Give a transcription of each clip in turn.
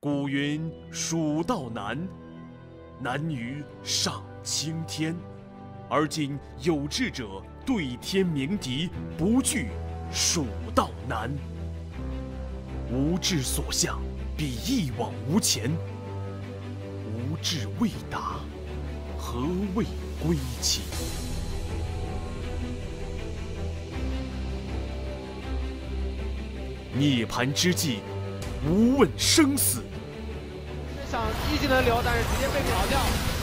古云：“蜀道难，难于上青天。”而今有志者对天鸣笛，不惧蜀道难。无志所向，必一往无前。无志未达，何谓归期？涅槃之际，无问生死。想一技能流，但是直接被秒掉。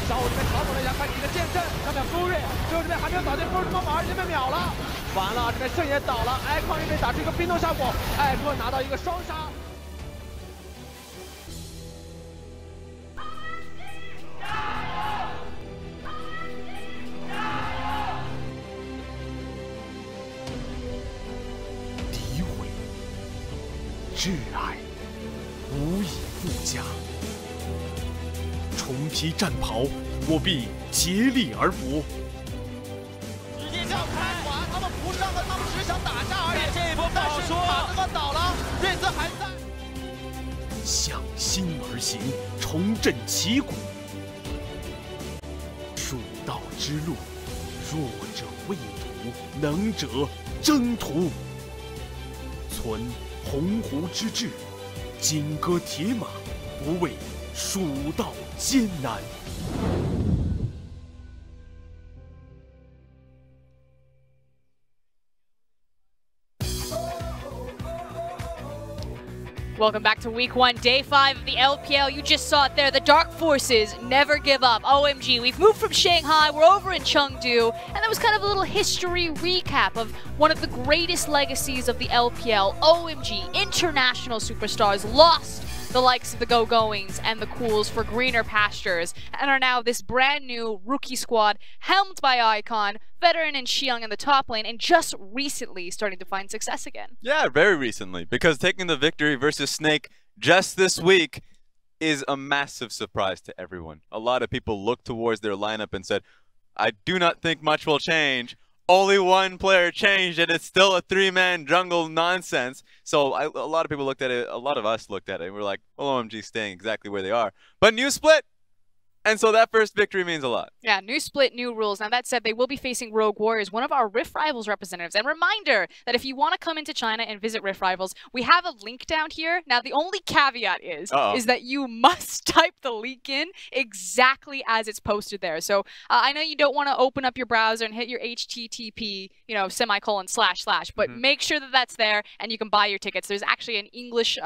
小五这边调整了一下，看你的剑阵，上面风瑞，最后这边还没有倒进风瑞帮忙，已经被秒了。完了，这边圣也倒了，艾矿这边打出一个冰冻效果，艾克拿到一个双杀。诋毁、挚爱，无以复加。重披战袍，我必竭力而搏。直接上开，他们不上了，他们只是想打架而已。这一波不好说，塔子们倒了，瑞兹还在。向心而行，重振旗鼓。蜀道之路，弱者畏途，能者征途。存鸿鹄之志，金戈铁马，不畏蜀道艰难。Welcome back to week 1, day 5 of the LPL. You just saw it there. The Dark Forces never give up. OMG. We've moved from Shanghai. We're over in Chengdu. And that was kind of a little history recap of one of the greatest legacies of the LPL. OMG. International superstars lost the likes of the Go-Goings and the Cools for greener pastures, and are now this brand new rookie squad helmed by Icon, veteran and Xiang in the top lane, and just recently starting to find success again. Yeah, very recently, because taking the victory versus Snake just this week is a massive surprise to everyone. A lot of people looked towards their lineup and said, I do not think much will change. Only one player changed, and it's still a 3-man jungle nonsense. So a lot of people looked at it, a lot of us looked at it, and we're like, well, OMG's staying exactly where they are. But new split! And so that first victory means a lot. Yeah, new split, new rules. Now, that said, they will be facing Rogue Warriors, one of our Rift Rivals representatives. And reminder that if you want to come into China and visit Rift Rivals, we have a link down here. Now, the only caveat is that you must type the link in exactly as it's posted there. So I know you don't want to open up your browser and hit your HTTP, semicolon // but make sure that that's there and you can buy your tickets. There's actually an English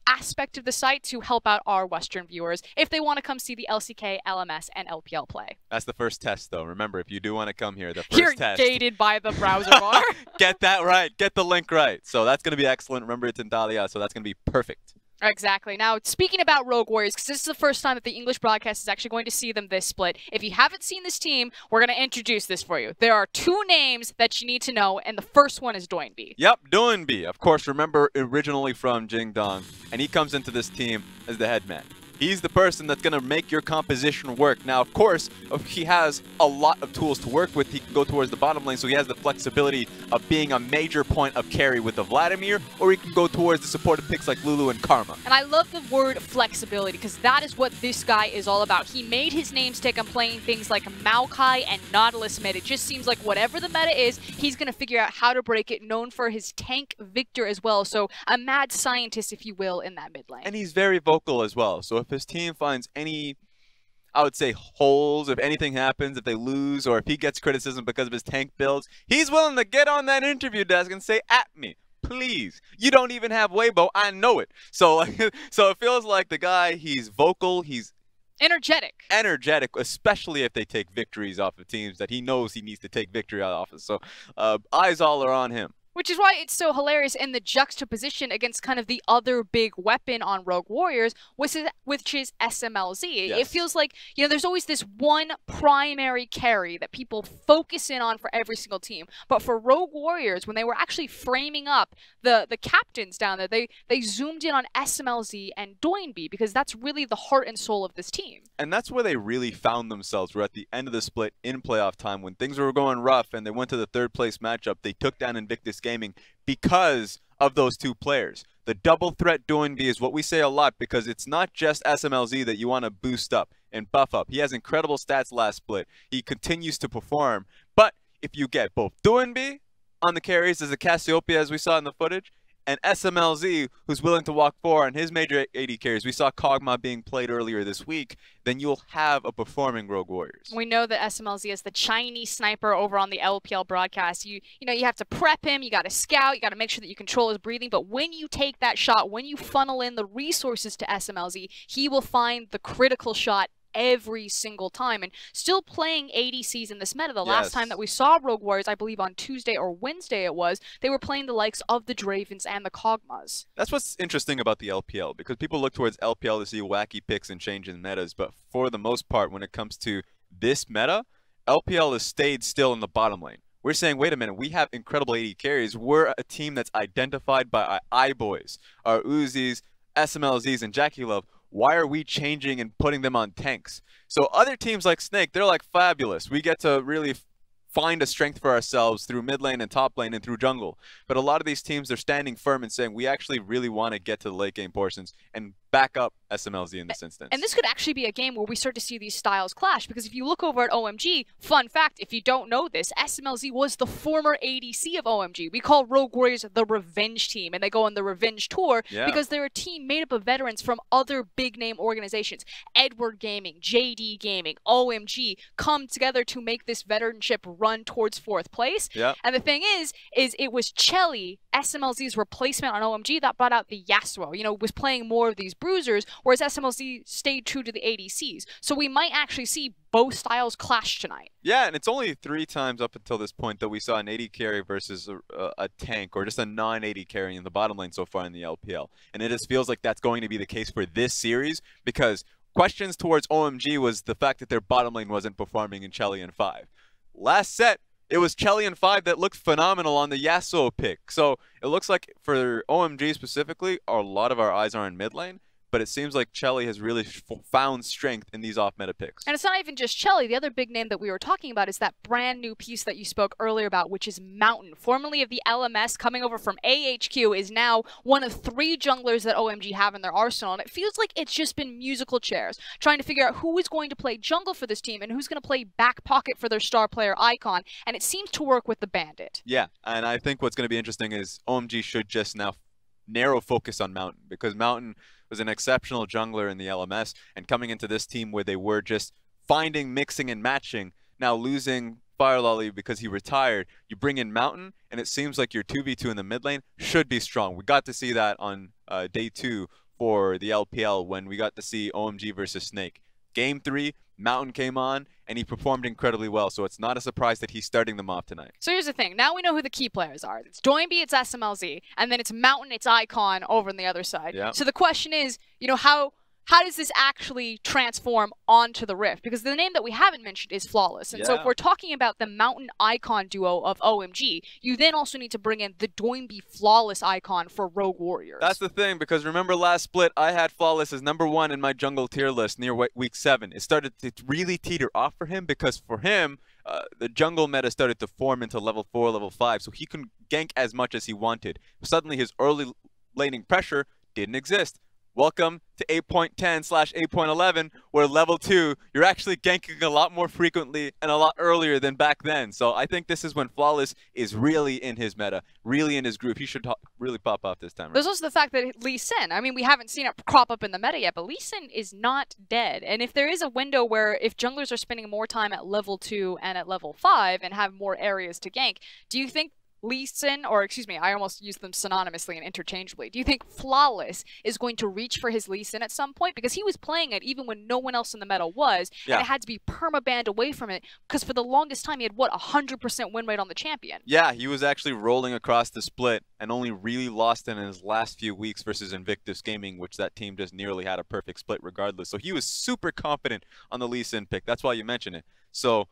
aspect of the site to help out our Western viewers if they want to come see the LCK, LMS, and LPL play. That's the first test, though. Remember, if you do want to come here, the first test. You're gated by the browser bar. Get that right. Get the link right. So that's going to be excellent. Remember, it's in Dahlia, so that's going to be perfect. Exactly. Now, speaking about Rogue Warriors, because this is the first time that the English broadcast is actually going to see them this split, if you haven't seen this team, we're going to introduce this for you. There are 2 names that you need to know, and the first one is Doinby. Yep, Doinby. Of course, remember, originally from Jingdong, and he comes into this team as the head man. He's the person that's going to make your composition work. Now, of course, he has a lot of tools to work with. He can go towards the bottom lane, so he has the flexibility of being a major point of carry with the Vladimir, or he can go towards the supportive picks like Lulu and Karma. And I love the word flexibility, because that is what this guy is all about. He made his name stick on playing things like Maokai and Nautilus mid. It just seems like whatever the meta is, he's going to figure out how to break it, known for his tank Victor as well. So a mad scientist, if you will, in that mid lane. And he's very vocal as well. So if his team finds any, I would say, holes, if anything happens, if they lose, or if he gets criticism because of his tank builds, he's willing to get on that interview desk and say, at me, please. You don't even have Weibo, I know it. So, so it feels like the guy, he's vocal, he's energetic, especially if they take victories off of teams that he knows he needs to take victory off of. So eyes all are on him. Which is why it's so hilarious in the juxtaposition against kind of the other big weapon on Rogue Warriors, which is SMLZ. Yes. It feels like, there's always this one primary carry that people focus in on for every single team. But for Rogue Warriors, when they were actually framing up the captains down there, they zoomed in on SMLZ and Doinby, because that's really the heart and soul of this team. And that's where they really found themselves. We're at the end of the split in playoff time when things were going rough and they went to the 3rd place matchup. They took down Invictus Gaming because of those 2 players. The double threat Doinby is what we say a lot because it's not just SMLZ that you want to boost up and buff up. He has incredible stats last split. He continues to perform. But if you get both Doinby on the carries as a Cassiopeia, as we saw in the footage, and SMLZ, who's willing to walk 4 on his major AD carries, we saw Kog'Maw being played earlier this week, then you'll have a performing Rogue Warriors. We know that SMLZ is the Chinese sniper over on the LPL broadcast. You know, you have to prep him, you got to scout, you got to make sure that you control his breathing, but when you take that shot, when you funnel in the resources to SMLZ, he will find the critical shot every single time. And still playing ADCs in this meta. The last time that we saw Rogue Warriors, I believe on Tuesday or Wednesday it was, they were playing the likes of the Dravens and the Kog'Maws. That's what's interesting about the LPL, because people look towards LPL to see wacky picks and change in metas, but for the most part, when it comes to this meta, LPL has stayed still in the bottom lane. We're saying, wait a minute, we have incredible AD carries. We're a team that's identified by our iBoys, our Uzis, SMLZs, and Jackie Love. Why are we changing and putting them on tanks? So other teams like Snake, they're like fabulous. We get to really find a strength for ourselves through mid lane and top lane and through jungle. But a lot of these teams are standing firm and saying, we actually really want to get to the late game portions and back up SMLZ in this instance. And this could actually be a game where we start to see these styles clash, because if you look over at OMG, fun fact, if you don't know this, SMLZ was the former ADC of OMG. We call Rogue Warriors the Revenge Team, and they go on the Revenge Tour because they're a team made up of veterans from other big name organizations. Edward Gaming, JD Gaming, OMG come together to make this veteranship run towards 4th place. And the thing is it was Chelly, SMLZ's replacement on OMG, that brought out the Yasuo, you know, was playing more of these bruisers, whereas SMLZ stayed true to the ADCs. So we might actually see both styles clash tonight. Yeah, and it's only 3 times up until this point that we saw an AD carry versus a tank, or just a non-AD carry in the bottom lane so far in the LPL. And it just feels like that's going to be the case for this series, because questions towards OMG was the fact that their bottom lane wasn't performing in Chelly and 5. Last set, it was Chelly and 5 that looked phenomenal on the Yasuo pick. So it looks like for OMG specifically, a lot of our eyes are in mid lane, but it seems like Chelly has really found strength in these off-meta picks. And it's not even just Chelly. The other big name that we were talking about is that brand new piece that you spoke earlier about, which is Mountain. Formerly of the LMS, coming over from AHQ, is now one of 3 junglers that OMG have in their arsenal. And it feels like it's just been musical chairs, trying to figure out who is going to play jungle for this team and who's going to play back pocket for their star player Icon. And it seems to work with the Bandit. Yeah, and I think what's going to be interesting is OMG should just now narrow focus on Mountain, because Mountain was an exceptional jungler in the LMS, and coming into this team where they were just finding, mixing, and matching, now losing Firelolly because he retired, you bring in Mountain, and it seems like your 2v2 in the mid lane should be strong. We got to see that on day 2 for the LPL when we got to see OMG versus Snake. Game 3, Mountain came on, and he performed incredibly well, so it's not a surprise that he's starting them off tonight. So here's the thing. Now we know who the key players are. It's Doinby, it's SMLZ, and then it's Mountain, it's Icon over on the other side. So the question is, you know, how does this actually transform onto the Rift? Because the name that we haven't mentioned is Flawless. And so if we're talking about the Mountain Icon duo of OMG, you then also need to bring in the Doinby Flawless Icon for Rogue Warriors. That's the thing, because remember last split, I had Flawless as #1 in my jungle tier list near week 7. It started to really teeter off for him, because for him, the jungle meta started to form into level 4, level 5, so he couldn't gank as much as he wanted. Suddenly his early laning pressure didn't exist. Welcome to 8.10/8.11, where level 2, you're actually ganking a lot more frequently and a lot earlier than back then. So I think this is when Flawless is really in his meta, really in his groove. He should really pop off this time. Right? There's also the fact that Lee Sin, I mean, we haven't seen it crop up in the meta yet, but Lee Sin is not dead. And if there is a window where if junglers are spending more time at level 2 and at level 5 and have more areas to gank, do you think Lee Sin, or excuse me, I almost used them synonymously and interchangeably. Do you think Flawless is going to reach for his Lee Sin at some point? Because he was playing it even when no one else in the meta was, and it had to be perma-banned away from it, because for the longest time he had, what, 100% win rate on the champion? Yeah, he was actually rolling across the split and only really lost in his last few weeks versus Invictus Gaming, which that team just nearly had a perfect split regardless. So he was super confident on the Lee Sin pick. That's why you mention it. So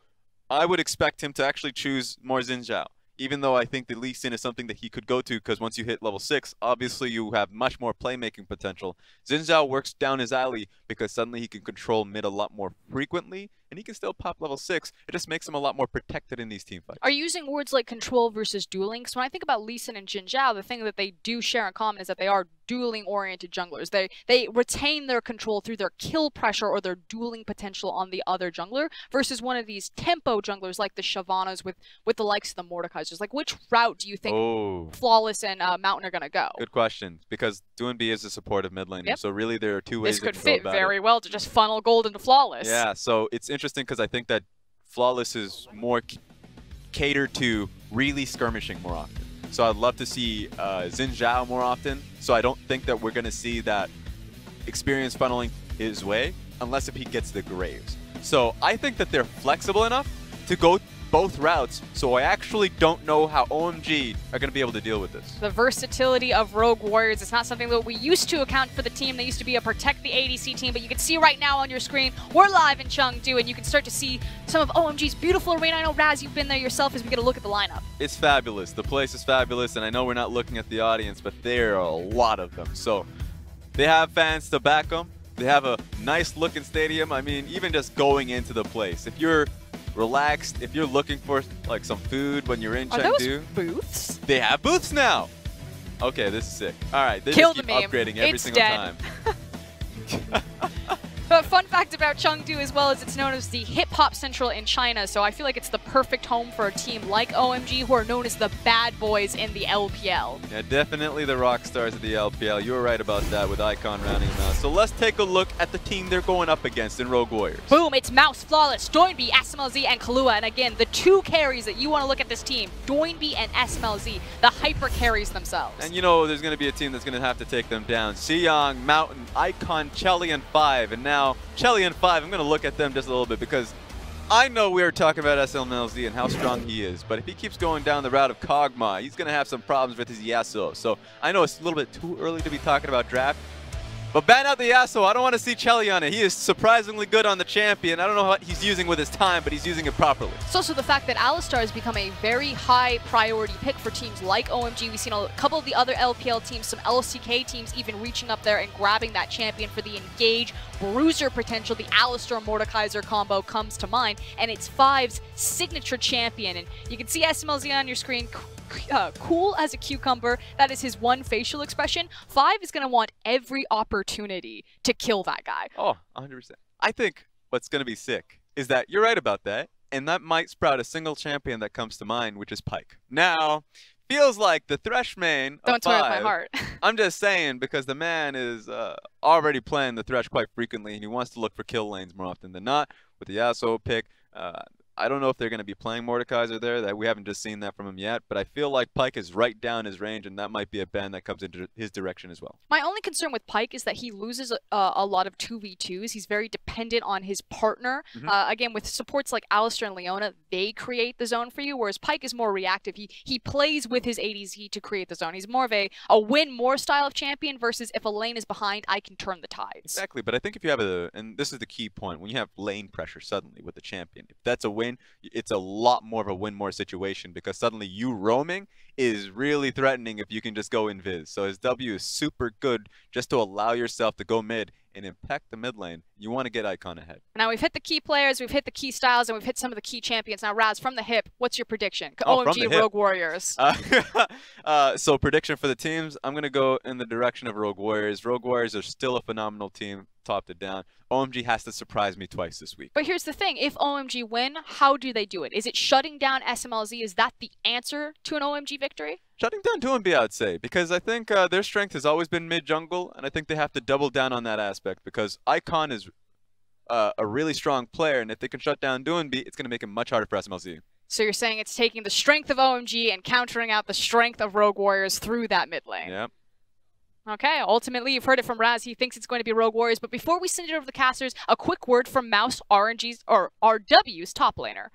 I would expect him to actually choose more Xin Zhao, even though I think the Lee Sin is something that he could go to, because once you hit level 6, obviously you have much more playmaking potential. Xin Zhao works down his alley because suddenly he can control mid a lot more frequently and he can still pop level 6. It just makes him a lot more protected in these team fights. Are you using words like control versus dueling? Because when I think about Lee Sin and Jin Zhao, the thing that they do share in common is that they are dueling-oriented junglers. They retain their control through their kill pressure or their dueling potential on the other jungler, versus one of these tempo junglers like the Shyvanas with the likes of the Mordekaisers. Like, which route do you think Flawless and Mountain are going to go? Good question, because Doinb is a supportive mid laner, so really there are two ways this could fit very well to just funnel gold into Flawless. Yeah, so it's interesting because I think that Flawless is more catered to really skirmishing more often. So I'd love to see Xin Zhao more often, so I don't think that we're going to see that experience funneling his way unless if he gets the Graves. So I think that they're flexible enough to go both routes, so I actually don't know how OMG are going to be able to deal with this. The versatility of Rogue Warriors, it's not something that we used to account for the team. They used to be a protect the ADC team, but you can see right now on your screen, we're live in Chengdu, and you can start to see some of OMG's beautiful arena. I know, Raz, you've been there yourself as we get a look at the lineup. It's fabulous. The place is fabulous, and I know we're not looking at the audience, but there are a lot of them. So they have fans to back them. They have a nice looking stadium. I mean, even just going into the place, if you're relaxed, if you're looking for like some food when you're in Chengdu. Are those booths? They have booths now. Okay, this is sick. All right, they just keep upgrading every single time. But fun fact about Chengdu as well is it's known as the hip-hop central in China, so I feel like it's the perfect home for a team like OMG, who are known as the bad boys in the LPL. Yeah, definitely the rock stars of the LPL. You were right about that with Icon rounding them out. So let's take a look at the team they're going up against in Rogue Warriors. Boom, it's Mouse, Flawless, Doinb, SMLZ, and Kahlua. And again, the two carries that you want to look at this team, Doinb and SMLZ, the hyper carries themselves. And you know there's going to be a team that's going to have to take them down. Siyang, Mountain, Icon, Chelly, and 5. And now Chelly and 5, I'm going to look at them just a little bit because I know we were talking about SMLZ and how strong he is, but if he keeps going down the route of Kog'Maw, he's going to have some problems with his Yasuo. So I know it's a little bit too early to be talking about draft, but ban out the Yasuo. I don't want to see Chelly on it. He is surprisingly good on the champion. I don't know what he's using with his time, but he's using it properly. It's also the fact that Alistar has become a very high priority pick for teams like OMG. We've seen a couple of the other LPL teams, some LCK teams even reaching up there and grabbing that champion for the engage bruiser potential. The Alistar Mordekaiser combo comes to mind, and it's 5's signature champion. And you can see SMLZ on your screen. Cool as a cucumber. That is his one facial expression. 5 is going to want every opportunity to kill that guy. Oh, 100%. I think what's going to be sick is that you're right about that, and that might sprout a single champion that comes to mind, which is Pyke. Now, feels like the Thresh main of Don't tear up my heart. I'm just saying because the man is already playing the Thresh quite frequently, and he wants to look for kill lanes more often than not. With the Yasuo pick, I don't know if they're going to be playing Mordekaiser there. That we haven't just seen that from him yet, but I feel like Pyke is right down his range, and that might be a ban that comes into his direction as well. My only concern with Pyke is that he loses a lot of 2v2s. He's very dependent on his partner. Again, with supports like Alistar and Leona, they create the zone for you, whereas Pyke is more reactive. He plays with his ADC to create the zone. He's more of a win more style of champion versus if a lane is behind, I can turn the tides. Exactly, but I think if you have and this is the key point, when you have lane pressure suddenly with the champion, if that's a win, it's a lot more of a win more situation because suddenly you roaming is really threatening if you can just go invis. So his W is super good just to allow yourself to go mid and impact the mid lane. You want to get Icon ahead. Now we've hit the key players, we've hit the key styles, and we've hit some of the key champions. Now Raz, from the hip, what's your prediction? OMG Rogue Warriors. So prediction for the teams, I'm going to go in the direction of Rogue Warriors. Rogue Warriors are still a phenomenal team, top to down. OMG has to surprise me twice this week. But here's the thing, if OMG win, how do they do it? Is it shutting down SMLZ? Is that the answer to an OMG victory? Shutting down Doinb, I'd say, because I think their strength has always been mid-jungle, and I think they have to double down on that aspect because Icon is a really strong player, and if they can shut down Doinb, it's going to make it much harder for SMLZ. So you're saying it's taking the strength of OMG and countering out the strength of Rogue Warriors through that mid lane? Yep. Okay, ultimately you've heard it from Raz. He thinks it's going to be Rogue Warriors, but before we send it over to the casters, a quick word from Mouse, RNG's, or RW's top laner.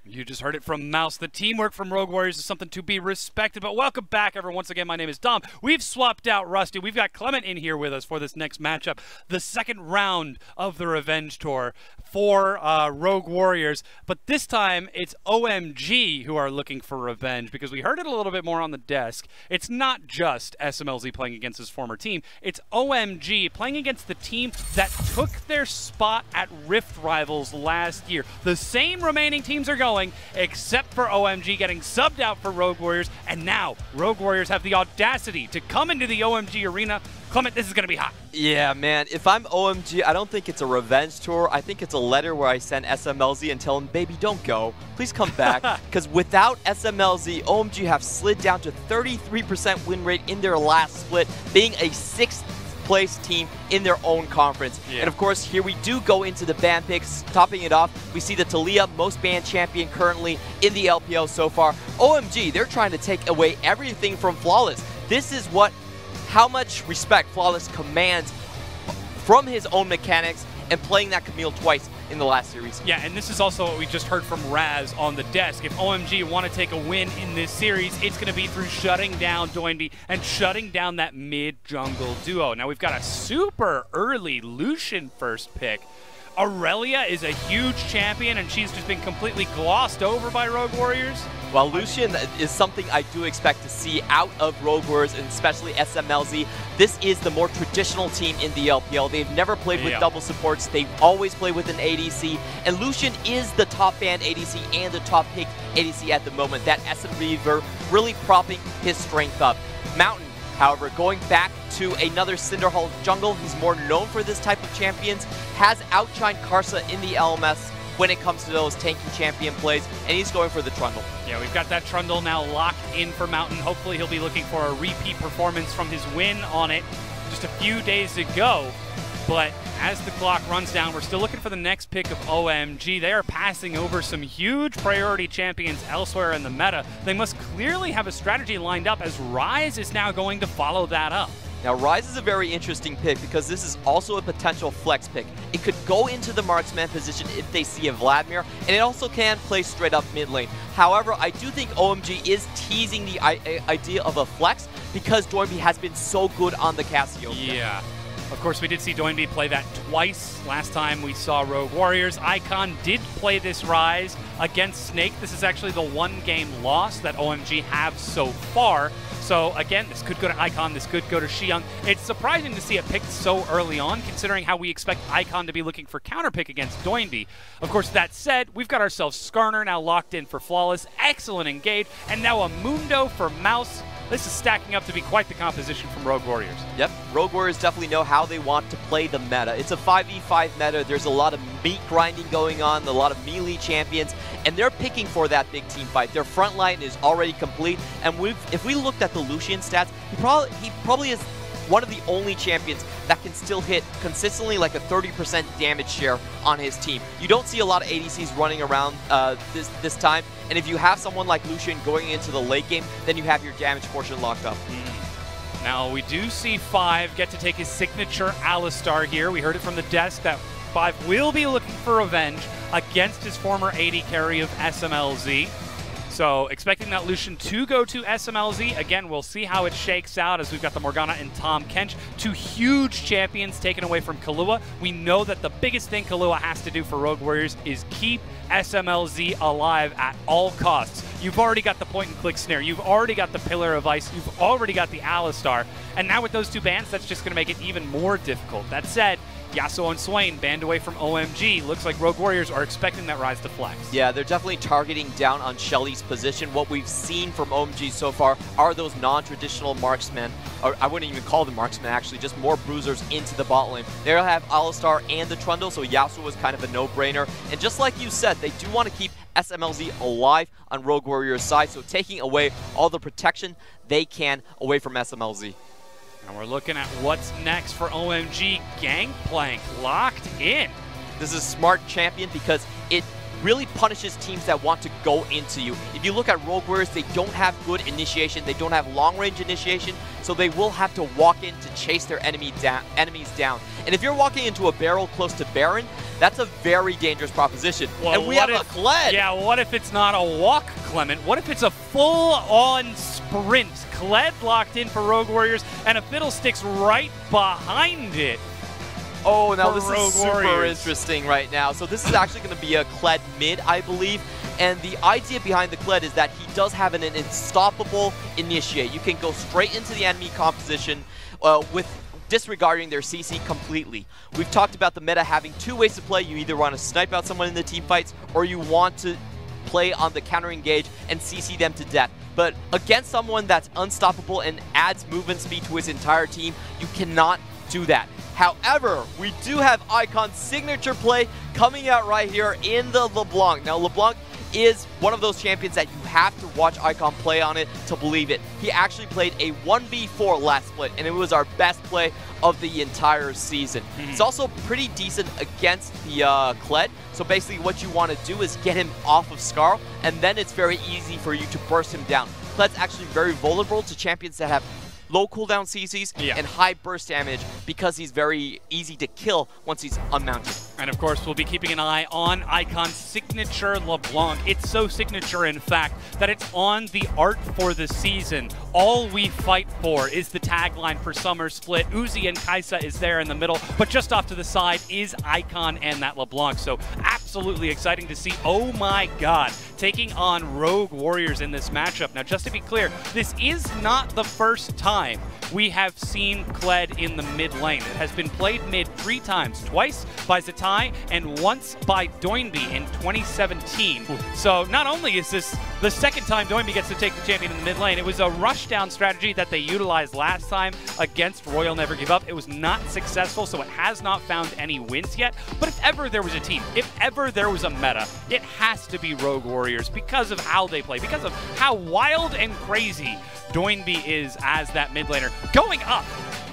You just heard it from Mouse. The teamwork from Rogue Warriors is something to be respected. But welcome back, everyone. Once again, my name is Dom. We've swapped out Rusty. We've got Clement in here with us for this next matchup. The second round of the Revenge Tour for Rogue Warriors. But this time, it's OMG who are looking for revenge, because we heard it a little bit more on the desk. It's not just SMLZ playing against his former team. It's OMG playing against the team that took their spot at Rift Rivals last year. The same remaining teams are going, except for OMG getting subbed out for Rogue Warriors, and now Rogue Warriors have the audacity to come into the OMG arena. Clement, this is going to be hot. Yeah, man. If I'm OMG, I don't think it's a revenge tour. I think it's a letter where I send SMLZ and tell him, baby, don't go. Please come back. Because without SMLZ, OMG have slid down to 33% win rate in their last split, being a 6th place team in their own conference. Yeah. And of course, here we do go into the ban picks. Topping it off, we see the Talia, most banned champion currently in the LPL so far. OMG, they're trying to take away everything from Flawless. This is how much respect Flawless commands from his own mechanics and playing that Camille twice in the last series. Yeah, and this is also what we just heard from Raz on the desk. If OMG want to take a win in this series, it's going to be through shutting down Doinby and shutting down that mid-jungle duo. Now, we've got a super early Lucian first pick. Aurelia is a huge champion, and she's just been completely glossed over by Rogue Warriors. Well, Lucian is something I do expect to see out of Rogue Warriors, and especially SMLZ. This is the more traditional team in the LPL. They've never played with double supports. They've always played with an ADC, and Lucian is the top banned ADC and the top picked ADC at the moment. That SM Reaver really propping his strength up. Mountain, however, going back to another Cinderhall jungle, he's more known for this type of champions, has outshined Karsa in the LMS when it comes to those tanky champion plays, and he's going for the Trundle. Yeah, we've got that Trundle now locked in for Mountain. Hopefully he'll be looking for a repeat performance from his win on it just a few days ago. But as the clock runs down, we're still looking for the next pick of OMG. They are passing over some huge priority champions elsewhere in the meta. They must clearly have a strategy lined up, as Ryze is now going to follow that up. Now, Ryze is a very interesting pick because this is also a potential flex pick. It could go into the marksman position if they see a Vladimir, and it also can play straight up mid lane. However, I do think OMG is teasing the idea of a flex because Doinby has been so good on the Casio. Yeah. Of course, we did see Doinby play that twice last time we saw Rogue Warriors. Icon did play this Ryze against Snake. This is actually the one-game loss that OMG have so far. So again, this could go to Icon, this could go to Xiang. It's surprising to see it picked so early on, considering how we expect Icon to be looking for counterpick against Doinby. Of course, that said, we've got ourselves Skarner now locked in for Flawless, excellent engage, and now a Mundo for Mouse. This is stacking up to be quite the composition from Rogue Warriors. Yep, Rogue Warriors definitely know how they want to play the meta. It's a 5v5 meta. There's a lot of meat grinding going on, a lot of melee champions, and they're picking for that big team fight. Their front line is already complete, and if we looked at the Lucian stats, he probably is one of the only champions that can still hit consistently like a 30% damage share on his team. You don't see a lot of ADCs running around this time, and if you have someone like Lucian going into the late game, then you have your damage portion locked up. Now, we do see 5 get to take his signature Alistar here. We heard it from the desk that 5 will be looking for revenge against his former AD carry of SMLZ. So expecting that Lucian to go to SMLZ. Again, we'll see how it shakes out as we've got the Morgana and Tahm Kench, 2 huge champions taken away from Kahlua. We know that the biggest thing Kahlua has to do for Rogue Warriors is keep SMLZ alive at all costs. You've already got the point-and-click snare. You've already got the Pillar of Ice. You've already got the Alistar. And now with those 2 bans, that's just going to make it even more difficult. That said, Yasuo and Swain banned away from OMG. Looks like Rogue Warriors are expecting that Ryze to flex. Yeah, they're definitely targeting down on Shelly's position. What we've seen from OMG so far are those non-traditional marksmen, or I wouldn't even call them marksmen actually, just more bruisers into the bot lane. They'll have Alistar and the Trundle, so Yasuo was kind of a no-brainer. And just like you said, they do want to keep SMLZ alive on Rogue Warriors' side, so taking away all the protection they can away from SMLZ. And we're looking at what's next for OMG. Gangplank locked in. This is a smart champion because it really punishes teams that want to go into you. If you look at Rogue Warriors, they don't have good initiation, they don't have long-range initiation, so they will have to walk in to chase their enemies down. And if you're walking into a barrel close to Baron, that's a very dangerous proposition. Well, and we have a Kled. Yeah, what if it's not a walk, Clement? What if it's a full-on sprint? Kled locked in for Rogue Warriors, and a Fiddlesticks right behind it. Oh, now this Rogue is super Warriors. interesting right now. So this is actually going to be a Kled mid, I believe. And the idea behind the Kled is that he does have an unstoppable initiate. You can go straight into the enemy composition with disregarding their CC completely. We've talked about the meta having two ways to play. You either want to snipe out someone in the team fights, or you want to play on the counter engage and CC them to death. But against someone that's unstoppable and adds movement speed to his entire team, you cannot do that. However, we do have Icon's signature play coming out right here in the LeBlanc. Now, LeBlanc is one of those champions that you have to watch Icon play on it to believe it. He actually played a 1v4 last split, and it was our best play of the entire season. It's also pretty decent against the Kled, so basically what you want to do is get him off of Scarl, and then it's very easy for you to burst him down. Kled's actually very vulnerable to champions that have low cooldown CCs and high burst damage because he's very easy to kill once he's unmounted. And of course, we'll be keeping an eye on Icon's signature LeBlanc. It's so signature, in fact, that it's on the art for the season. All we fight for is the tagline for Summer Split. Uzi and Kaisa is there in the middle, but just off to the side is Icon and that LeBlanc. So absolutely exciting to see. Oh my god, taking on Rogue Warriors in this matchup. Now, just to be clear, this is not the first time we have seen Kled in the mid lane. It has been played mid 3 times, twice by Zatai and once by Doinby in 2017. So not only is this the second time Doinby gets to take the champion in the mid lane, it was a rushdown strategy that they utilized last time against Royal Never Give Up. It was not successful, so it has not found any wins yet. But if ever there was a team, if ever there was a meta, it has to be Rogue Warriors because of how they play, because of how wild and crazy Doinby is as that mid laner going up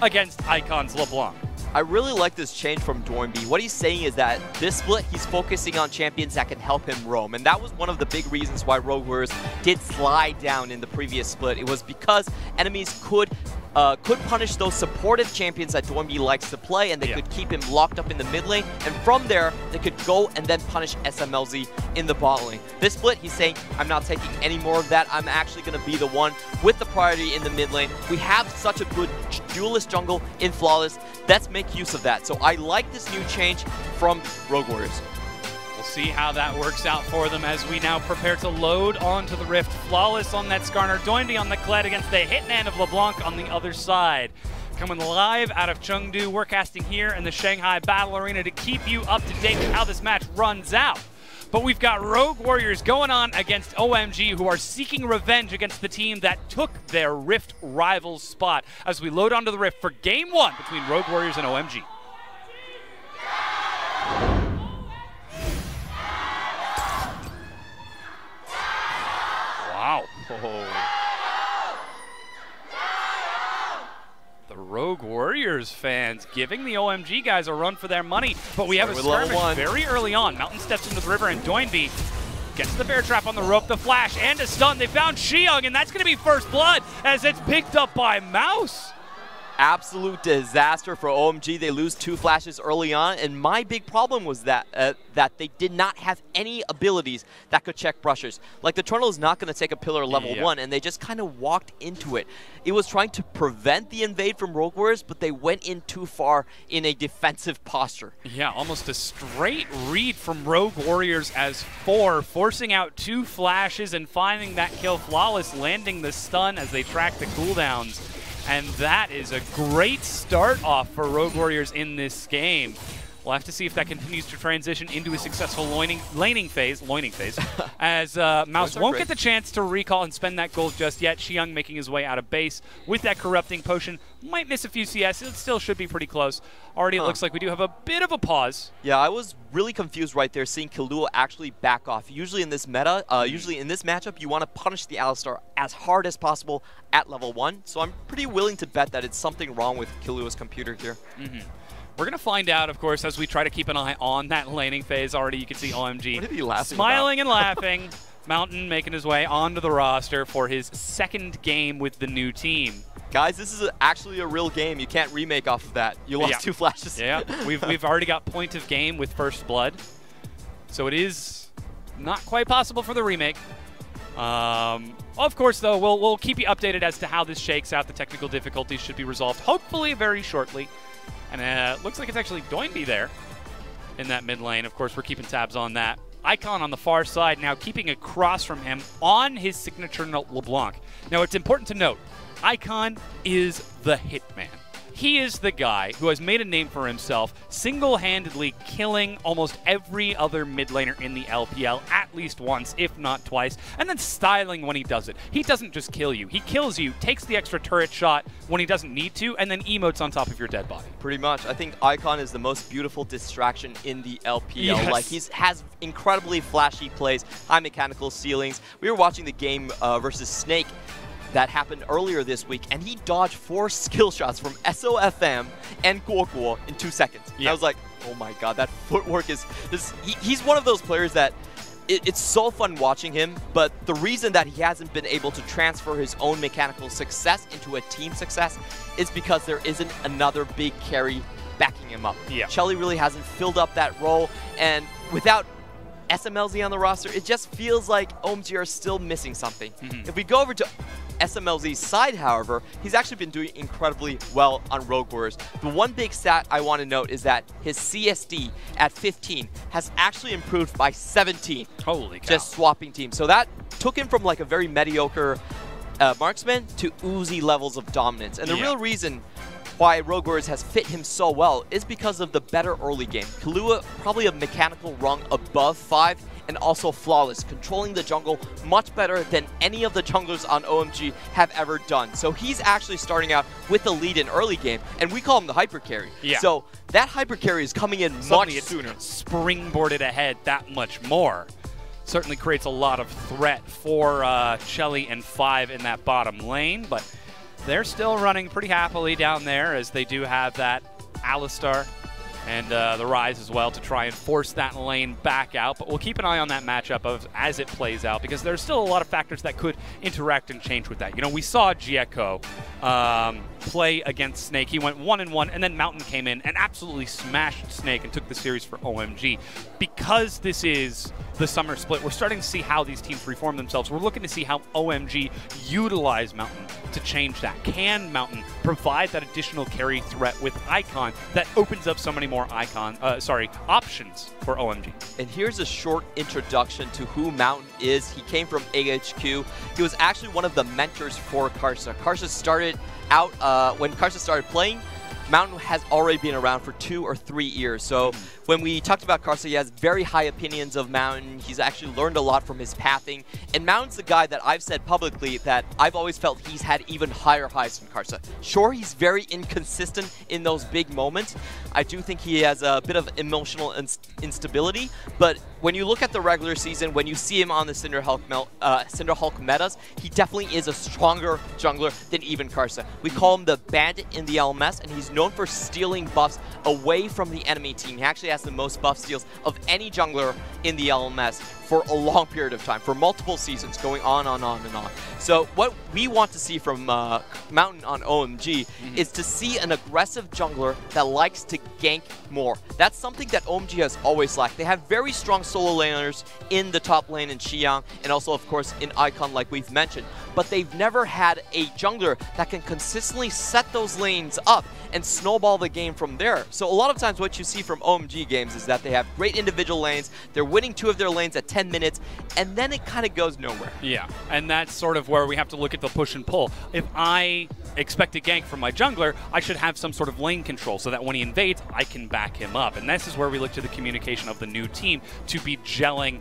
against Icon's LeBlanc. I really like this change from Doinby. What he's saying is that this split, he's focusing on champions that can help him roam. And that was one of the big reasons why Rogue Warriors did slide down in the previous split. It was because enemies could punish those supportive champions that Doinby likes to play, and they could keep him locked up in the mid lane. And from there, they could go and then punish SMLZ in the bot lane. This split, he's saying, I'm not taking any more of that. I'm actually going to be the one with the priority in the mid lane. We have such a good duelist jungle in Flawless. Let's make use of that. So I like this new change from Rogue Warriors. We'll see how that works out for them as we now prepare to load onto the Rift. Flawless on that Skarner, Doinby on the Kled against the Hitman of LeBlanc on the other side. Coming live out of Chengdu, we're casting here in the Shanghai Battle Arena to keep you up to date with how this match runs out. But we've got Rogue Warriors going on against OMG, who are seeking revenge against the team that took their Rift Rivals spot as we load onto the Rift for Game 1 between Rogue Warriors and OMG. Wow. The Rogue Warriors fans giving the OMG guys a run for their money, but we have a skirmish very early on. Mountain steps into the river and Doinby gets the bear trap on the rope, the flash, and a stun. They found Xiong, and that's going to be first blood as it's picked up by Mouse. Absolute disaster for OMG. They lose 2 flashes early on, and my big problem was that that they did not have any abilities that could check brushers. Like, the Trundle is not going to take a pillar level 1, and they just kind of walked into it. It was trying to prevent the invade from Rogue Warriors, but they went in too far in a defensive posture. Yeah, almost a straight read from Rogue Warriors as 4, forcing out 2 flashes and finding that kill. Flawless landing the stun as they track the cooldowns. And that is a great start off for Rogue Warriors in this game. We'll have to see if that continues to transition into a successful laning phase, as Mouse won't get the chance to recall and spend that gold just yet. Xiong making his way out of base with that corrupting potion, Might miss a few CS. It still should be pretty close. Already it looks like we do have a bit of a pause. Yeah, I was really confused right there seeing Killua actually back off. Usually in this meta, usually in this matchup, you want to punish the Alistar as hard as possible at level 1. So I'm pretty willing to bet that it's something wrong with Killua's computer here. We're going to find out, of course, as we try to keep an eye on that laning phase. Already you can see OMG What are you laughing smiling about? and laughing. Mountain making his way onto the roster for his second game with the new team. Guys, this is actually a real game. You can't remake off of that. You lost 2 flashes. Yeah, we've already got point of game with First Blood. So it is not quite possible for the remake. Of course, though, we'll keep you updated as to how this shakes out. The technical difficulties should be resolved, hopefully, very shortly. And it looks like it's actually Doinby there in that mid lane. Of course, we're keeping tabs on that. Icon on the far side now keeping across from him on his signature LeBlanc. Now, it's important to note, Icon is the hitman. He is the guy who has made a name for himself, single-handedly killing almost every other mid laner in the LPL at least once, if not twice, and then styling when he does it. He doesn't just kill you. He kills you, takes the extra turret shot when he doesn't need to, and then emotes on top of your dead body. Pretty much. I think Icon is the most beautiful distraction in the LPL. Yes. Like, he has incredibly flashy plays, high mechanical ceilings. We were watching the game versus Snake that happened earlier this week, and he dodged 4 skill shots from SOFM and Guoguo in 2 seconds. Yeah. I was like, oh my god, that footwork is he's one of those players that it's so fun watching him, but the reason that he hasn't been able to transfer his own mechanical success into a team success is because there isn't another big carry backing him up. Yeah. Shelly really hasn't filled up that role, and without SMLZ on the roster, it just feels like OMG are still missing something. If we go over to SMLZ's side, however, he's actually been doing incredibly well on Rogue Warriors. The one big stat I want to note is that his CSD at 15 has actually improved by 17. Holy cow. Just swapping teams. So that took him from like a very mediocre marksman to oozy levels of dominance. And the real reason why Rogue Warriors has fit him so well is because of the better early game. Killua probably a mechanical rung above 5 and also flawless, controlling the jungle much better than any of the junglers on OMG have ever done. So he's actually starting out with the lead in early game, and we call him the hyper carry. Yeah. So that hyper carry is coming in much sooner. Springboarded ahead that much more. Certainly creates a lot of threat for Shelly and 5 in that bottom lane, but they're still running pretty happily down there as they do have that Alistar and the Rise as well to try and force that lane back out. But we'll keep an eye on that matchup as it plays out, because there's still a lot of factors that could interact and change with that. You know, we saw Gieko play against Snake. He went 1-1, and then Mountain came in and absolutely smashed Snake and took the series for OMG. Because this is the summer split, we're starting to see how these teams reform themselves. We're looking to see how OMG utilize Mountain to change that. Can Mountain provide that additional carry threat with Icon that opens up so many more options for OMG? And here's a short introduction to who Mountain is. He came from AHQ. He was actually one of the mentors for Karsa. Karsa started out, when Karsa started playing, Mountain has already been around for 2 or 3 years. So when we talked about Karsa, he has very high opinions of Mountain. He's actually learned a lot from his pathing. And Mountain's the guy that I've said publicly that I've always felt he's had even higher highs than Karsa. Sure, he's very inconsistent in those big moments. I do think he has a bit of emotional instability. But when you look at the regular season, when you see him on the Cinder Hulk metas, he definitely is a stronger jungler than even Karsa. We call him the bandit in the LMS, and he's known for stealing buffs away from the enemy team. He actually has the most buff steals of any jungler in the LMS for a long period of time, for multiple seasons, going on and on. So what we want to see from Mountain on OMG is to see an aggressive jungler that likes to gank more. That's something that OMG has always lacked. They have very strong solo laners in the top lane in Xiang, and also, of course, in Icon, like we've mentioned. But they've never had a jungler that can consistently set those lanes up and snowball the game from there. So a lot of times what you see from OMG games is that they have great individual lanes, they're winning 2 of their lanes at 10 minutes, and then it kind of goes nowhere. Yeah, and that's sort of where we have to look at the push and pull. If I expect a gank from my jungler, I should have some sort of lane control so that when he invades, I can back him up. And this is where we look to the communication of the new team to be gelling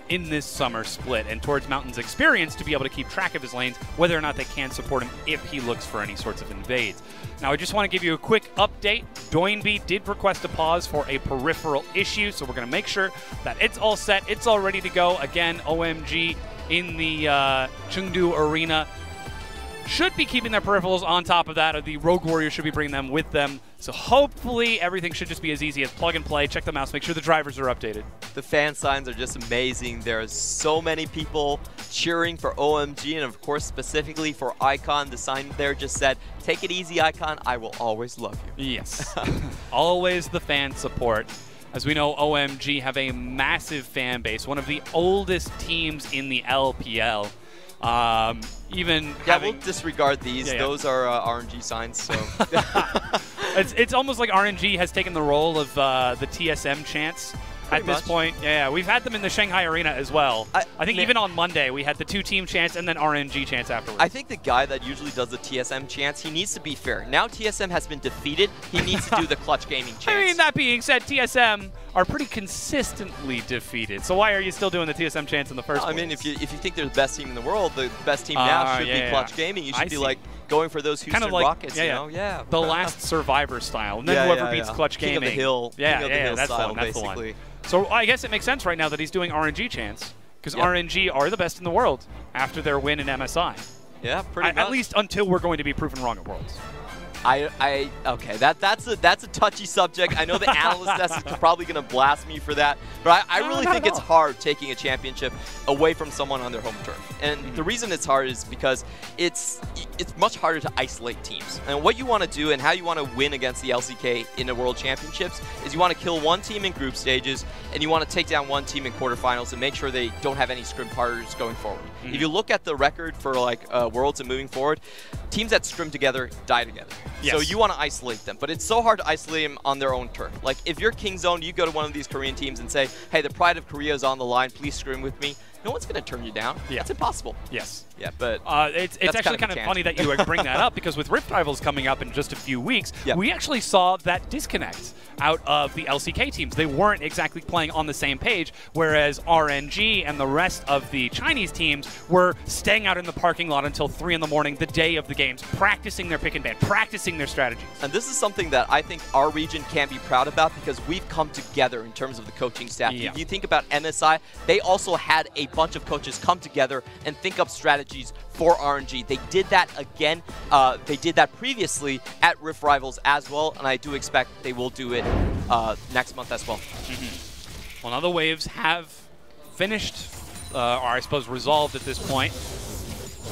in this summer split, and towards Mountain's experience to be able to keep track of his lanes, whether or not they can support him if he looks for any sorts of invades. Now, I just want to give you a quick update. Doinby did request a pause for a peripheral issue, so we're going to make sure that it's all set, it's all ready to go. Again, OMG in the Chengdu arena should be keeping their peripherals on top of that, or the Rogue Warriors should be bringing them with them. So hopefully everything should just be as easy as plug and play, check the mouse, make sure the drivers are updated. The fan signs are just amazing. There's so many people cheering for OMG, and of course specifically for Icon. The sign there just said, "Take it easy, Icon, I will always love you." Yes, always the fan support. As we know, OMG have a massive fan base, one of the oldest teams in the LPL. We'll disregard these. Those are RNG signs. So it's almost like RNG has taken the role of the TSM chants. At this point, yeah, we've had them in the Shanghai arena as well. I think even on Monday, we had the 2-team chants and then RNG chants afterwards. I think the guy that usually does the TSM chants, he needs to be fair. Now TSM has been defeated, he needs to do the clutch gaming chants. I mean, that being said, TSM are pretty consistently defeated. So why are you still doing the TSM chants in the first place? I mean, if you think they're the best team in the world, the best team now should be clutch gaming. You should be like going for those Houston kind of like, Rockets, you know? Yeah. The last Survivor style. And then whoever beats clutch gaming. King of the Hill. Yeah, King of the Hill that's style, the one. That's basically. the one. So I guess it makes sense right now that he's doing RNG chants, because RNG are the best in the world after their win in MSI. Yeah, pretty much. At least until we're going to be proven wrong at Worlds. Okay, that's a touchy subject. I know the analyst desk is probably going to blast me for that, but I really think it's hard taking a championship away from someone on their home turf. And the reason it's hard is because it's much harder to isolate teams. And what you want to do and how you want to win against the LCK in the World Championships is you want to kill one team in group stages, and you want to take down one team in quarterfinals and make sure they don't have any scrim partners going forward. If you look at the record for like Worlds and moving forward, teams that scrim together die together. Yes. So you want to isolate them, but it's so hard to isolate them on their own turf. Like if you're Kingzone, you go to one of these Korean teams and say, "Hey, the pride of Korea is on the line. Please scrim with me." No one's going to turn you down. That's impossible. Yes. Yeah, but it's actually kind of funny that you bring that up, because with Rift Rivals coming up in just a few weeks, we actually saw that disconnect out of the LCK teams. They weren't exactly playing on the same page, whereas RNG and the rest of the Chinese teams were staying out in the parking lot until 3 in the morning the day of the games, practicing their pick and ban, practicing their strategies. And this is something that I think our region can be proud about, because we've come together in terms of the coaching staff. If you think about MSI, they also had a bunch of coaches come together and think up strategies for RNG. They did that again. They did that previously at Rift Rivals as well, and I do expect they will do it next month as well. Well, now the waves have finished, or I suppose resolved at this point.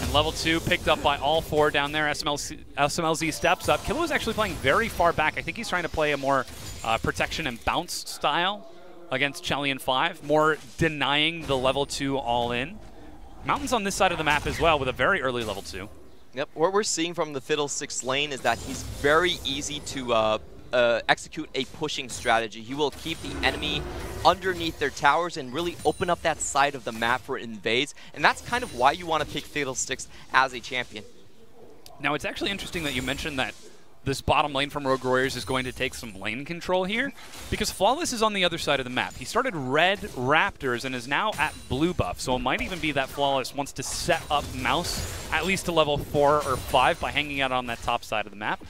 And level 2 picked up by all 4 down there. SMLZ steps up. Kilo is actually playing very far back. I think he's trying to play a more protection and bounce style against Chelian 5, more denying the level 2 all-in. Mountain's on this side of the map as well with a very early level 2. Yep, what we're seeing from the Fiddlesticks lane is that he's very easy to execute a pushing strategy. He will keep the enemy underneath their towers and really open up that side of the map for invades, and that's kind of why you want to pick Fiddlesticks as a champion. Now, it's actually interesting that you mentioned that this bottom lane from Rogue Warriors is going to take some lane control here, because Flawless is on the other side of the map. He started red Raptors and is now at blue buff, so it might even be that Flawless wants to set up Mouse at least to level 4 or 5 by hanging out on that top side of the map.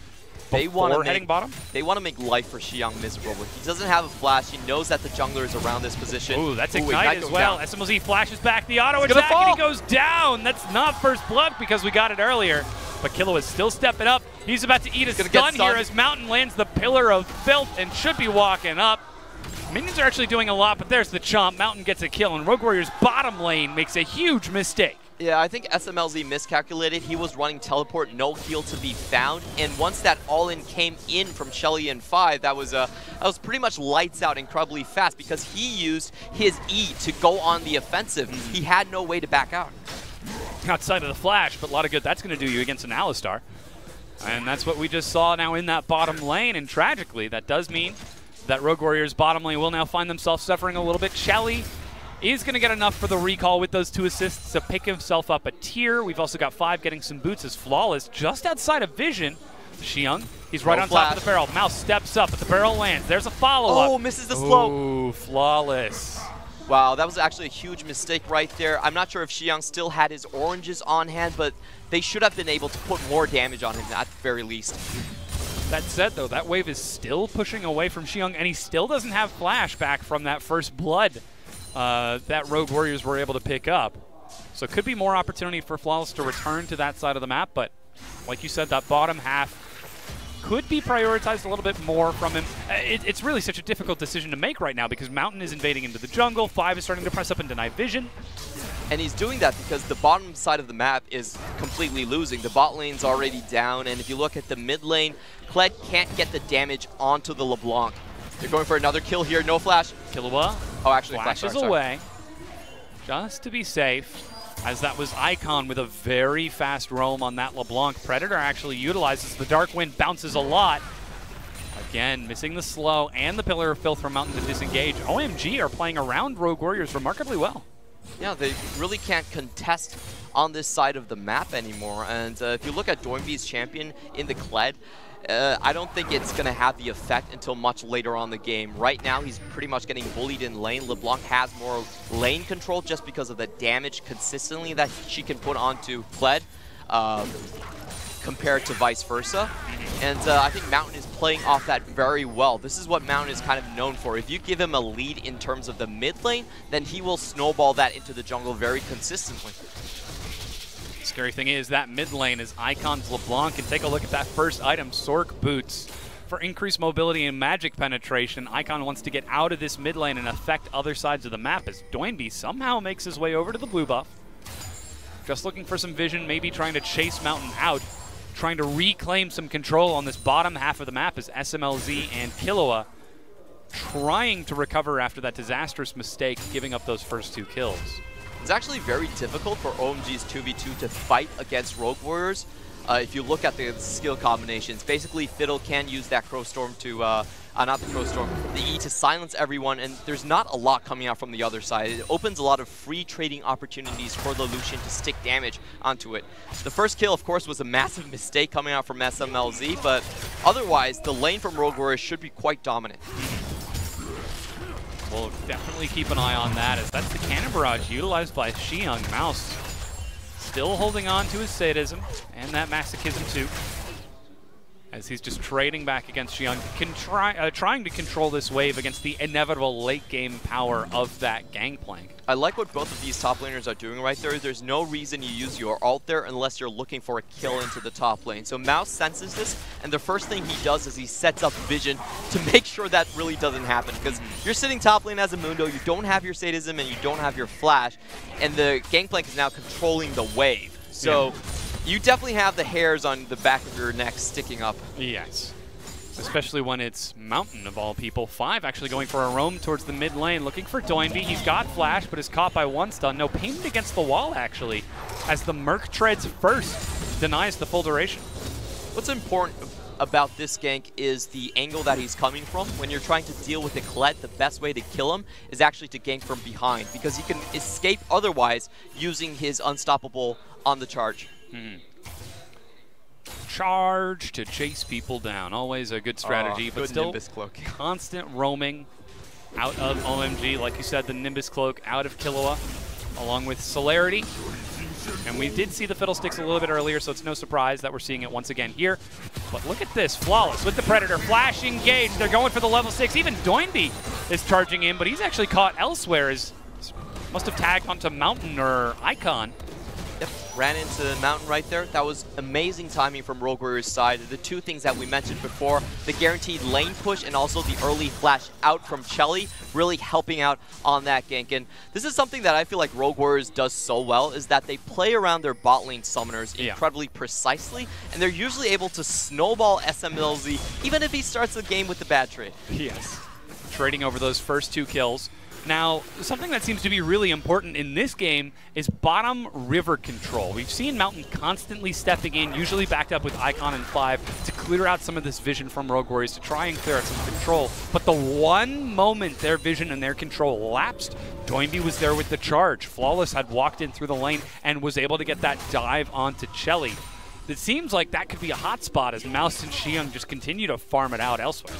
They want to make life for Xiang miserable. He doesn't have a flash. He knows that the jungler is around this position. Ooh, that's Ignite as well. SMLZ flashes back the auto attack and he goes down. That's not first blood because we got it earlier. But Kilo is still stepping up. He's about to eat a stun here as Mountain lands the Pillar of Filth and should be walking up. Minions are actually doing a lot, but there's the chomp. Mountain gets a kill, and Rogue Warriors bottom lane makes a huge mistake. Yeah, I think SMLZ miscalculated. He was running teleport, no heal to be found, and once that all-in came in from Shelly and 5, that was pretty much lights out incredibly fast because he used his E to go on the offensive. He had no way to back out. Outside of the flash, but a lot of good that's going to do you against an Alistar. And that's what we just saw now in that bottom lane, and tragically, that does mean that Rogue Warriors bottom lane will now find themselves suffering a little bit. Shelly is going to get enough for the recall with those 2 assists to pick himself up a tier. We've also got 5 getting some boots as Flawless just outside of vision. Xiang, he's right on top of the barrel. Mouse steps up, but the barrel lands. There's a follow-up. Oh, misses the slope. Ooh, Flawless. Wow, that was actually a huge mistake right there. I'm not sure if Xiang still had his oranges on hand, but they should have been able to put more damage on him at the very least. That said, though, that wave is still pushing away from Xiang, and he still doesn't have flash back from that first blood that Rogue Warriors were able to pick up. So it could be more opportunity for Flawless to return to that side of the map, but like you said, that bottom half could be prioritized a little bit more from him. It's really such a difficult decision to make right now because Mountain is invading into the jungle, 5 is starting to press up and deny vision. And he's doing that because the bottom side of the map is completely losing. The bot lane's already down, and if you look at the mid lane, Kled can't get the damage onto the LeBlanc. They're going for another kill here, no flash. Killua flashes away, just to be safe, as that was Icon with a very fast roam on that LeBlanc. Predator actually utilizes the Dark Wind, bounces a lot. Again, missing the slow and the Pillar of Filth from Mountain to disengage. OMG are playing around Rogue Warriors remarkably well. Yeah, they really can't contest on this side of the map anymore. And if you look at Doinby's champion in the Kled, I don't think it's going to have the effect until much later on the game. Right now, he's pretty much getting bullied in lane. LeBlanc has more lane control just because of the damage consistently that she can put onto Kled compared to vice versa. And I think Mountain is playing off that very well. This is what Mountain is kind of known for. If you give him a lead in terms of the mid lane, then he will snowball that into the jungle very consistently. Scary thing is that mid lane is Icon's LeBlanc, and take a look at that first item, Sork Boots. For increased mobility and magic penetration, Icon wants to get out of this mid lane and affect other sides of the map as Doinby somehow makes his way over to the blue buff. Just looking for some vision, maybe trying to chase Mountain out, trying to reclaim some control on this bottom half of the map as SMLZ and Killua trying to recover after that disastrous mistake, giving up those first 2 kills. It's actually very difficult for OMG's 2v2 to fight against Rogue Warriors. If you look at the skill combinations, basically Fiddle can use that Crow Storm to, not the Crow Storm, the E to silence everyone, and there's not a lot coming out from the other side. It opens a lot of free trading opportunities for the Lucian to stick damage onto it. The first kill, of course, was a massive mistake coming out from SMLZ, but otherwise, the lane from Rogue Warriors should be quite dominant. We'll definitely keep an eye on that, as that's the Cannon Barrage utilized by Xiang. Mouse still holding on to his sadism and that masochism too, as he's just trading back against Xiang, trying to control this wave against the inevitable late game power of that Gangplank. I like what both of these top laners are doing right there. There's no reason you use your ult there unless you're looking for a kill into the top lane. So Mouse senses this, and the first thing he does is he sets up vision to make sure that really doesn't happen. Because you're sitting top lane as a Mundo, you don't have your sadism and you don't have your flash, and the Gangplank is now controlling the wave. So you definitely have the hairs on the back of your neck sticking up. Yes. Especially when it's Mountain, of all people. 5 actually going for a roam towards the mid lane, looking for Doinby. He's got flash, but is caught by 1 stun. No, pinned against the wall, actually, as the Merc treads first, denies the full duration. What's important about this gank is the angle that he's coming from. When you're trying to deal with the Kled, the best way to kill him is actually to gank from behind, because he can escape otherwise using his unstoppable on the charge. Charge to chase people down. Always a good strategy, but still Nimbus Cloak. Constant roaming out of OMG. Like you said, the Nimbus Cloak out of Killua, along with Celerity. And we did see the Fiddlesticks a little bit earlier, so it's no surprise that we're seeing it once again here. But look at this. Flawless with the Predator. Flash engaged. They're going for the level 6. Even Doinby is charging in, but he's actually caught elsewhere. Must have tagged onto Mountain or Icon. Yep, ran into Mountain right there. That was amazing timing from Rogue Warriors' side. The 2 things that we mentioned before, the guaranteed lane push and also the early flash out from Chelly, really helping out on that gank. And this is something that I feel like Rogue Warriors does so well, is that they play around their bot lane summoners incredibly precisely, and they're usually able to snowball SMLZ, even if he starts the game with the bad trade. Yes. Trading over those first 2 kills. Now, something that seems to be really important in this game is bottom river control. We've seen Mountain constantly stepping in, usually backed up with Icon and 5, to clear out some of this vision from Rogue Warriors, to try and clear out some control. But the one moment their vision and their control lapsed, Doinby was there with the charge. Flawless had walked in through the lane and was able to get that dive onto Chelly. It seems like that could be a hot spot as Mouse and Xiang just continue to farm it out elsewhere.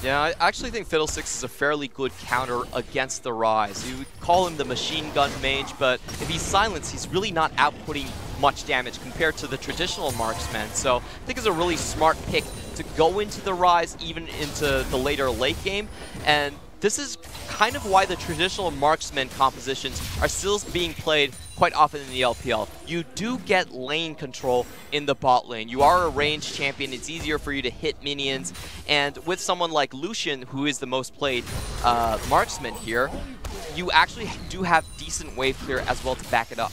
Yeah, I actually think Fiddlesticks is a fairly good counter against the Rise. You call him the machine gun mage, but if he's silenced, he's really not outputting much damage compared to the traditional marksman. So I think it's a really smart pick to go into the Rise, even into the later late game. And this is kind of why the traditional marksman compositions are still being played quite often in the LPL. You do get lane control in the bot lane. You are a ranged champion. It's easier for you to hit minions. And with someone like Lucian, who is the most played marksman here, you actually do have decent wave clear as well to back it up.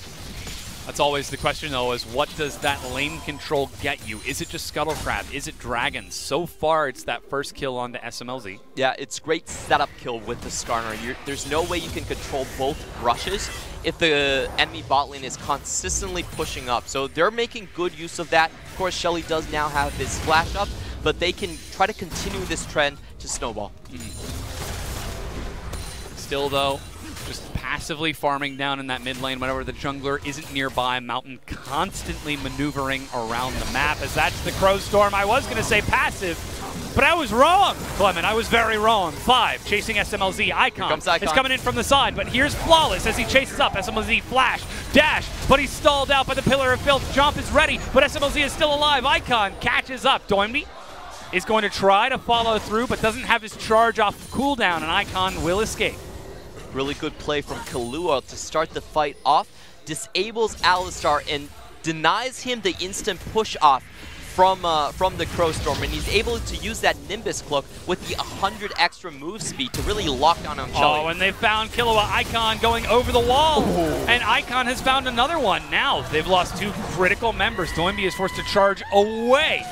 That's always the question, though, is what does that lane control get you? Is it just Scuttlecrab? Is it Dragons? So far, it's that first kill onto SMLZ. Yeah, it's great setup kill with the Skarner. There's no way you can control both rushes if the enemy bot lane is consistently pushing up. So they're making good use of that. Of course, Shelly does now have his flash up, but they can try to continue this trend to snowball. Still, though, just passively farming down in that mid lane whenever the jungler isn't nearby. Mountain constantly maneuvering around the map, as that's the Crow Storm. I was going to say passive, but I was wrong, Clement. I was very wrong. 5 chasing SMLZ. Icon. It's coming in from the side, but here's Flawless as he chases up. SMLZ flash, dash, but he's stalled out by the Pillar of Filth. Jump is ready, but SMLZ is still alive. Icon catches up. Doinby is going to try to follow through, but doesn't have his charge off of cooldown, and Icon will escape. Really good play from Kahlua to start the fight off, disables Alistar and denies him the instant push off from the Crow Storm, and he's able to use that Nimbus Cloak with the 100 extra move speed to really lock down on Shelly. Oh, and they found Killua Icon going over the wall, and Icon has found another one. Now they've lost 2 critical members. Doinby is forced to charge away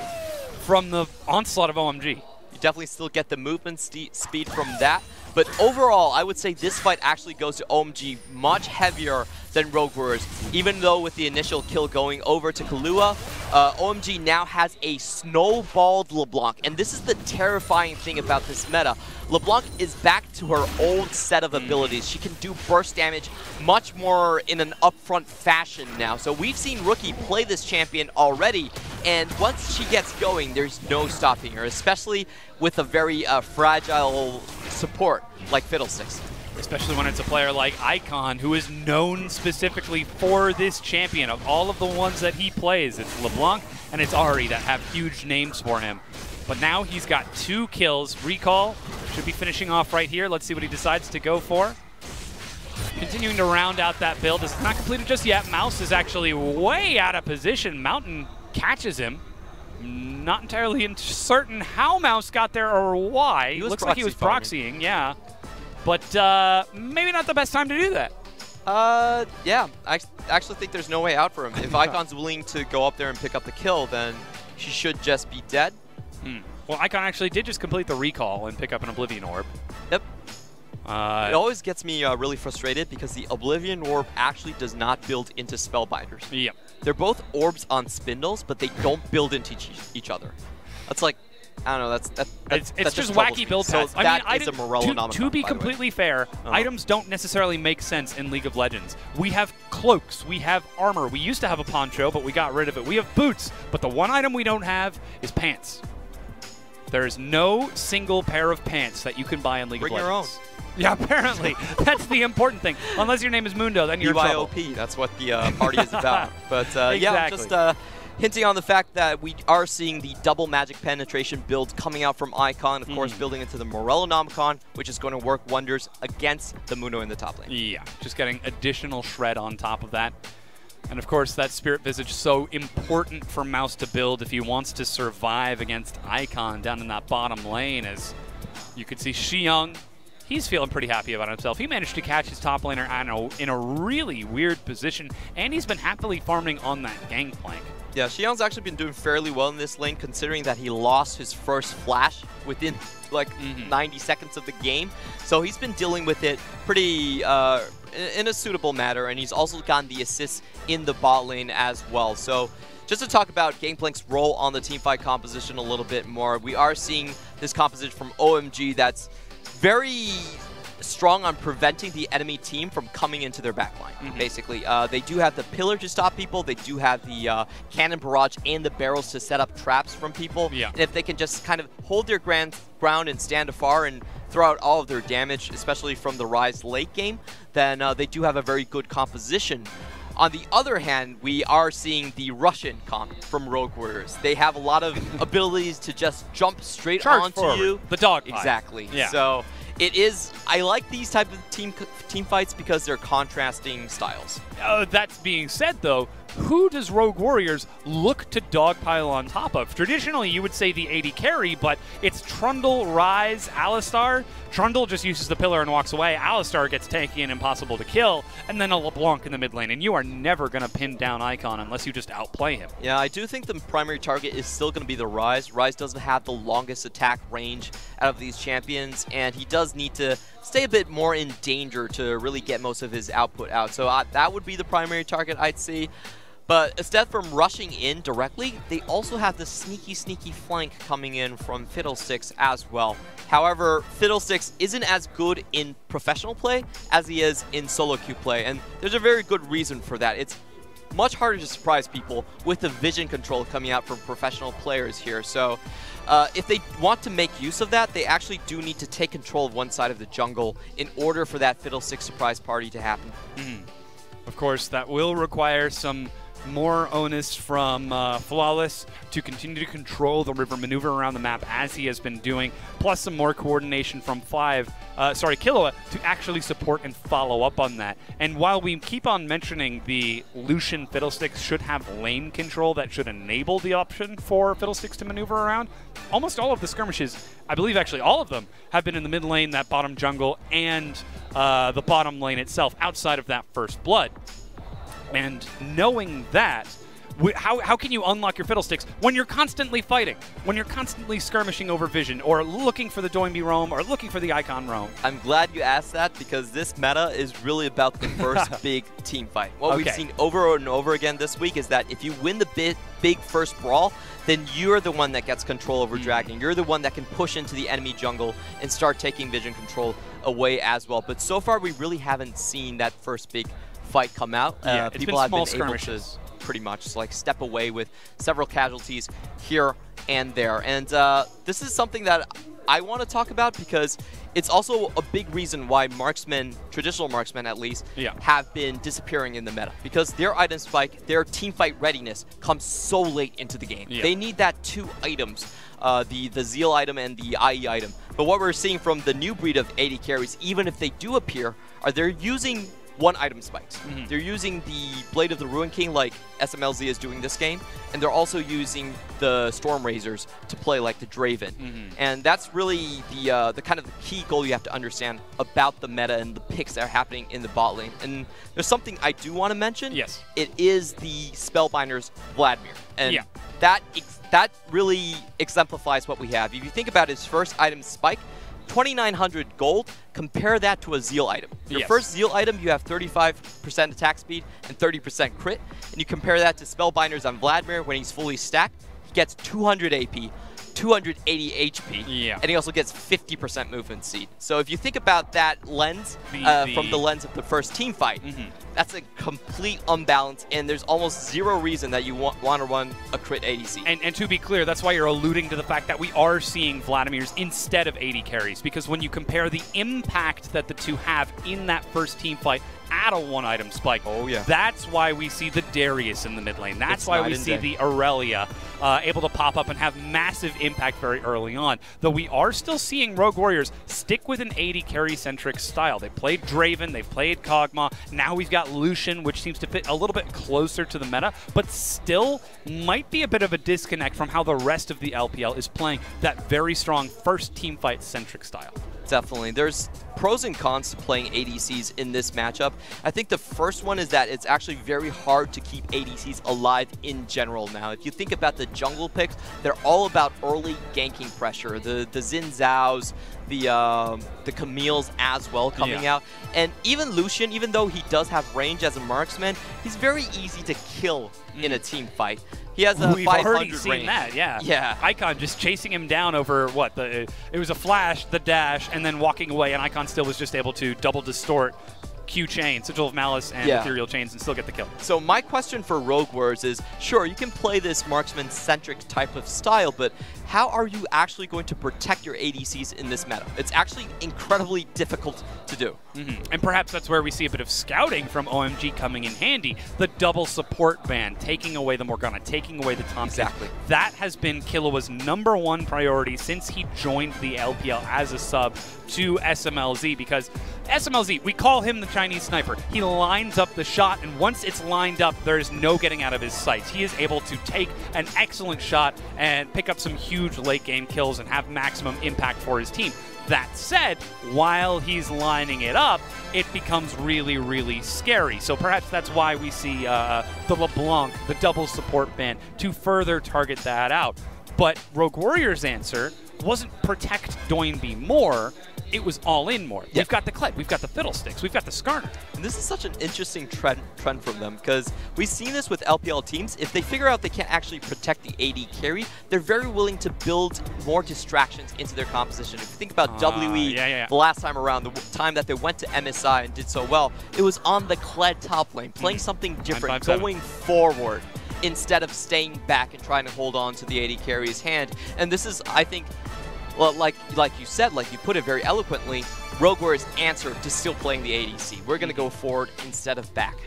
from the onslaught of OMG. You definitely still get the movement speed from that. But overall, I would say this fight actually goes to OMG much heavier than Rogue Warriors. Even though with the initial kill going over to Kahlua, OMG now has a snowballed LeBlanc. And this is the terrifying thing about this meta. LeBlanc is back to her old set of abilities. She can do burst damage much more in an upfront fashion now. So we've seen Rookie play this champion already, and once she gets going, there's no stopping her, especially with a very fragile support like Fiddlesticks. Especially when it's a player like Icon, who is known specifically for this champion. Of all of the ones that he plays, it's LeBlanc and it's Ahri that have huge names for him. But now he's got 2 kills. Recall should be finishing off right here. Let's see what he decides to go for. Continuing to round out that build. This is not completed just yet. Mouse is actually way out of position. Mountain catches him. Not entirely certain how Mouse got there or why. Looks like he was proxying, yeah. But maybe not the best time to do that. Yeah, I actually think there's no way out for him. If Icon's willing to go up there and pick up the kill, then she should just be dead. Well, Icon actually did just complete the recall and pick up an Oblivion Orb. Yep. It always gets me really frustrated because the Oblivion Orb actually does not build into Spellbinders. Yep. They're both orbs on spindles, but they don't build into each other. That's like, I don't know, it's just wacky build paths. So that is a Morellonomicon, to be completely fair, items don't necessarily make sense in League of Legends. We have cloaks, we have armor. We used to have a poncho, but we got rid of it. We have boots, but the one item we don't have is pants. There is no single pair of pants that you can buy in League of Legends. Bring your own. Yeah, apparently. That's the important thing. Unless your name is Mundo, then you're in trouble. BYOP, that's what the party is about. But exactly. Yeah, just hinting on the fact that we are seeing the double magic penetration build coming out from Icon, of course, building into the Morellonomicon, which is going to work wonders against the Mundo in the top lane. Yeah, just getting additional shred on top of that. And of course, that Spirit Visage so important for Mouse to build if he wants to survive against Icon down in that bottom lane. As you could see, Xiang, he's feeling pretty happy about himself. He managed to catch his top laner in a really weird position, and he's been happily farming on that gangplank. Yeah, Xiang's actually been doing fairly well in this lane, considering that he lost his first flash within like 90 seconds of the game. So he's been dealing with it pretty in a suitable manner, and he's also gotten the assists in the bot lane as well. So just to talk about Gangplank's role on the teamfight composition a little bit more, we are seeing this composition from OMG that's very strong on preventing the enemy team from coming into their backline, basically. They do have the pillar to stop people. They do have the cannon barrage and the barrels to set up traps from people. Yeah. And if they can just kind of hold their ground and stand afar and throw out all of their damage, especially from the Ryze late game, then they do have a very good composition. On the other hand, we are seeing the Russian comp from Rogue Warriors. They have a lot of abilities to just jump straight onto you. The dog fight. Exactly. Yeah. So it is, I like these type of team fights because they're contrasting styles. That being said, though, who does Rogue Warriors look to dogpile on top of? Traditionally, you would say the AD carry, but it's Trundle, Ryze, Alistar. Trundle just uses the pillar and walks away. Alistar gets tanky and impossible to kill, and then a LeBlanc in the mid lane. And you are never going to pin down Icon unless you just outplay him. Yeah, I do think the primary target is still going to be the Ryze. Ryze doesn't have the longest attack range out of these champions, and he does need to stay a bit more in danger to really get most of his output out. So that would be the primary target, I'd see. But instead from rushing in directly, they also have the sneaky flank coming in from Fiddlesticks as well. However, Fiddlesticks isn't as good in professional play as he is in solo queue play, and there's a very good reason for that. It's much harder to surprise people with the vision control coming out from professional players here. So if they want to make use of that, they actually do need to take control of one side of the jungle in order for that Fiddlesticks surprise party to happen. Of course, that will require some more onus from Flawless to continue to control the river, maneuver around the map as he has been doing, plus some more coordination from Killua to actually support and follow up on that. And while we keep on mentioning the Lucian Fiddlesticks should have lane control that should enable the option for Fiddlesticks to maneuver around, almost all of the skirmishes, I believe actually all of them, have been in the mid lane, that bottom jungle, and the bottom lane itself outside of that first blood. And knowing that, how can you unlock your Fiddlesticks when you're constantly fighting, when you're constantly skirmishing over vision, or looking for the Doinby roam, or looking for the Icon roam? I'm glad you asked that, because this meta is really about the first big team fight. What we've seen over and over again this week is that if you win the big first brawl, then you're the one that gets control over Dragon. You're the one that can push into the enemy jungle and start taking vision control away as well. But so far, we really haven't seen that first big fight come out. People have been able to pretty much like step away with several casualties here and there. And this is something that I want to talk about because it's also a big reason why marksmen, traditional marksmen at least, have been disappearing in the meta. Because their item spike, their teamfight readiness comes so late into the game. They need that 2 items, the Zeal item and the IE item. But what we're seeing from the new breed of AD carries, even if they do appear, are they're using 1 item spikes. They're using the Blade of the Ruin King like SMLZ is doing this game, and they're also using the Storm Razors to play like the Draven. And that's really the kind of the key goal you have to understand about the meta and the picks that are happening in the bot lane. And there's something I do want to mention. Yes. It is the Spellbinder's Vladimir. And that really exemplifies what we have. If you think about his first item spike, 2,900 gold, compare that to a Zeal item. Your first Zeal item, you have 35% attack speed and 30% crit, and you compare that to Spellbinders on Vladimir when he's fully stacked, he gets 200 AP, 280 HP, and he also gets 50% movement speed. So if you think about that lens, from the lens of the first team fight, that's a complete unbalance, and there's almost zero reason that you want to run a crit ADC. And to be clear, that's why you're alluding to the fact that we are seeing Vladimir's instead of AD carries, because when you compare the impact that the two have in that first team fight at a 1 item spike, that's why we see the Darius in the mid lane. That's why we see the Aurelia able to pop up and have massive impact very early on. Though we are still seeing Rogue Warriors stick with an AD carry-centric style. They played Draven, they've played Kog'Maw, now we've got Lucian, which seems to fit a little bit closer to the meta, but still might be a bit of a disconnect from how the rest of the LPL is playing that very strong first teamfight-centric style. Definitely. There's pros and cons to playing ADCs in this matchup. I think the first one is that it's actually very hard to keep ADCs alive in general now. If you think about the jungle picks, they're all about early ganking pressure. The Xin Zhao's, the Camille's as well coming out. And even Lucian, even though he does have range as a marksman, he's very easy to kill in a team fight. He has a 500 We've already seen range. that, yeah. Yeah. Icon just chasing him down over what? It was a flash, the dash, and then walking away, and Icon still was just able to double distort Q chain, Sigil of Malice, and Ethereal Chains and still get the kill. So my question for Rogue Warriors is, sure, you can play this marksman-centric type of style, but how are you actually going to protect your ADCs in this meta? It's actually incredibly difficult to do. And perhaps that's where we see a bit of scouting from OMG coming in handy. The double support ban, taking away the Morgana, taking away the Thompson. Exactly. That has been Killua's #1 priority since he joined the LPL as a sub to SMLZ, because SMLZ, we call him the Chinese sniper. He lines up the shot, and once it's lined up, there's no getting out of his sights. He is able to take an excellent shot and pick up some huge late game kills and have maximum impact for his team. That said, while he's lining it up, it becomes really, really scary. So perhaps that's why we see the LeBlanc, the double support ban, to further target that out. But Rogue Warrior's answer wasn't protect Doinby more, it was all in more. We've got the Kled, we've got the Fiddlesticks, we've got the Skarner. And this is such an interesting trend from them, because we've seen this with LPL teams. If they figure out they can't actually protect the AD carry, they're very willing to build more distractions into their composition. If you think about WE the last time around, the time that they went to MSI and did so well, it was on the Kled top lane, playing something different, going forward, instead of staying back and trying to hold on to the AD carry's hand. And this is, I think, well, like you said, like you put it very eloquently, Rogue Warrior's answer to still playing the ADC. We're going to go forward instead of back.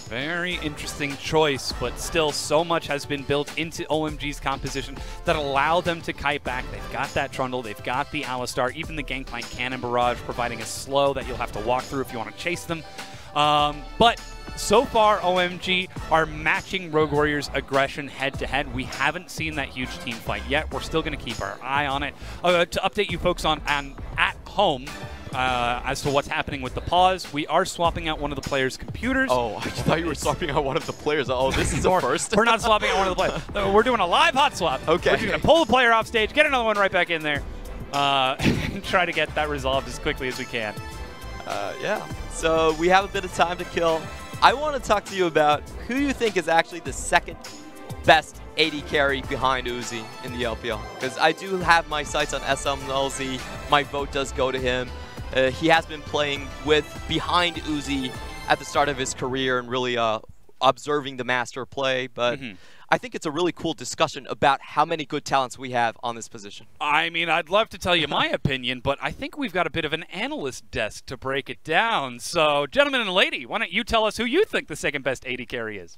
Very interesting choice, but still so much has been built into OMG's composition that allow them to kite back. They've got that Trundle, they've got the Alistar, even the Gangplank Cannon Barrage providing a slow that you'll have to walk through if you want to chase them. But so far, OMG are matching Rogue Warriors' aggression head-to-head. We haven't seen that huge team fight yet. We're still going to keep our eye on it. To update you folks on at home as to what's happening with the pause, we are swapping out one of the players' computers. Oh, I thought you were swapping out one of the players. Oh, this is a first. We're not swapping out one of the players. We're doing a live hot swap. Okay. We're just going to pull the player off stage, get another one right back in there, and try to get that resolved as quickly as we can. Yeah. So we have a bit of time to kill. I want to talk to you about who you think is actually the second best AD carry behind Uzi in the LPL. Because I do have my sights on SMLZ. My vote does go to him. He has been playing behind Uzi at the start of his career and really observing the master play. But I think it's a really cool discussion about how many good talents we have on this position. I mean, I'd love to tell you my opinion, but I think we've got a bit of an analyst desk to break it down. So, gentlemen and lady, why don't you tell us who you think the second best AD carry is?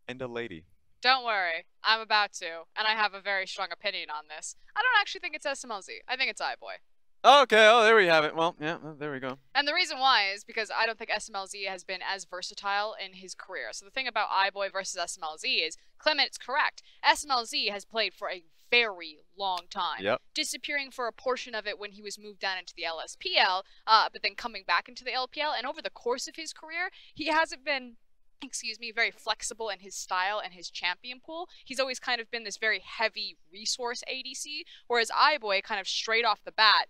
And a lady. Don't worry, I'm about to, and I have a very strong opinion on this. I don't actually think it's SMLZ. I think it's iBoy. Okay, oh, there we have it. Well, yeah, there we go. And the reason why is because I don't think SMLZ has been as versatile in his career. So the thing about iBoy versus SMLZ is, Clement's correct. SMLZ has played for a very long time. Disappearing for a portion of it when he was moved down into the LSPL, but then coming back into the LPL. And over the course of his career, he hasn't been, very flexible in his style and his champion pool. He's always kind of been this very heavy resource ADC, whereas iBoy kind of straight off the bat,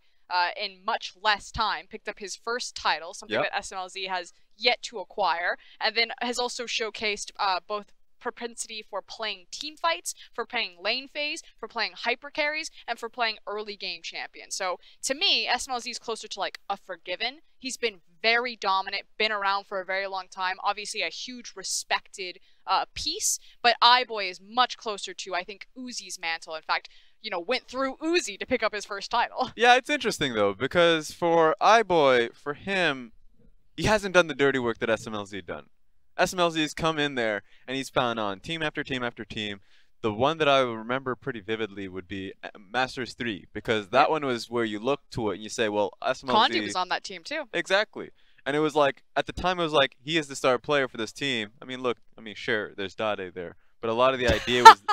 in much less time, picked up his first title, something that SMLZ has yet to acquire, and then has also showcased both propensity for playing team fights, for playing lane phase, for playing hyper carries, and for playing early game champion. So to me, SMLZ is closer to like a Forgiven. He's been very dominant, been around for a very long time, obviously a huge respected piece, but iBoy is much closer to, I think, Uzi's mantle. In fact, went through Uzi to pick up his first title. Yeah, it's interesting though, because for iBoy, for him, he hasn't done the dirty work that SMLZ done. SMLZ's come in there and he's found on team after team after team. The one that I remember pretty vividly would be Masters 3, because that one was where you look to it and you say, well, SMLZ... Condi was on that team too. Exactly. And it was like, at the time it was like, he is the star player for this team. I mean, look, sure, there's Dade there. But a lot of the idea was...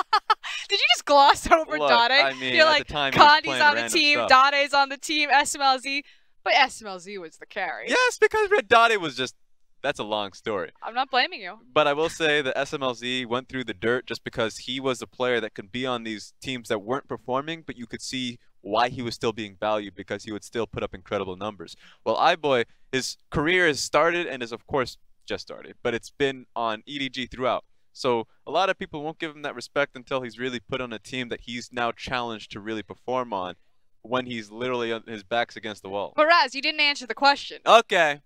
Did you just gloss over Look, Dade. I mean, You're at like, the time, he was Kandi's playing on the random team, stuff. Dade's on the team, SMLZ. But SMLZ was the carry. Yes, because Red Dade was just, that's a long story. I'm not blaming you. But I will say that SMLZ went through the dirt just because he was a player that could be on these teams that weren't performing, but you could see why he was still being valued because he would still put up incredible numbers. Well, iBoy, his career has started and is, of course, just started, but it's been on EDG throughout. So a lot of people won't give him that respect until he's really put on a team that he's now challenged to really perform on when he's literally on his back's against the wall. But Raz, you didn't answer the question. Okay.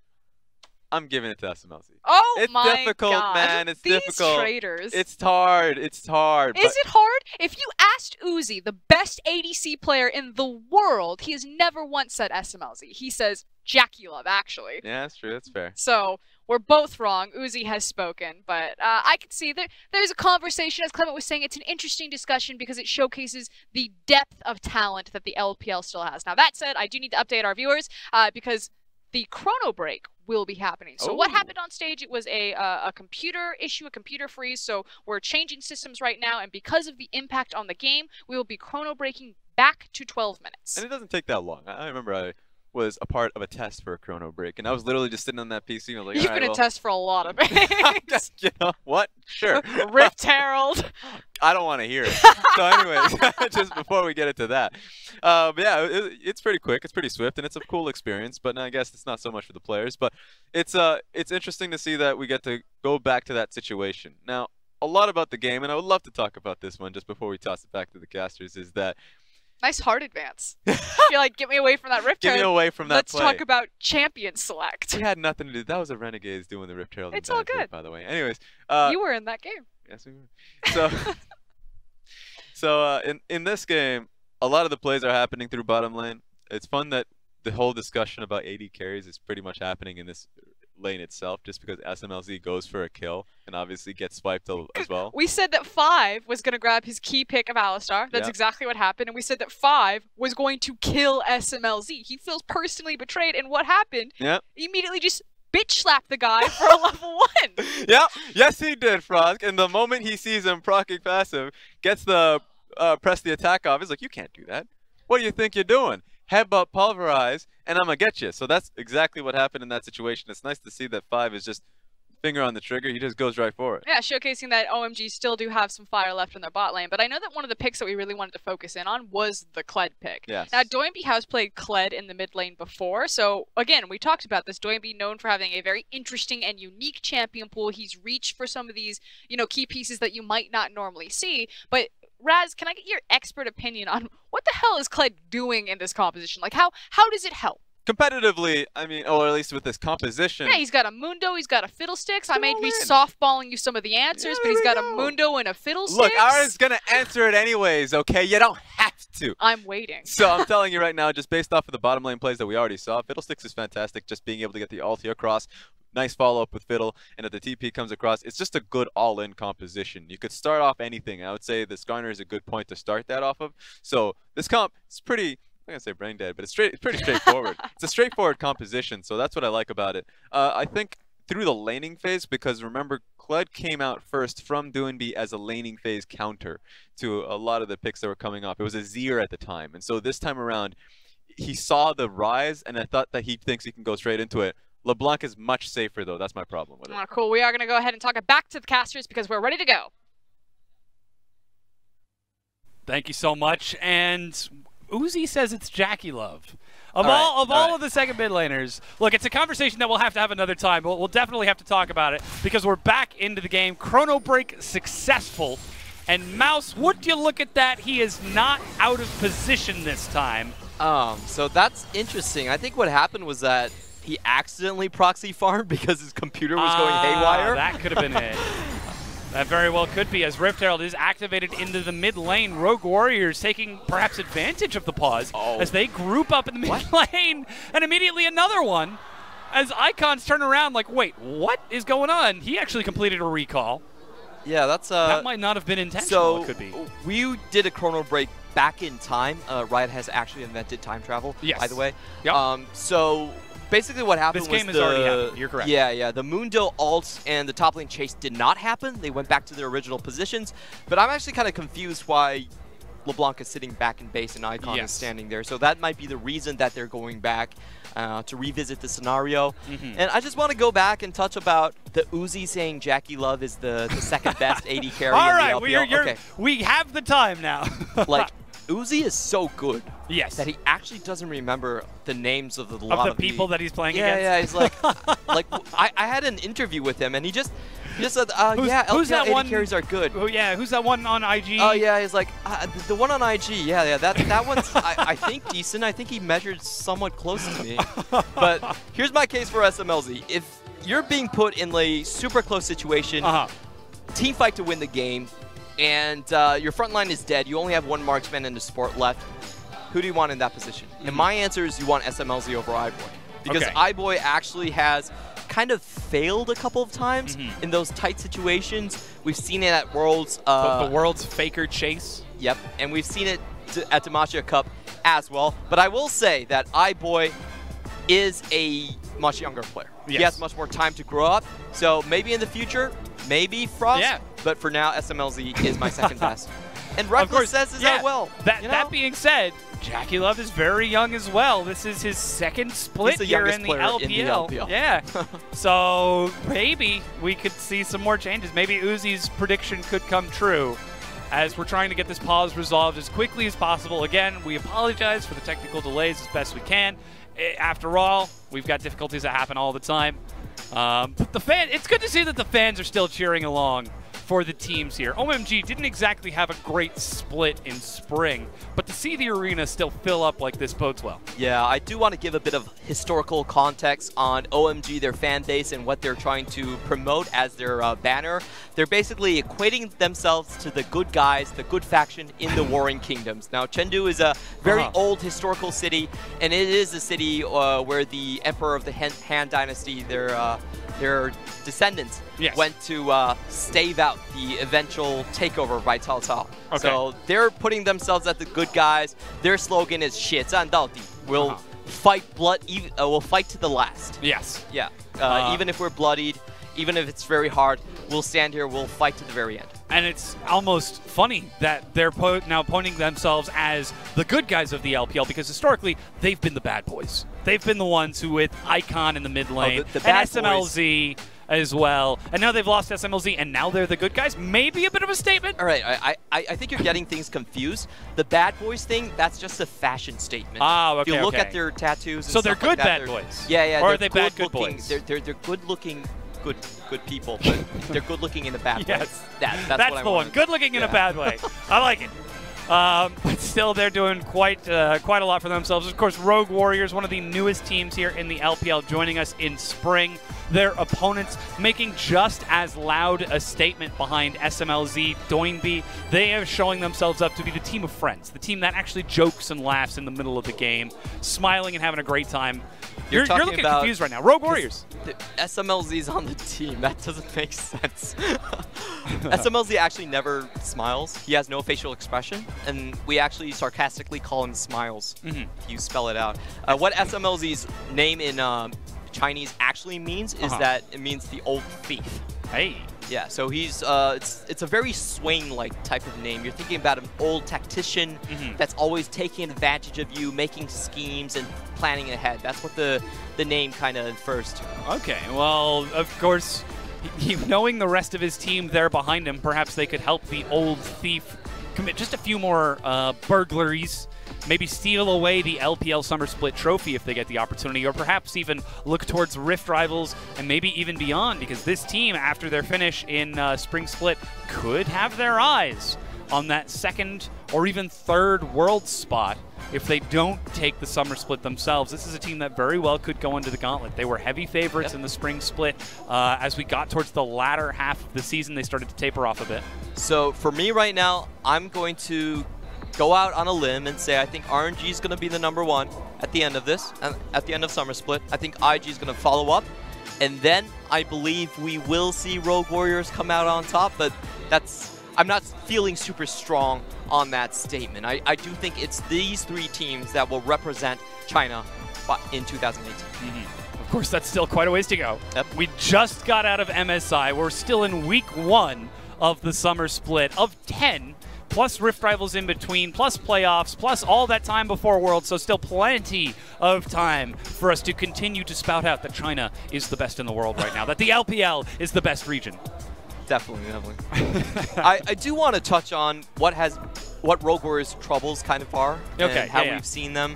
I'm giving it to SMLZ. Oh it's my difficult, God. man. It's These difficult. traders. It's hard. It's hard. Is it hard? If you asked Uzi, the best ADC player in the world, he has never once said SMLZ. He says Jackie Love, actually. Yeah, that's true. That's fair. So we're both wrong. Uzi has spoken, but I can see there's a conversation. As Clement was saying, it's an interesting discussion because it showcases the depth of talent that the LPL still has. Now, that said, I do need to update our viewers because the Chrono Break will be happening. So what happened on stage, it was a computer issue, a computer freeze. So we're changing systems right now, and because of the impact on the game, we will be Chrono Breaking back to 12 minutes. And it doesn't take that long. I remember I was a part of a test for a Chrono Break, and I was literally just sitting on that PC and I was like, You've been a test for a lot of things. You know what? Sure. Rift Herald. I don't want to hear it. So anyways, just before we get into that. But yeah, it's pretty quick, it's pretty swift, and it's a cool experience, but I guess it's not so much for the players. But it's interesting to see that we get to go back to that situation. Now, a lot about the game, and I would love to talk about this one just before we toss it back to the casters, is that nice hard advance. You're like, get me away from that Rift Herald. Get me away from that Let's play. talk about champion select. He had nothing to do. That was a Renegades doing the Rift Herald. It's all good. By the way. Anyways. You were in that game. Yes, we were. So, in this game, a lot of the plays are happening through bottom lane. It's fun that the whole discussion about AD carries is pretty much happening in this lane itself, just because SMLZ goes for a kill and obviously gets swiped as well. We said that 5 was going to grab his key pick of Alistar. That's exactly what happened. And we said that 5 was going to kill SMLZ. He feels personally betrayed. And what happened? Yeah. He immediately just bitch slapped the guy for a level 1. Yep. Yes, he did, Frog. And the moment he sees him proccing passive, gets the press the attack off, he's like, you can't do that. What do you think you're doing? Headbutt, pulverize, and I'm going to get you. So that's exactly what happened in that situation. It's nice to see that 5 is just finger on the trigger. He just goes right for it. Yeah, showcasing that OMG still do have some fire left in their bot lane. But I know that one of the picks that we really wanted to focus in on was the Kled pick. Yes. Now, Doinby has played Kled in the mid lane before. So, again, we talked about this. Doinby known for having a very interesting and unique champion pool. He's reached for some of these, key pieces that you might not normally see. But Raz, can I get your expert opinion on what the hell is Kled doing in this composition? Like, how does it help? Competitively, I mean, or at least with this composition. Yeah, he's got a Mundo, he's got a Fiddlesticks. I may be softballing you some of the answers, but he's got a Mundo and a Fiddlesticks. Look, Aaron's going to answer it anyways, okay? You don't have to. I'm waiting. So I'm telling you right now, just based off of the bottom lane plays that we already saw, Fiddlesticks is fantastic, just being able to get the ulti across. Nice follow-up with Fiddle, and if the TP comes across, it's just a good all-in composition. You could start off anything. I would say the Skarner is a good point to start that off of. So this comp is pretty, I'm going to say brain dead, but it's pretty straightforward. It's a straightforward composition, so that's what I like about it. I think through the laning phase, because remember, Kled came out first from Doinby as a laning phase counter to a lot of the picks that were coming up. It was a Zir at the time, and so this time around, he saw the rise, and I thought that he thinks he can go straight into it. LeBlanc is much safer, though. That's my problem with it. Oh, cool. We are going to go ahead and talk it back to the casters because we're ready to go. Thank you so much. And Uzi says it's Jackie Love. Of all of the second mid laners, look, it's a conversation that we'll have to have another time. But we'll definitely have to talk about it because we're back into the game. Chrono Break successful. And Mouse, would you look at that? He is not out of position this time. So that's interesting. I think what happened was that he accidentally proxy farmed because his computer was going haywire. That could have been it. That very well could be, as Rift Herald is activated into the mid lane. Rogue Warriors taking perhaps advantage of the pause as they group up in the mid lane, and immediately another one as Icons turn around like, wait, what is going on? He actually completed a recall. Yeah, that's that might not have been intentional. It could be. We did a Chrono Break back in time. Riot has actually invented time travel, by the way. Yep. So basically what happened was this game has already happened. You're correct. Yeah. The Mundo ult and the top lane chase did not happen. They went back to their original positions. But I'm actually kind of confused why LeBlanc is sitting back in base and Icon is standing there. So that might be the reason that they're going back to revisit the scenario. And I just want to go back and touch about the Uzi saying Jackie Love is the second best AD carry All in right, the LPL. we have the time now. Like, Uzi is so good that he actually doesn't remember the names of the people that he's playing against. Yeah, he's like, I had an interview with him, and he just said, who's that LPL one? AD carries are good. Oh, yeah, who's that one on IG? Oh, yeah, he's like, the one on IG, that one's, I think, decent. I think he measured somewhat close to me. But here's my case for SMLZ. If you're being put in a super close situation, team fight to win the game, and your front line is dead, you only have one marksman and a support left, who do you want in that position? And my answer is you want SMLZ over iBoy. Because iBoy actually has kind of failed a couple of times in those tight situations. We've seen it at Worlds. The Worlds FLICKR chase. Yep, and we've seen it at Demacia Cup as well. But I will say that iBoy is a much younger player. He has much more time to grow up. So maybe in the future, maybe Frost. Yeah. But for now, SMLZ is my second best. And Reckless says as well. That being said, Jackie Love is very young as well. This is his second split here in the LPL. Yeah. So maybe we could see some more changes. Maybe Uzi's prediction could come true as we're trying to get this pause resolved as quickly as possible. Again, we apologize for the technical delays as best we can. After all, we've got difficulties that happen all the time. But it's good to see that the fans are still cheering along for the teams here. OMG didn't exactly have a great split in spring, but to see the arena still fill up like this bodes well. Yeah, I do want to give a bit of historical context on OMG, their fan base, and what they're trying to promote as their banner. They're basically equating themselves to the good guys, the good faction in the Warring Kingdoms. Now, Chengdu is a very old historical city, and it is a city where the Emperor of the Han Dynasty, their descendants went to stave out the eventual takeover by Cao Cao. So they're putting themselves as the good guys. Their slogan is 血战到底. We'll fight we'll fight to the last. Yes. Yeah. Even if we're bloodied, even if it's very hard, we'll stand here, we'll fight to the very end. And it's almost funny that they're now pointing themselves as the good guys of the LPL, because historically, they've been the bad boys. They've been the ones who, with Icon in the mid lane, and SMLZ as well, and now they've lost SMLZ, and now they're the good guys. Maybe a bit of a statement. All right, I think you're getting things confused. The bad boys thing, that's just a fashion statement. Oh, okay. If you look at their tattoos and so they're good bad boys. Yeah. Or are they bad good boys? They're good looking. Good people, but they're good looking in a bad way. That's what I the one. Good looking in a bad way. I like it. But still, they're doing quite a lot for themselves. Of course, Rogue Warriors, one of the newest teams here in the LPL, joining us in spring. Their opponents making just as loud a statement behind SMLZ, Doinby. They are showing themselves up to be the team of friends, the team that actually jokes and laughs in the middle of the game, smiling and having a great time. You're looking confused right now. Rogue Warriors. SMLZ's on the team. That doesn't make sense. SMLZ actually never smiles. He has no facial expression, and we actually sarcastically call him Smiles if you spell it out. What SMLZ's name in Chinese actually means is that it means the old thief. Hey. Yeah, so he's it's a very Swain-like type of name. You're thinking about an old tactician that's always taking advantage of you, making schemes and planning ahead. That's what the name kind of infers to. Okay, well, of course, knowing the rest of his team there behind him, perhaps they could help the old thief commit just a few more burglaries. Maybe steal away the LPL Summer Split trophy if they get the opportunity, or perhaps even look towards Rift Rivals and maybe even beyond, because this team, after their finish in Spring Split, could have their eyes on that second or even third world spot if they don't take the Summer Split themselves. This is a team that very well could go into the gauntlet. They were heavy favorites in the Spring Split. As we got towards the latter half of the season, they started to taper off a bit. So for me right now, I'm going to go out on a limb and say I think RNG is going to be the #1 at the end of this, at the end of Summer Split. I think IG is going to follow up, and then I believe we will see Rogue Warriors come out on top, but I'm not feeling super strong on that statement. I do think it's these three teams that will represent China in 2018. Of course, that's still quite a ways to go. We just got out of MSI. We're still in week 1 of the Summer Split of 10. plus Rift Rivals in between, plus playoffs, plus all that time before Worlds, so still plenty of time for us to continue to spout out that China is the best in the world right now, that the LPL is the best region. Definitely, definitely. I do want to touch on what Rogue Warriors' troubles kind of are, and how we've seen them.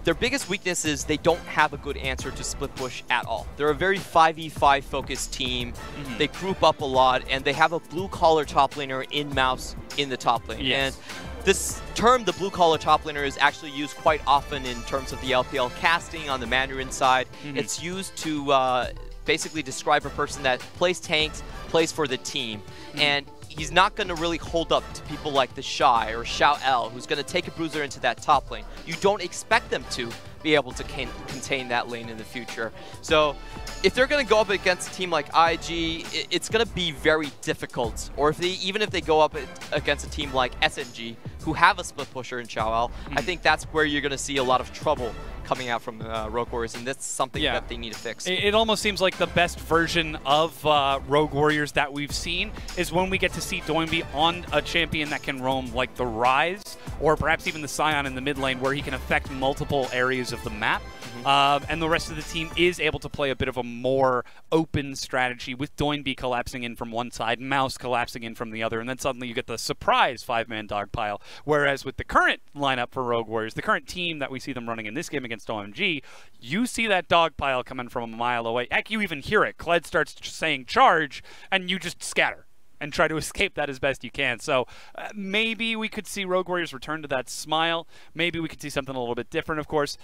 Their biggest weakness is they don't have a good answer to split push at all. They're a very 5v5 focused team. They group up a lot, and they have a blue-collar top laner in Mouse in the top lane. And this term, the blue-collar top laner, is actually used quite often in terms of the LPL casting on the Mandarin side. It's used to basically describe a person that plays tanks, plays for the team, and he's not going to really hold up to people like the Shy or Xiao L, who's going to take a bruiser into that top lane. You don't expect them to be able to contain that lane in the future. So if they're going to go up against a team like IG, it's going to be very difficult. Or even if they go up against a team like SNG, who have a split pusher in Xiao L, I think that's where you're going to see a lot of trouble coming out from Rogue Warriors, and that's something that they need to fix. It almost seems like the best version of Rogue Warriors that we've seen is when we get to see Doinby on a champion that can roam like the Ryze, or perhaps even the Scion in the mid lane, where he can affect multiple areas of the map. And the rest of the team is able to play a bit of a more open strategy, with Doinby collapsing in from one side, Mouse collapsing in from the other, and then suddenly you get the surprise 5-man dogpile. Whereas with the current lineup for Rogue Warriors, the current team that we see them running in this game against OMG, you see that dogpile coming from a mile away. Heck, you even hear it. Kled starts saying charge, and you just scatter and try to escape that as best you can. So maybe we could see Rogue Warriors return to that smile. Maybe we could see something a little bit different, of course,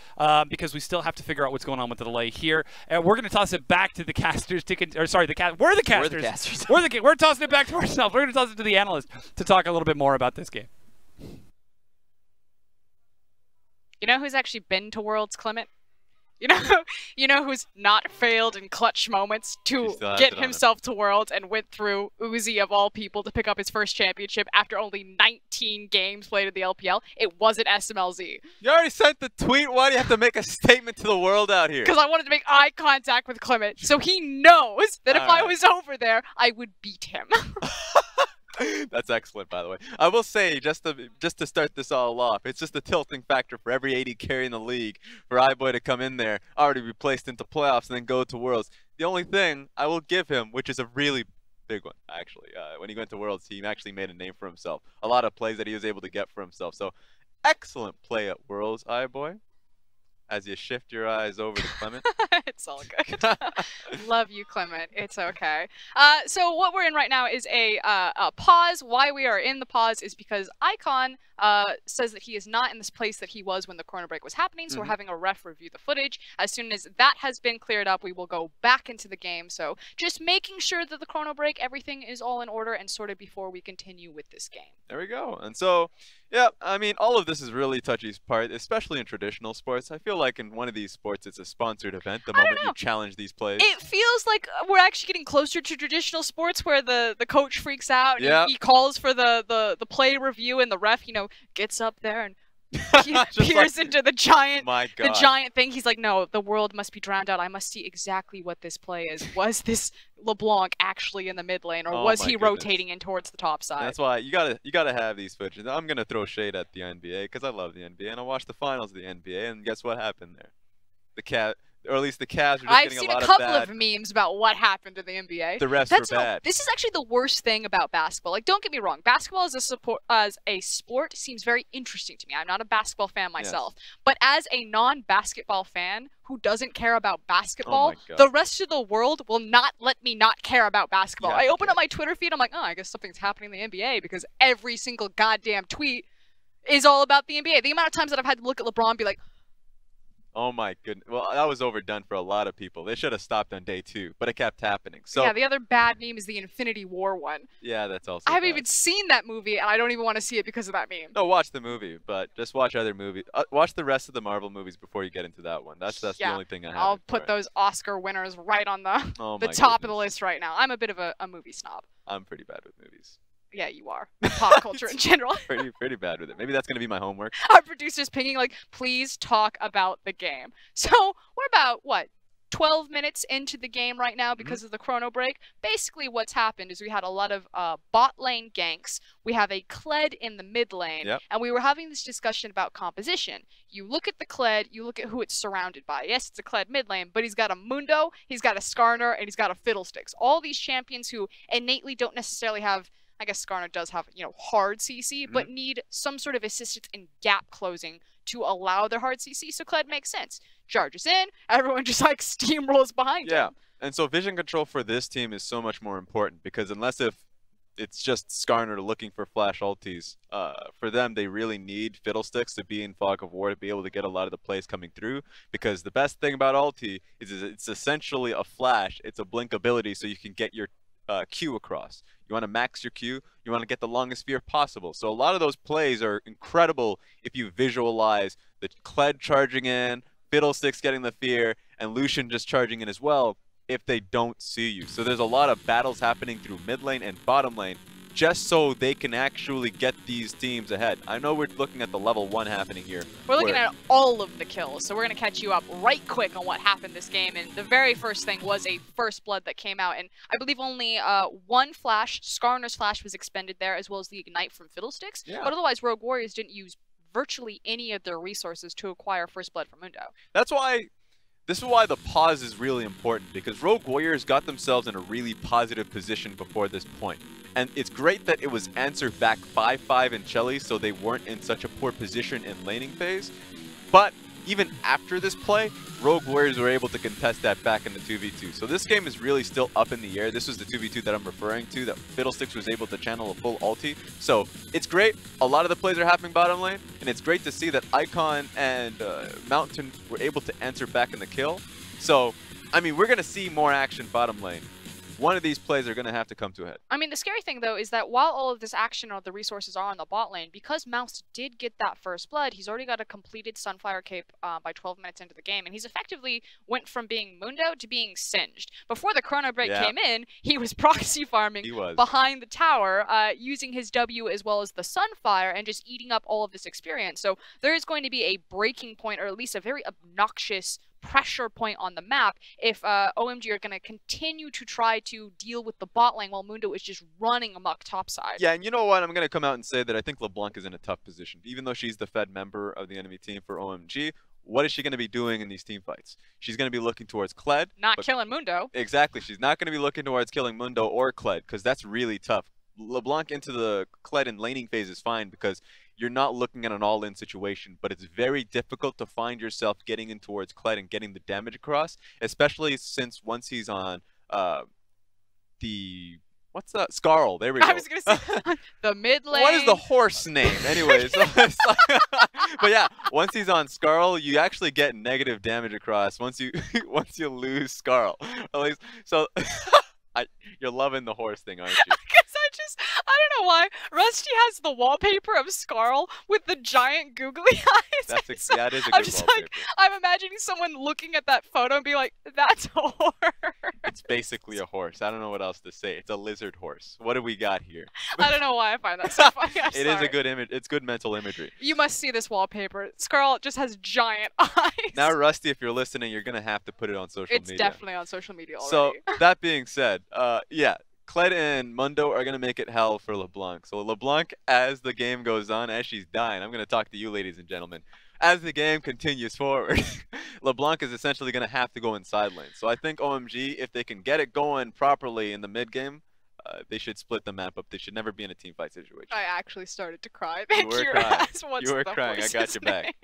because we still have to figure out what's going on with the delay here. We're going to toss it back to the casters. We're the casters. We're tossing it back to ourselves. We're going to toss it to the analyst to talk a little bit more about this game. You know who's actually been to Worlds, Clement? You know who's not failed in clutch moments to get himself to Worlds and went through Uzi of all people to pick up his first championship after only 19 games played in the LPL? It wasn't SMLZ. You already sent the tweet. Why do you have to make a statement to the world out here? Because I wanted to make eye contact with Clement, so he knows that if I was over there, I would beat him. That's excellent, by the way. I will say, just to start this all off, it's just a tilting factor for every AD carry in the league for iBoy to come in there, already be placed into playoffs, and then go to Worlds. The only thing I will give him, which is a really big one, actually, when he went to Worlds, he actually made a name for himself. A lot of plays that he was able to get for himself. So, excellent play at Worlds, iBoy. As you shift your eyes over to Clement. It's all good. Love you, Clement. It's okay. So what we're in right now is a pause. Why we are in the pause is because Icon says that he is not in this place that he was when the Chrono Break was happening, so we're having a ref review the footage. As soon as that has been cleared up, we will go back into the game. So just making sure that the Chrono Break, everything is all in order and sorted before we continue with this game. There we go. And so, yeah, I mean, all of this is really touchy part, especially in traditional sports. I feel like in one of these sports, it's a sponsored event the moment you challenge these plays. It feels like we're actually getting closer to traditional sports where the coach freaks out and he calls for the play review, and the ref, gets up there and he peers into the giant thing. He's like, no, the world must be drowned out. I must see exactly what this play is. Was this LeBlanc actually in the mid lane, or was he rotating in towards the top side? That's why you gotta have these footages. I'm gonna throw shade at the NBA because I love the NBA and I watched the finals of the NBA, and guess what happened there? Or at least the Cavs were just getting a lot of bad. I've seen a couple of memes about what happened in the NBA. The refs were bad. This is actually the worst thing about basketball. Like, don't get me wrong. Basketball as a sport seems very interesting to me. I'm not a basketball fan myself. But as a non-basketball fan who doesn't care about basketball, the rest of the world will not let me not care about basketball. I open up my Twitter feed. I'm like, oh, I guess something's happening in the NBA because every single goddamn tweet is all about the NBA. The amount of times that I've had to look at LeBron and be like, oh my goodness. Well, that was overdone for a lot of people. They should have stopped on day 2, but it kept happening. So yeah, the other bad meme is the Infinity War one. Yeah, that's also I haven't even seen that movie, and I don't even want to see it because of that meme. No, watch the movie, but just watch other movies. Watch the rest of the Marvel movies before you get into that one. That's the only thing I have. I'll put those Oscar winners right on the top of the list right now. I'm a bit of a movie snob. I'm pretty bad with movies. Yeah, you are. Pop culture in general. pretty bad with it. Maybe that's going to be my homework. Our producer's pinging like, please talk about the game. So we're about, what, 12 minutes into the game right now because of the chrono break. Basically what's happened is we had a lot of bot lane ganks. We have a Kled in the mid lane, and we were having this discussion about composition. You look at the Kled, you look at who it's surrounded by. Yes, it's a Kled mid lane, but he's got a Mundo, he's got a Skarner, and he's got a Fiddlesticks. All these champions who innately don't necessarily have, I guess Skarner does have, you know, hard CC, but need some sort of assistance in gap closing to allow their hard CC, so Kled makes sense. Charges in, everyone just like steamrolls behind him. And so vision control for this team is so much more important because unless if it's just Skarner looking for flash ultis, for them they really need Fiddlesticks to be in fog of war to be able to get a lot of the plays coming through, because the best thing about ulti is it's essentially a flash, it's a blink ability so you can get your Q across. You want to max your Q, you want to get the longest sphere possible. So a lot of those plays are incredible if you visualize the Kled charging in, Fiddlesticks getting the fear, and Lucian just charging in as well if they don't see you. So there's a lot of battles happening through mid lane and bottom lane just so they can actually get these teams ahead. I know we're looking at the level 1 happening here. We're looking at all of the kills, so we're going to catch you up right quick on what happened this game. And the very first thing was a first blood that came out, and I believe only one flash, Skarner's flash, was expended there, as well as the ignite from Fiddlesticks. But otherwise, Rogue Warriors didn't use virtually any of their resources to acquire first blood from Mundo. That's why this is why the pause is really important, because Rogue Warriors got themselves in a really positive position before this point. And it's great that it was answered back 5-5 in Chelly, so they weren't in such a poor position in laning phase. But even after this play, Rogue Warriors were able to contest that back in the 2v2. So this game is really still up in the air. This was the 2v2 that I'm referring to, that Fiddlesticks was able to channel a full ulti. So it's great. A lot of the plays are happening bottom lane, and it's great to see that Icon and Mountain were able to answer back in the kill. So, I mean, we're going to see more action bottom lane. One of these plays are going to have to come to a head. I mean, the scary thing, though, is that while all of this action or the resources are on the bot lane, because Mouse did get that first blood, he's already got a completed Sunflower Cape by 12 minutes into the game, and he's effectively went from being Mundo to being Singed. Before the chrono break came in, he was proxy farming behind the tower, using his W as well as the Sunfire, and just eating up all of this experience. So there is going to be a breaking point, or at least a very obnoxious pressure point on the map if OMG are going to continue to try to deal with the bot lane while Mundo is just running amok topside. Yeah, and you know what? I'm going to come out and say that I think LeBlanc is in a tough position. Even though she's the Fed member of the enemy team for OMG, what is she going to be doing in these team fights? She's going to be looking towards Kled. Not killing Mundo. Exactly. She's not going to be looking towards killing Mundo or Kled, because that's really tough. LeBlanc into the Kled and laning phase is fine because you're not looking at an all-in situation, but it's very difficult to find yourself getting in towards Kled and getting the damage across, especially since once he's on the... What's that? Skarl. There we go. I was going to say the mid lane. What is the horse name? Anyways. But yeah, once he's on Skarl, you actually get negative damage across once you lose Skarl. At least, so you're loving the horse thing, aren't you? I don't know why. Rusty has the wallpaper of Skarl with the giant googly eyes. That is a good wallpaper. I'm imagining someone looking at that photo and be like, that's a horse. It's basically a horse. I don't know what else to say. It's a lizard horse. What do we got here? I don't know why I find that so funny. It is a good image. It's good mental imagery. You must see this wallpaper. Skarl just has giant eyes. Now, Rusty, if you're listening, you're going to have to put it on social media. It's definitely on social media already. So, that being said, yeah. Kled and Mundo are going to make it hell for LeBlanc. So LeBlanc, as the game goes on, as she's dying, I'm going to talk to you, ladies and gentlemen. As the game continues forward, LeBlanc is essentially going to have to go in side lane. So I think OMG, if they can get it going properly in the mid game, they should split the map up. They should never be in a team fight situation. I actually started to cry. You were crying. You were crying. I got your back.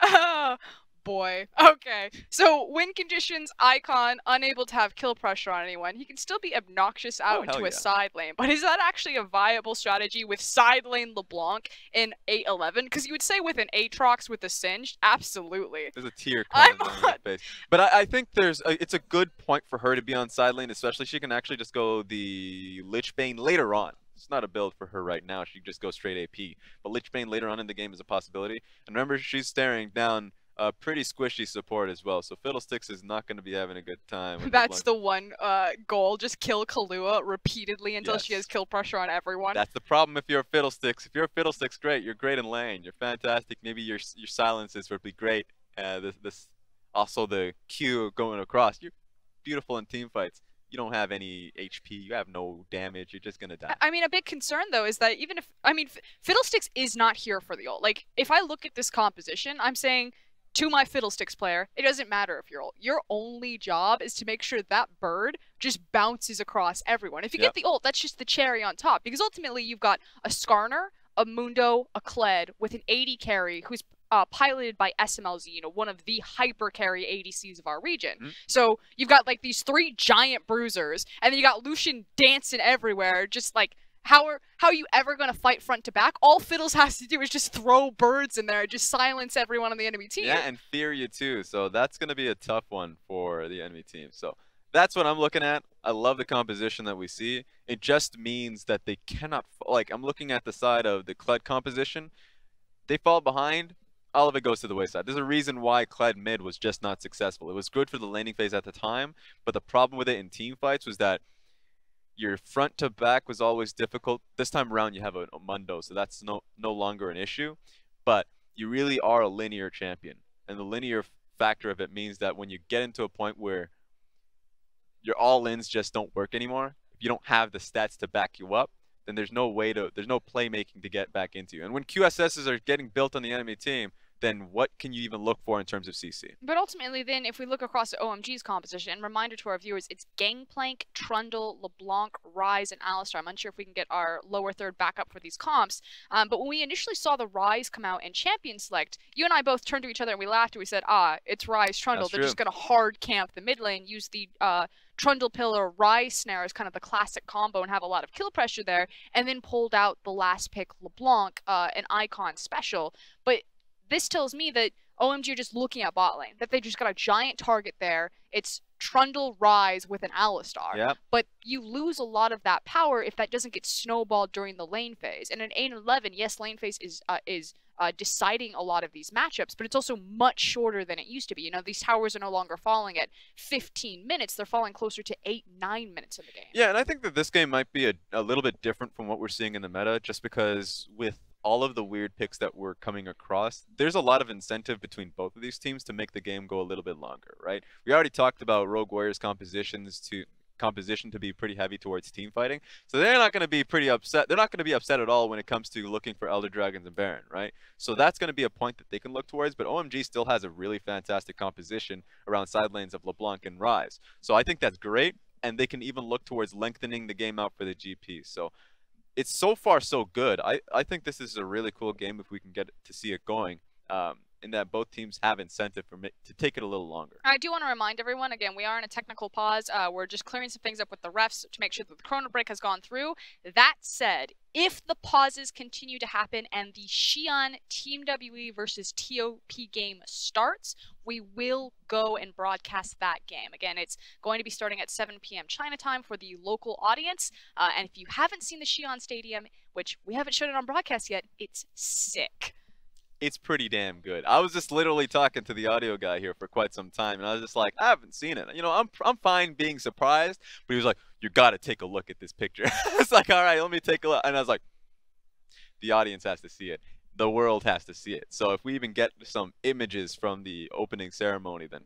Oh, boy. Okay. So, win conditions, Icon, unable to have kill pressure on anyone. He can still be obnoxious out into a side lane. But is that actually a viable strategy with side lane LeBlanc in 8-11? Because you would say with an Aatrox with a Singed, absolutely. There's a tear coming on her face. But I think it's a good point for her to be on side lane, especially she can actually just go the Lich Bane later on. It's not a build for her right now. She can just go straight AP. But Lich Bane later on in the game is a possibility. And remember, she's staring down pretty squishy support as well, so Fiddlesticks is not going to be having a good time. That's the one goal, just kill Kahlua repeatedly until she has kill pressure on everyone. That's the problem if you're a Fiddlesticks. If you're a Fiddlesticks, great. You're great in lane. You're fantastic. Maybe your silences would be great. Also, the Q going across. You're beautiful in team fights. You don't have any HP. You have no damage. You're just going to die. I mean, a big concern, though, is that even if... I mean, Fiddlesticks is not here for the ult. Like, if I look at this composition, I'm saying to my Fiddlesticks player, it doesn't matter if you're ult. Your only job is to make sure that bird just bounces across everyone. If you get the ult, that's just the cherry on top. Because ultimately, you've got a Skarner, a Mundo, a Kled with an AD carry who's piloted by SMLZ, you know, one of the hyper carry ADCs of our region. So you've got like these 3 giant bruisers, and then you got Lucian dancing everywhere, just like, how are you ever going to fight front to back? All Fiddles has to do is just throw birds in there, just silence everyone on the enemy team. Yeah, and fear you too. So that's going to be a tough one for the enemy team. So that's what I'm looking at. I love the composition that we see. It just means that they cannot, like, I'm looking at the side of the Kled composition. They fall behind, all of it goes to the wayside. There's a reason why Kled mid was just not successful. It was good for the laning phase at the time, but the problem with it in team fights was that your front to back was always difficult. This time around you have a Mundo, so that's no longer an issue. But you really are a linear champion. And the linear factor of it means that when you get into a point where your all-ins just don't work anymore, if you don't have the stats to back you up, then there's no playmaking to get back into. And when QSSs are getting built on the enemy team, then what can you even look for in terms of CC? But ultimately, then, if we look across at OMG's composition, and reminder to our viewers, it's Gangplank, Trundle, LeBlanc, Ryze, and Alistar. I'm unsure if we can get our lower third back up for these comps. But when we initially saw the Ryze come out in Champion Select, you and I both turned to each other and we laughed and we said, it's Ryze, Trundle. They're just going to hard camp the mid lane, use the Trundle Pillar, Ryze Snare as kind of the classic combo and have a lot of kill pressure there, and then pulled out the last pick, LeBlanc, an Icon special. But this tells me that OMG are just looking at bot lane, that they just got a giant target there. It's Trundle, Ryze with an Alistar. Yep. But you lose a lot of that power if that doesn't get snowballed during the lane phase. And in 8-11, yes, lane phase is deciding a lot of these matchups, but it's also much shorter than it used to be. You know, these towers are no longer falling at 15 minutes. They're falling closer to 8-9 minutes in the game. Yeah, and I think that this game might be a little bit different from what we're seeing in the meta, just because with all of the weird picks that we're coming across, there's a lot of incentive between both of these teams to make the game go a little bit longer, right? We already talked about Rogue Warriors composition to be pretty heavy towards team fighting, so they're not going to be pretty upset. They're not going to be upset at all when it comes to looking for Elder Dragons and Baron, right? So that's going to be a point that they can look towards, but OMG still has a really fantastic composition around side lanes of LeBlanc and Ryze. So I think that's great, and they can even look towards lengthening the game out for the GP. So it's so far so good. I think this is a really cool game if we can get to see it going, in that both teams have incentive to take it a little longer. I do want to remind everyone, again, we are in a technical pause. We're just clearing some things up with the refs to make sure that the chrono break has gone through. That said, if the pauses continue to happen and the Xi'an Team WE versus TOP game starts, we will go and broadcast that game. Again, it's going to be starting at 7 p.m. China time for the local audience. And if you haven't seen the Xi'an Stadium, which we haven't shown it on broadcast yet, it's sick. It's pretty damn good. I was just literally talking to the audio guy here for quite some time, and I was just like, I haven't seen it. You know, I'm fine being surprised, but he was like, you got to take a look at this picture. It's like, all right, let me take a look. And I was like, the audience has to see it. The world has to see it. So if we even get some images from the opening ceremony, then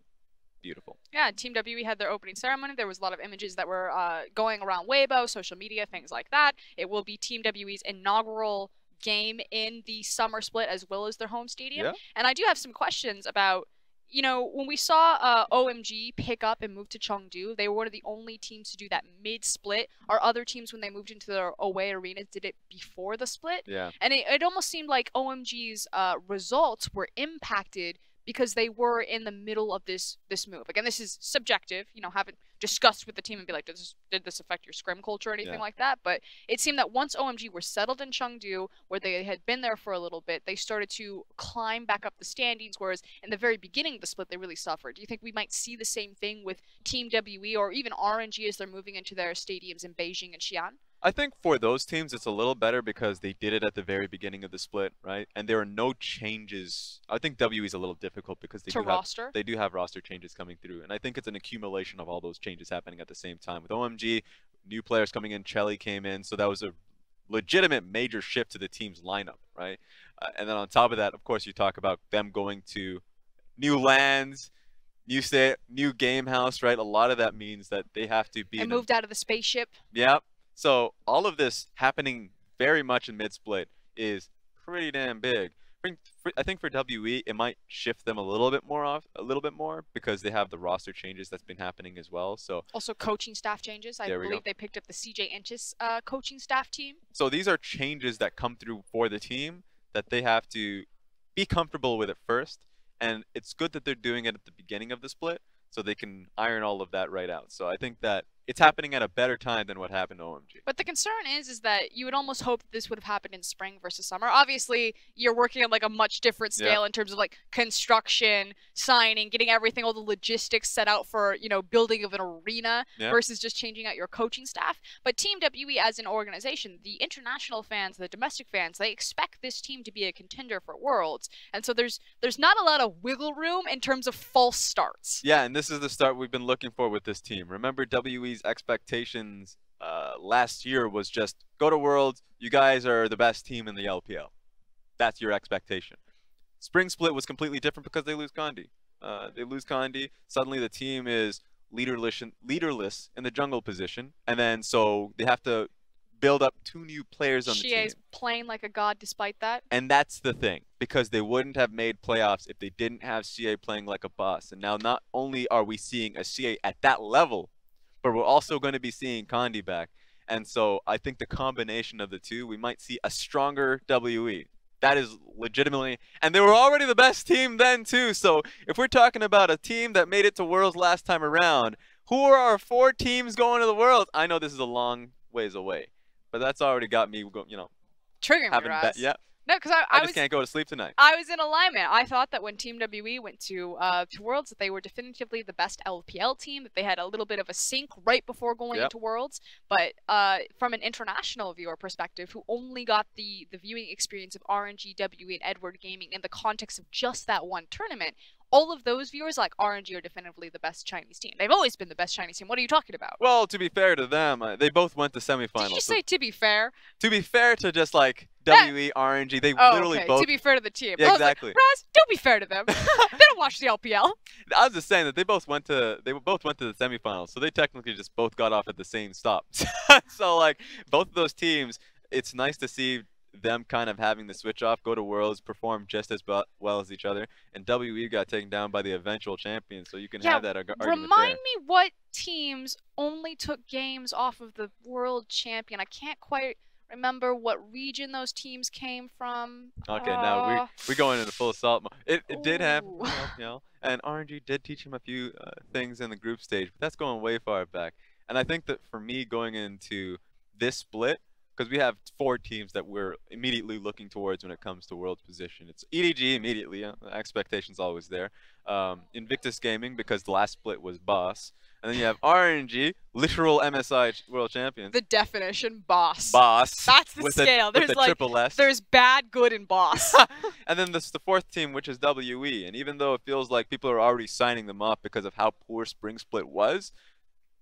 beautiful. Yeah, Team WE had their opening ceremony. There was a lot of images that were going around Weibo, social media, things like that. It will be Team WE's inaugural game in the summer split as well as their home stadium. And I do have some questions about, you know, when we saw OMG pick up and move to Chengdu, they were one of the only teams to do that mid-split. Our other teams, when they moved into their away arenas, did it before the split. And it almost seemed like OMG's results were impacted because they were in the middle of this move. Again, this is subjective, you know, haven't discussed with the team and be like, did this affect your scrim culture or anything like that? But it seemed that once OMG were settled in Chengdu, where they had been there for a little bit, they started to climb back up the standings, whereas in the very beginning of the split, they really suffered. Do you think we might see the same thing with Team WE or even RNG as they're moving into their stadiums in Beijing and Xi'an? I think for those teams, it's a little better because they did it at the very beginning of the split, right? And there are no changes. I think WE is a little difficult because they do have roster changes coming through. And I think it's an accumulation of all those changes happening at the same time. With OMG, new players coming in, Chelly came in. So that was a legitimate major shift to the team's lineup, right? And then on top of that, of course, you talk about them going to new lands, new game house, right? A lot of that means that they have to be. And moved out of the spaceship. Yep. So all of this happening very much in mid-split is pretty damn big. I think for WE, it might shift them a little bit more because they have the roster changes that's been happening as well. So also coaching staff changes. I believe they picked up the CJ Inches coaching staff team. So these are changes that come through for the team that they have to be comfortable with at first. And it's good that they're doing it at the beginning of the split so they can iron all of that right out. So I think that it's happening at a better time than what happened to OMG. But the concern is that you would almost hope that this would have happened in spring versus summer. Obviously, you're working on like a much different scale in terms of like construction, signing, getting everything, all the logistics set out for, you know, building of an arena versus just changing out your coaching staff. But Team WE as an organization, the international fans, the domestic fans, they expect this team to be a contender for Worlds. And so there's not a lot of wiggle room in terms of false starts. Yeah, and this is the start we've been looking for with this team. Remember, WE's expectations last year was just go to Worlds, you guys are the best team in the LPL. That's your expectation. Spring Split was completely different because they lose Condi. Suddenly the team is leaderless in the jungle position, and then so they have to build up 2 new players on the team. Xie's playing like a god despite that. And that's the thing, because they wouldn't have made playoffs if they didn't have Xie playing like a boss. And now not only are we seeing a Xie at that level, but we're also going to be seeing Condi back. And so I think the combination of the two, we might see a stronger WE. That is legitimately, and they were already the best team then too. So if we're talking about a team that made it to Worlds last time around, who are our 4 teams going to the Worlds? I know this is a long ways away, but that's already got me, you know, triggering me, Raz. Yeah. No, because I just can't go to sleep tonight. I was in alignment. I thought that when Team WE went to Worlds, that they were definitively the best LPL team, that they had a little bit of a sync right before going into Worlds. But from an international viewer perspective, who only got the viewing experience of RNG, WE, and Edward Gaming in the context of just that one tournament, all of those viewers, like, RNG are definitively the best Chinese team. They've always been the best Chinese team. What are you talking about? Well, to be fair to them, they both went to semifinals. Did you say to be fair? To be fair to just, like, WE, RNG, they literally both... To be fair to the team. Yeah, exactly. Like, Raz, don't be fair to them. They don't watch the LPL. I was just saying that they both went to the semifinals, so they technically just both got off at the same stop. So, like, both of those teams, it's nice to see them kind of having the switch off, go to Worlds, perform just as well as each other, and WE got taken down by the eventual champion, so you can have that argument remind me what teams only took games off of the world champion. I can't quite remember what region those teams came from. Okay, now we're going into full assault mode. It did happen, you know, and RNG did teach him a few things in the group stage, but that's going way far back. And I think that for me going into this split, because we have 4 teams that we're immediately looking towards when it comes to World's position. It's EDG immediately, the expectation's always there. Invictus Gaming, because the last split was boss. And then you have RNG, literal MSI World Champions. The definition, boss. Boss. That's the scale. There's like triple S. There's bad, good, and boss. And then this the 4th team, which is WE. And even though it feels like people are already signing them off because of how poor Spring Split was,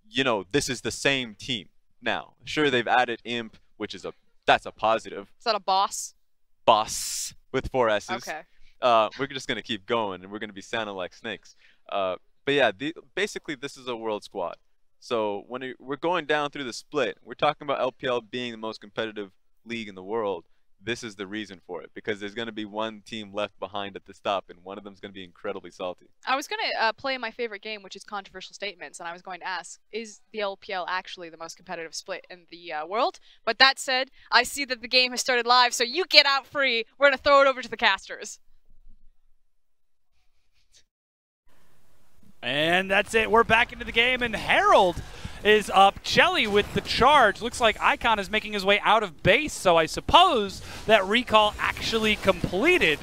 you know, this is the same team now. Sure, they've added Imp, which is that's a positive. Is that a boss? Boss with 4 S's. Okay. We're just gonna keep going, and we're gonna be sounding like snakes. But yeah, basically this is a world squad. So when we're going down through the split, we're talking about LPL being the most competitive league in the world. This is the reason for it, because there's going to be one team left behind at the stop, and one of them is going to be incredibly salty. I was going to play my favorite game, which is Controversial Statements, and I was going to ask, is the LPL actually the most competitive split in the world? But that said, I see that the game has started live, so you get out free. We're going to throw it over to the casters. And that's it. We're back into the game, and Harold is up. Jelly with the charge. Looks like Icon is making his way out of base, so I suppose that recall actually completed.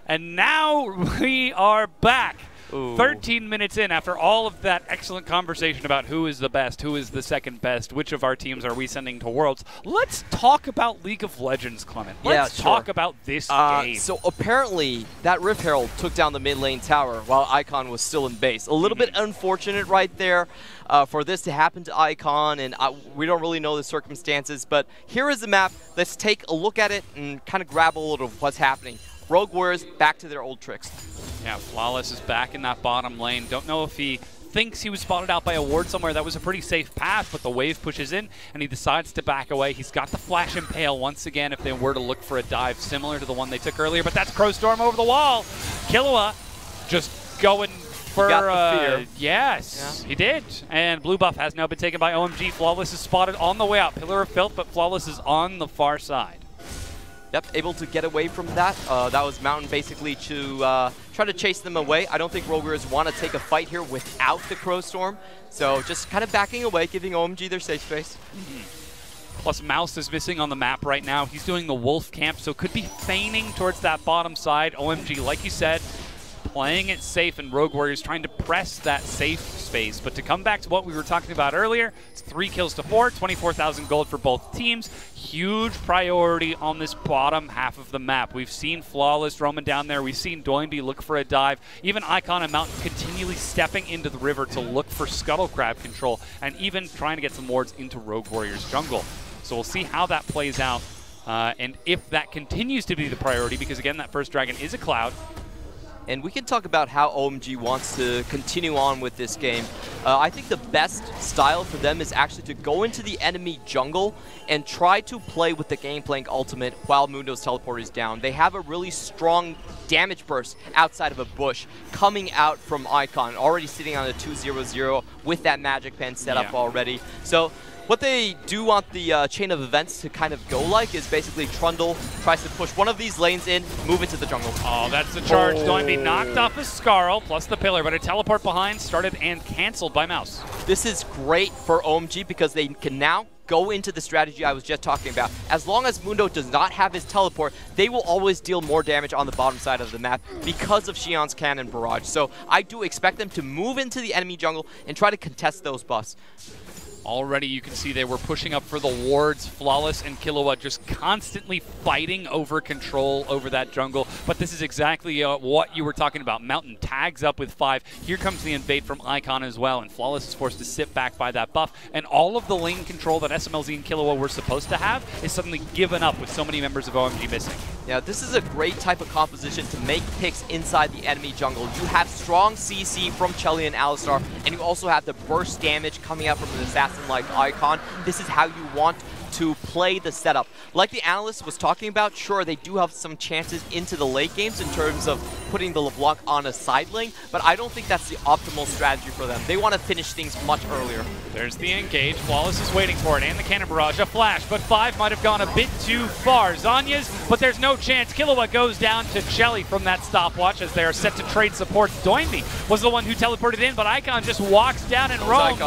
And now we are back. Ooh. 13 minutes in after all of that excellent conversation about who is the best, who is the second best, which of our teams are we sending to Worlds. Let's talk about League of Legends, Clement. Let's talk about this game. So apparently that Rift Herald took down the mid lane tower while Icon was still in base. A little bit unfortunate right there for this to happen to Icon, and we don't really know the circumstances, but here is the map. Let's take a look at it and kind of grab a little of what's happening. Rogue Warriors back to their old tricks. Yeah, Flawless is back in that bottom lane. Don't know if he thinks he was spotted out by a ward somewhere. That was a pretty safe path, but the wave pushes in, and he decides to back away. He's got the Flash Impale once again if they were to look for a dive similar to the one they took earlier, but that's Crowstorm over the wall. Killua just going for... fear. Yes, he did. And blue buff has now been taken by OMG. Flawless is spotted on the way out. Pillar of Filth, but Flawless is on the far side. Yep, able to get away from that. That was Mountain basically to try to chase them away. I don't think Rogue Warriors want to take a fight here without the Crowstorm. So just kind of backing away, giving OMG their safe space. Plus Mouse is missing on the map right now. He's doing the Wolf Camp, so could be feigning towards that bottom side. OMG, like you said, playing it safe, and Rogue Warriors trying to press that safe space. But to come back to what we were talking about earlier, it's 3 kills to 4, 24,000 gold for both teams. Huge priority on this bottom half of the map. We've seen Flawless roaming down there. We've seen Doinby look for a dive. Even Icon and Mountain continually stepping into the river to look for Scuttle Crab control, and even trying to get some wards into Rogue Warriors jungle. So we'll see how that plays out, and if that continues to be the priority, because again, that first dragon is a Cloud. And we can talk about how OMG wants to continue on with this game. I think the best style for them is actually to go into the enemy jungle and try to play with the Gangplank ultimate while Mundo's teleport is down. They have a really strong damage burst outside of a bush coming out from Icon, already sitting on a 2-0-0 with that magic pen set up already. So what they do want the chain of events to kind of go like is basically Trundle tries to push one of these lanes in, move into the jungle. Oh, that's the charge. Going to be knocked off his Scarl, plus the pillar, but a teleport behind started and canceled by Mouse. This is great for OMG because they can now go into the strategy I was just talking about. As long as Mundo does not have his teleport, they will always deal more damage on the bottom side of the map because of Xion's Cannon Barrage. So I do expect them to move into the enemy jungle and try to contest those buffs. Already you can see they were pushing up for the wards. Flawless and Killua just constantly fighting over control over that jungle. But this is exactly what you were talking about. Mountain tags up with 5. Here comes the invade from Icon as well, and Flawless is forced to sit back by that buff. And all of the lane control that SMLZ and Killua were supposed to have is suddenly given up with so many members of OMG missing. Yeah, this is a great type of composition to make picks inside the enemy jungle. You have strong CC from Chelly and Alistar, and you also have the burst damage coming out from an assassin like Icon. This is how you want to play the setup. Like the analyst was talking about, sure, they do have some chances into the late games in terms of putting the LeBlanc on a side lane, but I don't think that's the optimal strategy for them. They want to finish things much earlier. There's the engage. Flawless is waiting for it, and the Cannon Barrage. A flash, but 5 might have gone a bit too far. Zanya's, but there's no chance. Killua goes down to Chelly from that stopwatch as they are set to trade supports. Doinby was the one who teleported in, but Icon just walks down and roams.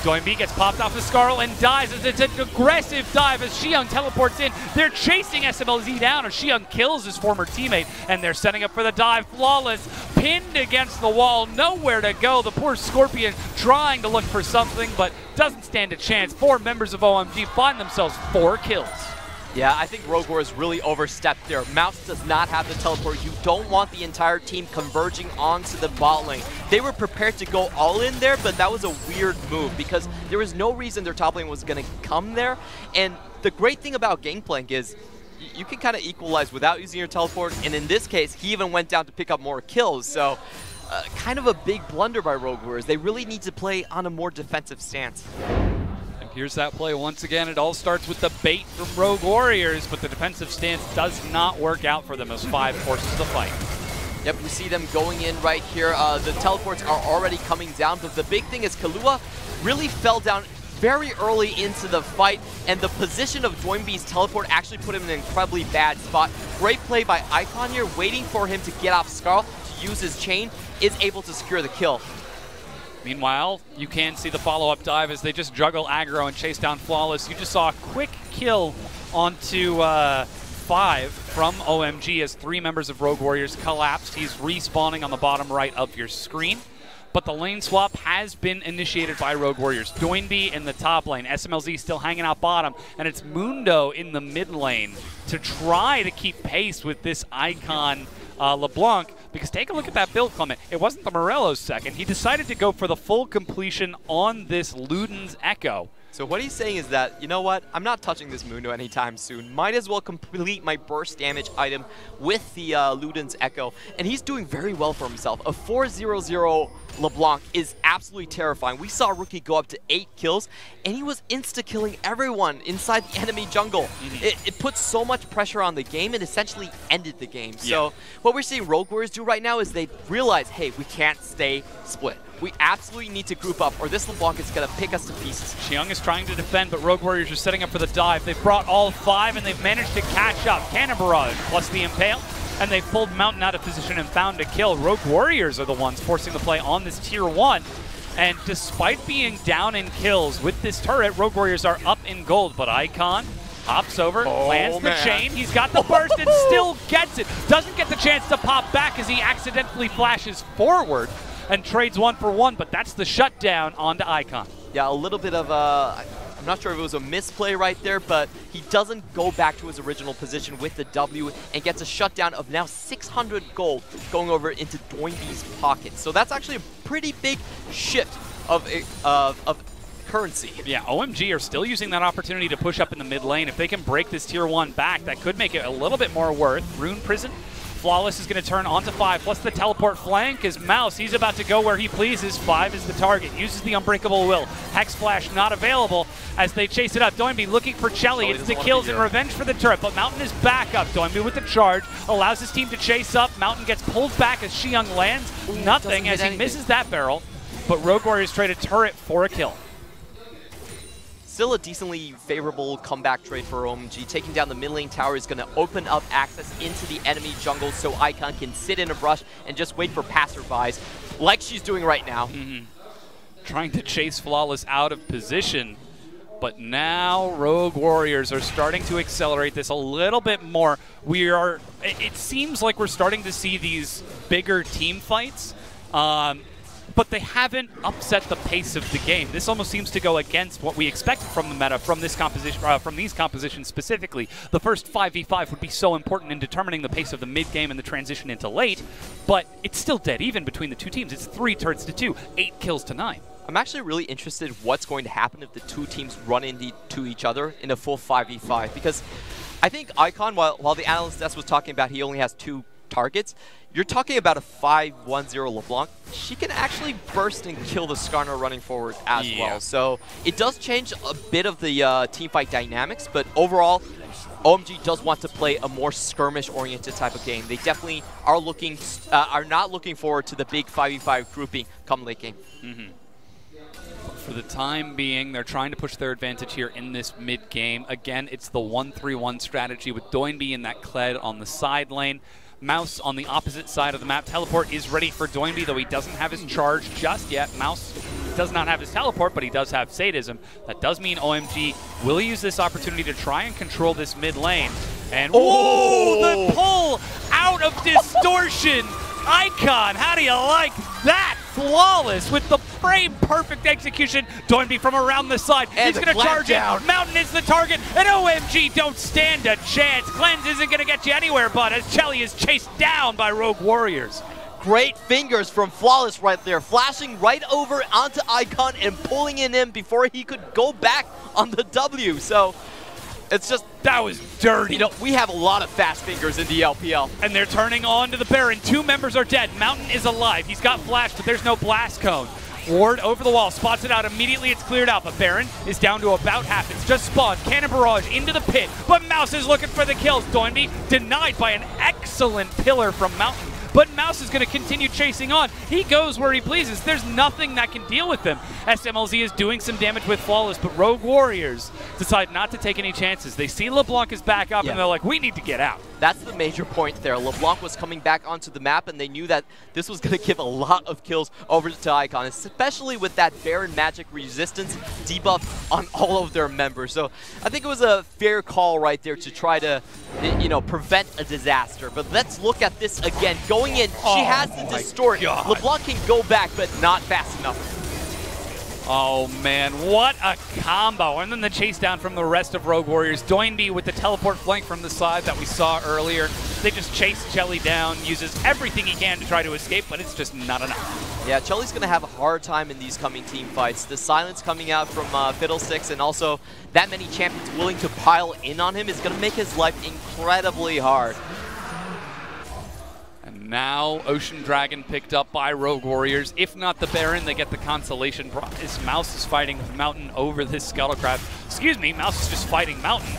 Doinby gets popped off the Scarl and dies as it's an aggressive dive as Xiong teleports in. They're chasing SMLZ down as Xiong kills his former teammate, and they're setting up for the dive. Flawless pinned against the wall, nowhere to go. The poor Scorpion trying to look for something, but doesn't stand a chance. 4 members of OMG find themselves 4 kills. Yeah, I think Rogue Warriors really overstepped there. Mouse does not have the teleport. You don't want the entire team converging onto the bot lane. They were prepared to go all in there, but that was a weird move because there was no reason their top lane was going to come there. And the great thing about Gangplank is you can kind of equalize without using your teleport. And in this case, he even went down to pick up more kills. So kind of a big blunder by Rogue Warriors. They really need to play on a more defensive stance. Here's that play once again. It all starts with the bait from Rogue Warriors, but the defensive stance does not work out for them as 5 forces the fight. Yep, we see them going in right here. The teleports are already coming down, but the big thing is Killua really fell down very early into the fight, and the position of Doinby's teleport actually put him in an incredibly bad spot. Great play by Icon here, waiting for him to get off Scarl to use his chain, is able to secure the kill. Meanwhile, you can see the follow-up dive as they just juggle aggro and chase down Flawless. You just saw a quick kill onto 5 from OMG as 3 members of Rogue Warriors collapsed. He's respawning on the bottom right of your screen. But the lane swap has been initiated by Rogue Warriors. Doinby in the top lane, SMLZ still hanging out bottom, and it's Mundo in the mid lane to try to keep pace with this Icon LeBlanc, because take a look at that build, Clement. It wasn't the Morello's second. He decided to go for the full completion on this Luden's Echo. So what he's saying is that, you know what, I'm not touching this Mundo anytime soon. Might as well complete my burst damage item with the Luden's Echo. And he's doing very well for himself. A 4-0-0 LeBlanc is absolutely terrifying. We saw Rookie go up to 8 kills, and he was insta-killing everyone inside the enemy jungle. It puts so much pressure on the game and essentially ended the game. So what we're seeing Rogue Warriors do right now is they realize, hey, we can't stay split. We absolutely need to group up, or this LeBlanc is going to pick us to pieces. Xiang is trying to defend, but Rogue Warriors are setting up for the dive. They've brought all 5, and they've managed to catch up. Cannon Barrage plus the Impale, and they've pulled Mountain out of position and found a kill. Rogue Warriors are the ones forcing the play on this Tier 1. And despite being down in kills with this turret, Rogue Warriors are up in gold, but Icon hops over, lands the chain. He's got the burst and still gets it. Doesn't get the chance to pop back as he accidentally flashes forward and trades 1-for-1, but that's the shutdown onto Icon. Yeah, a little bit of a, I'm not sure if it was a misplay right there, but he doesn't go back to his original position with the W and gets a shutdown of now 600 gold going over into Doinby's pocket. So that's actually a pretty big shift of currency. Yeah, OMG are still using that opportunity to push up in the mid lane. If they can break this Tier 1 back, that could make it a little bit more worth. Rune Prison. Flawless is going to turn onto 5, plus the teleport flank is Mouse. He's about to go where he pleases. 5 is the target. Uses the Unbreakable Will. Hex Flash not available as they chase it up. Doinby looking for Chelly. It's the kills and revenge for the turret, but Mountain is back up. Doinby with the charge allows his team to chase up. Mountain gets pulled back as Xiang lands nothing as he misses that barrel, but Rogue Warriors trade a turret for a kill. Still a decently favorable comeback trade for OMG. Taking down the mid lane tower is going to open up access into the enemy jungle so Icon can sit in a brush and just wait for passerbys, like she's doing right now. Trying to chase Flawless out of position, but now Rogue Warriors are starting to accelerate this a little bit more. It seems like we're starting to see these bigger team fights. But they haven't upset the pace of the game. This almost seems to go against what we expected from the meta, from this composition, from these compositions specifically. The first 5v5 would be so important in determining the pace of the mid game and the transition into late, but it's still dead even between the two teams. It's 3 turrets to 2, 8 kills to 9. I'm actually really interested in what's going to happen if the two teams run into each other in a full 5v5, because I think Icon, while the analyst desk was talking about he only has 2 targets, you're talking about a 5-1-0 LeBlanc. She can actually burst and kill the Skarner running forward as well. So it does change a bit of the teamfight dynamics, but overall, OMG does want to play a more skirmish-oriented type of game. They definitely are not looking forward to the big 5v5 grouping come late game. For the time being, they're trying to push their advantage here in this mid-game. Again, it's the 1-3-1 strategy with Doinby in that Kled on the side lane. Mouse on the opposite side of the map. Teleport is ready for Doinby, though he doesn't have his charge just yet. Mouse does not have his teleport, but he does have Sadism. That does mean OMG will use this opportunity to try and control this mid lane. And whoa, the pull out of Distortion! Icon, how do you like that? Flawless with the frame-perfect execution. Doinby from around the side. And he's going to charge it. Mountain is the target, and OMG don't stand a chance. Cleanse isn't going to get you anywhere, but as Chelly is chased down by Rogue Warriors. Great fingers from Flawless right there, flashing right over onto Icon and pulling it in before he could go back on the W. So it's just, that was dirty. You know, we have a lot of fast fingers in the LPL. And they're turning on to the Baron. 2 members are dead. Mountain is alive. He's got flash, but there's no blast cone. Ward over the wall, spots it out. Immediately it's cleared out, but Baron is down to about half. It's just spawned. Cannon Barrage into the pit, but Mouse is looking for the kills. Doinby denied by an excellent pillar from Mountain. But Mouse is going to continue chasing on. He goes where he pleases. There's nothing that can deal with him. SMLZ is doing some damage with Flawless, but Rogue Warriors decide not to take any chances. They see LeBlanc is back up, and they're like, we need to get out. That's the major point there. LeBlanc was coming back onto the map, and they knew that this was going to give a lot of kills over to Icon, especially with that Baron Magic resistance debuff on all of their members. So I think it was a fair call right there to try to, you know, prevent a disaster. But let's look at this again. Going in, she has to distort. God. LeBlanc can go back, but not fast enough. Oh man, what a combo. And then the chase down from the rest of Rogue Warriors. Doinby with the teleport flank from the side that we saw earlier. They just chase Jelly down, uses everything he can to try to escape, but it's just not enough. Yeah, Jelly's going to have a hard time in these coming team fights. The silence coming out from Fiddlesticks and also that many champions willing to pile in on him is going to make his life incredibly hard. And now Ocean Dragon picked up by Rogue Warriors. If not the Baron, they get the consolation prize. Mouse is fighting Mountain over this Scuttlecraft. Excuse me, Mouse is just fighting Mountain.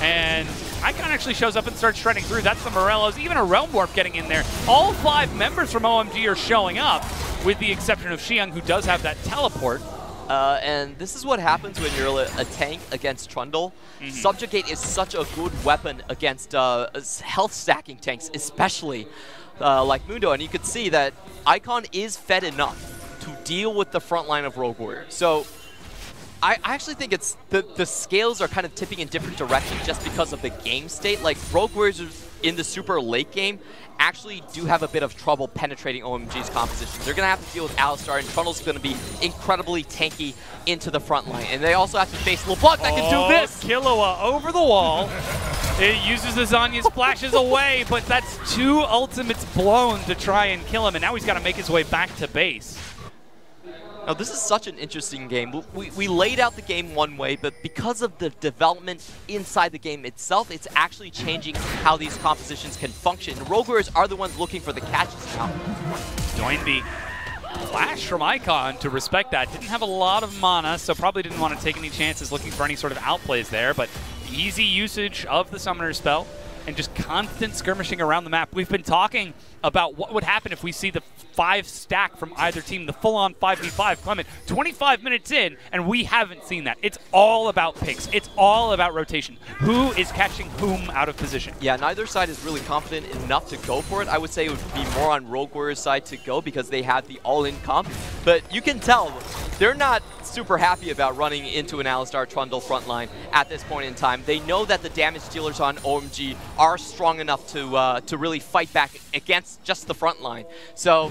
And Icon actually shows up and starts shredding through. That's the Morellos. Even a Realm Warp getting in there. All 5 members from OMG are showing up, with the exception of Xiang, who does have that teleport. And this is what happens when you're a tank against Trundle. Subjugate is such a good weapon against health stacking tanks, especially like Mundo. And you can see that Icon is fed enough to deal with the front line of Rogue Warriors. So I actually think it's the scales are kind of tipping in different directions just because of the game state. Like Rogue Warriors in the super late game actually do have a bit of trouble penetrating OMG's composition. They're going to have to deal with Alistar, and Trundle's going to be incredibly tanky into the front line. And they also have to face LeBlanc that can do this. Killua over the wall. It uses the Zanya, splashes away, but that's 2 ultimates blown to try and kill him, and now he's got to make his way back to base. Now, this is such an interesting game. We laid out the game one way, but because of the development inside the game itself, it's actually changing how these compositions can function. Rogue Warriors are the ones looking for the catches now. Doinby, flash from Icon to respect that. Didn't have a lot of mana, so probably didn't want to take any chances looking for any sort of outplays there, but easy usage of the Summoner spell and just constant skirmishing around the map. We've been talking about what would happen if we see the 5 stack from either team, the full-on 5v5. Clement, 25 minutes in, and we haven't seen that. It's all about picks. It's all about rotation. Who is catching whom out of position? Yeah, neither side is really confident enough to go for it. I would say it would be more on Rogue Warriors' side to go because they had the all-in comp. But you can tell they're not super happy about running into an Alistar Trundle frontline at this point in time. They know that the damage dealers on OMG are strong enough to really fight back against just the front line. So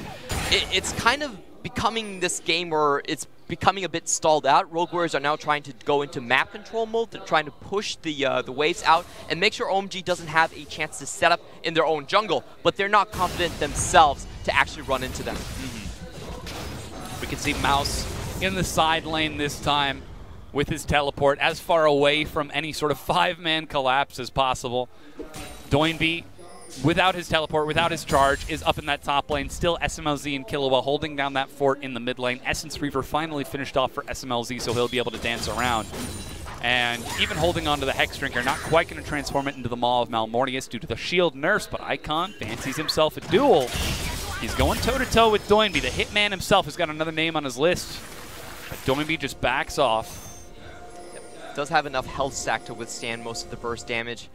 it's kind of becoming this game where it's becoming a bit stalled out. Rogue Warriors are now trying to go into map control mode. They're trying to push the waves out and make sure OMG doesn't have a chance to set up in their own jungle, but they're not confident themselves to actually run into them. We can see Mouse in the side lane this time with his teleport as far away from any sort of 5-man collapse as possible. Doinby, without his teleport, without his charge, is up in that top lane. Still SMLZ and Killua holding down that fort in the mid lane. Essence Reaver finally finished off for SMLZ, so he'll be able to dance around. And even holding on to the Hex Drinker, not quite going to transform it into the Maw of Malmortius due to the shield nerfs, but Icon fancies himself a duel. He's going toe-to-toe with Doinby. The Hitman himself has got another name on his list. But Doinby just backs off. Does have enough health stack to withstand most of the burst damage.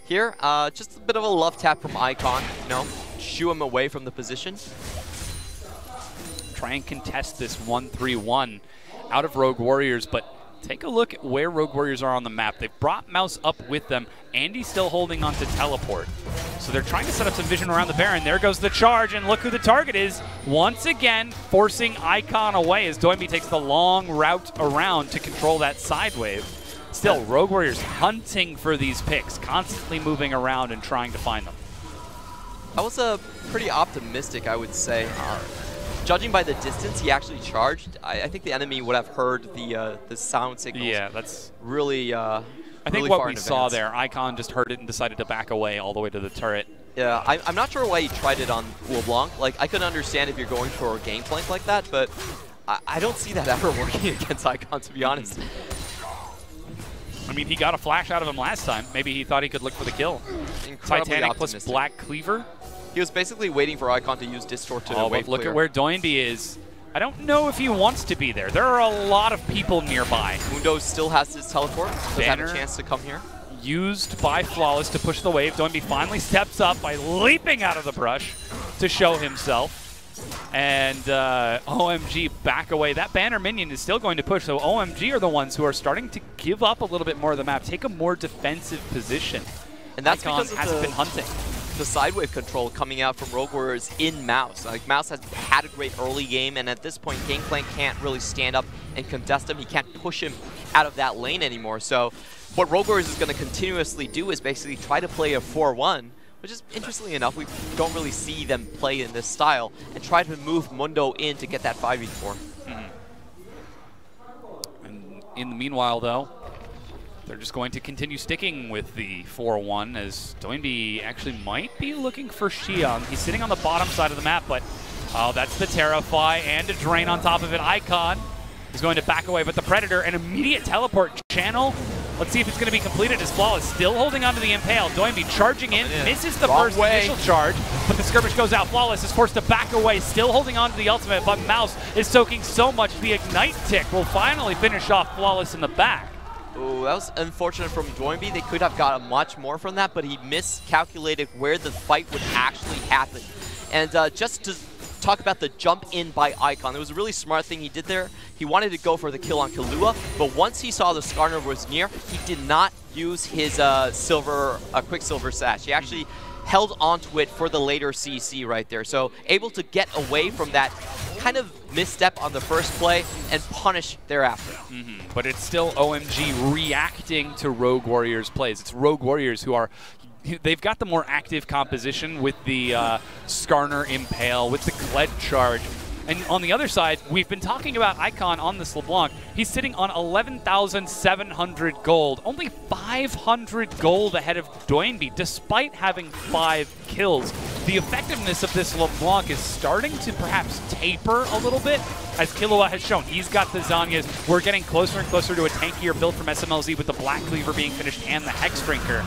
Here, just a bit of a love tap from Icon, you know, shoo him away from the position. Try and contest this 1-3-1 out of Rogue Warriors, but take a look at where Rogue Warriors are on the map. They've brought Mouse up with them. Andy's still holding on to teleport. So they're trying to set up some vision around the Baron. There goes the charge, and look who the target is. Once again, forcing Icon away as Doinby takes the long route around to control that side wave. Still, Rogue Warriors hunting for these picks, constantly moving around and trying to find them. I was pretty optimistic, I would say. Judging by the distance he actually charged, I think the enemy would have heard the sound signals. Yeah, that's really I think really what we saw there, Icon just heard it and decided to back away all the way to the turret. Yeah, I'm not sure why he tried it on LeBlanc. Like, I could understand if you're going for a game flank like that, but I don't see that ever working against Icon, to be honest. I mean, he got a flash out of him last time. Maybe he thought he could look for the kill. Incredibly Titanic optimistic. plus Black Cleaver. He was basically waiting for Icon to use Distort to wave look clear. at where Doinby is. I don't know if he wants to be there. There are a lot of people nearby. Mundo still has his teleport. Does have a chance to come here. Used by Flawless to push the wave. Doinby finally steps up by leaping out of the brush to show himself. And OMG back away. That banner minion is still going to push, so OMG are the ones who are starting to give up a little bit more of the map, take a more defensive position. And that's Icon because hasn't been hunting. the sidewave control coming out from Rogue Warriors in Mouse. Like, Mouse has had a great early game, and at this point, Gangplank can't really stand up and contest him. He can't push him out of that lane anymore. So what Rogue Warriors is going to continuously do is basically try to play a 4-1, which is, interestingly enough, we don't really see them play in this style, and try to move Mundo in to get that 5v4. And in the meanwhile, though, they're just going to continue sticking with the 4-1 as Doinby actually might be looking for Xiang. He's sitting on the bottom side of the map, but oh, that's the Terrify and a Drain on top of it. Icon is going to back away, but the Predator, an immediate teleport channel. Let's see if it's going to be completed as Flawless still holding onto the Impale. Doinby charging in, misses the first initial charge, but the skirmish goes out. Flawless is forced to back away, still holding on to the ultimate, but Mouse is soaking so much. The Ignite tick will finally finish off Flawless in the back. Ooh, that was unfortunate from Doinby. They could have got much more from that, but he miscalculated where the fight would actually happen. And just to talk about the jump in by Icon, it was a really smart thing he did there. He wanted to go for the kill on Kahlua, but once he saw the Skarner was near, he did not use his Quicksilver Sash. He actually held onto it for the later CC right there. So able to get away from that kind of misstep on the first play and punish thereafter. But it's still OMG reacting to Rogue Warriors plays. It's Rogue Warriors who are, they've got the more active composition with the Skarner Impale, with the Kled charge. And on the other side, we've been talking about Icon on this LeBlanc. He's sitting on 11,700 gold, only 500 gold ahead of Doinby, despite having 5 kills. The effectiveness of this LeBlanc is starting to perhaps taper a little bit, as Killua has shown. He's got the Zanyas. We're getting closer and closer to a tankier build from SMLZ with the Black Cleaver being finished and the Hex Drinker.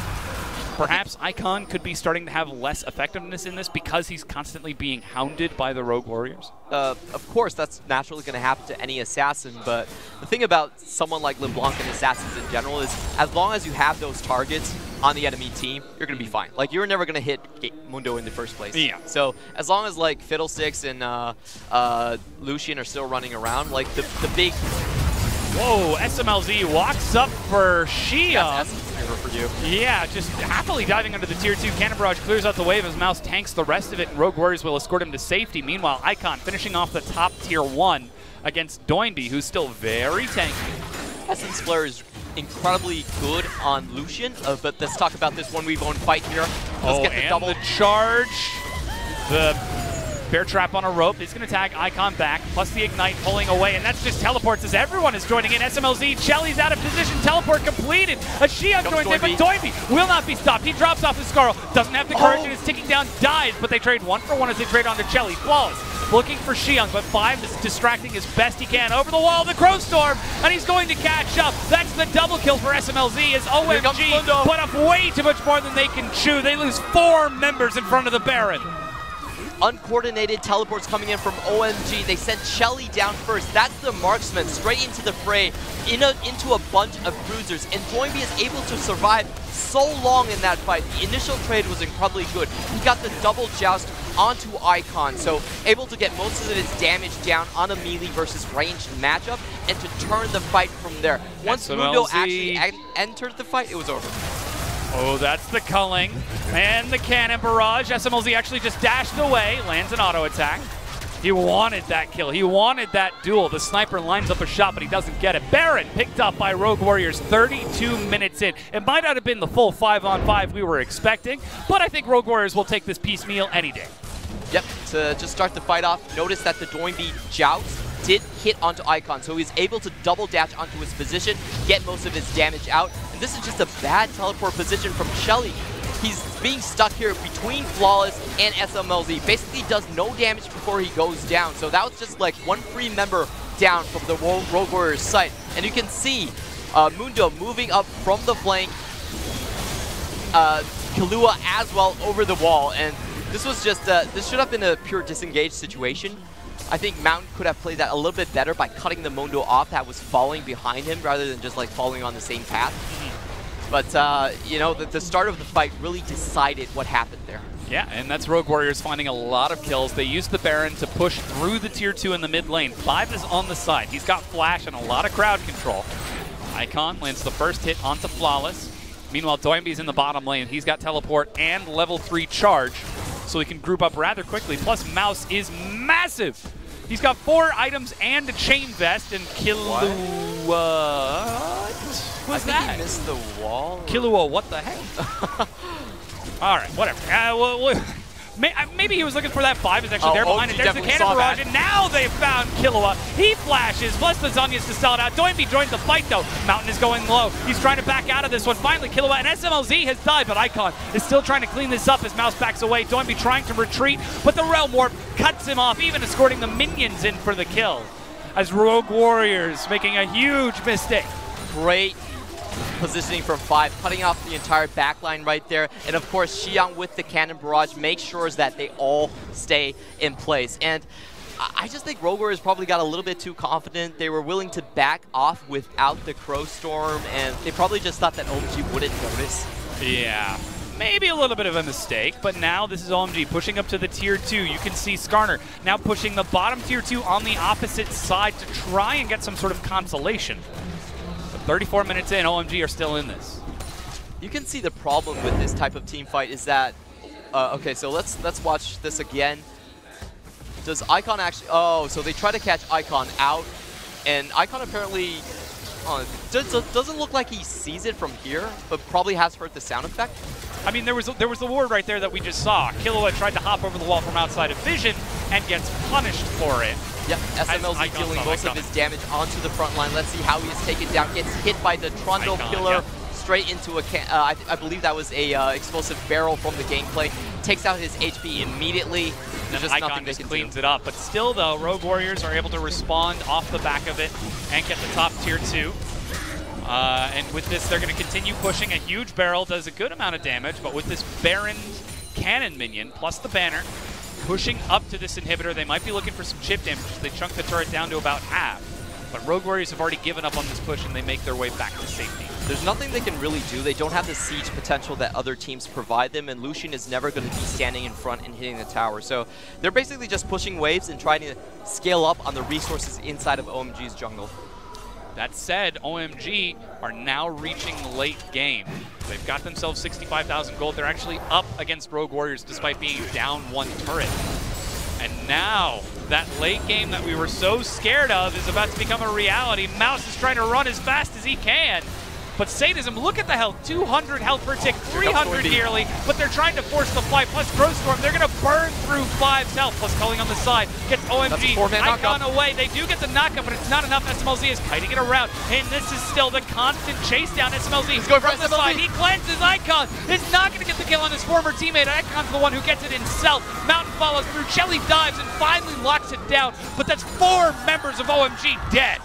Perhaps Icon could be starting to have less effectiveness in this because he's constantly being hounded by the Rogue Warriors? Of course, that's naturally going to happen to any assassin, but the thing about someone like LeBlanc and assassins in general is as long as you have those targets on the enemy team, you're going to be fine. Like, you're never going to hit Mundo in the first place. Yeah. So as long as, like, Fiddlesticks and Lucian are still running around, like, the big... Whoa, SMLZ walks up for Xiang. For you. Yeah, just happily diving under the tier 2. Cannon Barrage clears out the wave as Mouse tanks the rest of it, and Rogue Warriors will escort him to safety. Meanwhile, Icon finishing off the top tier 1 against Doinby, who's still very tanky. Essence Flare is incredibly good on Lucian, but let's talk about this 1v1 fight here. Let's get the double. The charge. The Bear Trap on a rope. He's going to tag Icon back, plus the Ignite pulling away, and that's just teleports as everyone is joining in. SMLZ, Shelly's out of position, teleport completed. A Xiang joins in, but Doinby will not be stopped. He drops off his Scarl, doesn't have the courage, and is ticking down, dies, but they trade 1-for-1 as they trade onto Shelly. Flawless, looking for Xiang, but 5 is distracting as best he can. Over the wall, the Crow Storm, and he's going to catch up. That's the double kill for SMLZ as OMG put up way too much more than they can chew. They lose 4 members in front of the Baron. Uncoordinated teleports coming in from OMG. They sent Shelly down first. That's the marksman straight into the fray, into a bunch of cruisers. And Doinby is able to survive so long in that fight. The initial trade was incredibly good. He got the double joust onto Icon, so able to get most of his damage down on a melee versus ranged matchup and to turn the fight from there. Once Mundo actually entered the fight, it was over. Oh, that's the culling and the cannon barrage. SMLZ actually just dashed away, lands an auto attack. He wanted that kill. He wanted that duel. The sniper lines up a shot, but he doesn't get it. Baron picked up by Rogue Warriors 32 minutes in. It might not have been the full 5-on-5 we were expecting, but I think Rogue Warriors will take this piecemeal any day. Yep, to just start the fight off, notice that the Doinby joust did hit onto Icon, so he's able to double dash onto his position, get most of his damage out. And this is just a bad teleport position from Shelly. He's being stuck here between Flawless and SMLZ. Basically does no damage before he goes down. So that was just like 1 free member down from the Rogue Warriors site. And you can see Mundo moving up from the flank, Kahlua as well over the wall. And this was just, this should have been a pure disengaged situation. I think Mountain could have played that a little bit better by cutting the Mundo off that was falling behind him rather than just like falling on the same path. But, you know, the start of the fight really decided what happened there. Yeah, and that's Rogue Warriors finding a lot of kills. They used the Baron to push through the tier 2 in the mid lane. 5 is on the side. He's got flash and a lot of crowd control. Icon lands the first hit onto Flawless. Meanwhile, Doinby's in the bottom lane. He's got teleport and level 3 charge, so he can group up rather quickly. Plus, Mouse is massive. He's got 4 items and a chain vest, and Killua... What was that? I think he missed the wall. Killua, what the heck? All right, whatever. Maybe he was looking for that 5. Is actually there behind it. There's the cannon barrage, and now they've found Killua. He flashes, plus the Zhonya's to sell it out. Doinby joins the fight, though. Mountain is going low. He's trying to back out of this one. Finally, Killua and SMLZ has died, but Icon is still trying to clean this up as Mouse backs away. Doinby trying to retreat, but the Realm Warp cuts him off, even escorting the minions in for the kill. As Rogue Warriors making a huge mistake. Great positioning from 5, cutting off the entire backline right there. And of course, Xiang with the cannon barrage makes sure that they all stay in place. And I just think Rogue Warriors probably got a little bit too confident. They were willing to back off without the Crow Storm, and they probably just thought that OMG wouldn't notice. Yeah. Maybe a little bit of a mistake, but now this is OMG pushing up to the tier 2. You can see Skarner now pushing the bottom tier 2 on the opposite side to try and get some sort of consolation. 34 minutes in, OMG are still in this. You can see the problem with this type of team fight is that, okay, so let's watch this again. Does Icon actually, oh, so they try to catch Icon out, and Icon apparently, doesn't look like he sees it from here, but probably has heard the sound effect. I mean, there was the ward right there that we just saw. Killua tried to hop over the wall from outside of vision and gets punished for it. Yep, SMLZ dealing most of his damage onto the front line. Let's see how he is taken down. Gets hit by the Trundle Killer straight into a I believe that was a explosive barrel from the gameplay. Takes out his HP immediately. There's just nothing they can cleans it up. But still, though, Rogue Warriors are able to respond off the back of it and get the top tier 2. And with this, they're going to continue pushing. A huge barrel does a good amount of damage, but with this Baron cannon minion plus the banner, pushing up to this inhibitor, they might be looking for some chip damage. They chunk the turret down to about half. But Rogue Warriors have already given up on this push, and they make their way back to safety. There's nothing they can really do. They don't have the siege potential that other teams provide them, and Lucian is never going to be standing in front and hitting the tower. So they're basically just pushing waves and trying to scale up on the resources inside of OMG's jungle. That said, OMG are now reaching the late game. They've got themselves 65,000 gold. They're actually up against Rogue Warriors despite being down 1 turret. And now, that late game that we were so scared of is about to become a reality. Mouse is trying to run as fast as he can. But Sadism, look at the health, 200 health per tick, 300 nearly, but they're trying to force the fight. Plus Crow Storm, they're going to burn through 5's health. Plus Culling on the side, gets OMG, Icon away. They do get the knockup, but it's not enough. SMLZ is kiting it around, and this is still the constant chase down. SMLZ He's going from the side, he cleanses Icon. It's not going to get the kill on his former teammate. Icon's the one who gets it himself. Mountain follows through, Shelly dives and finally locks it down, but that's 4 members of OMG dead.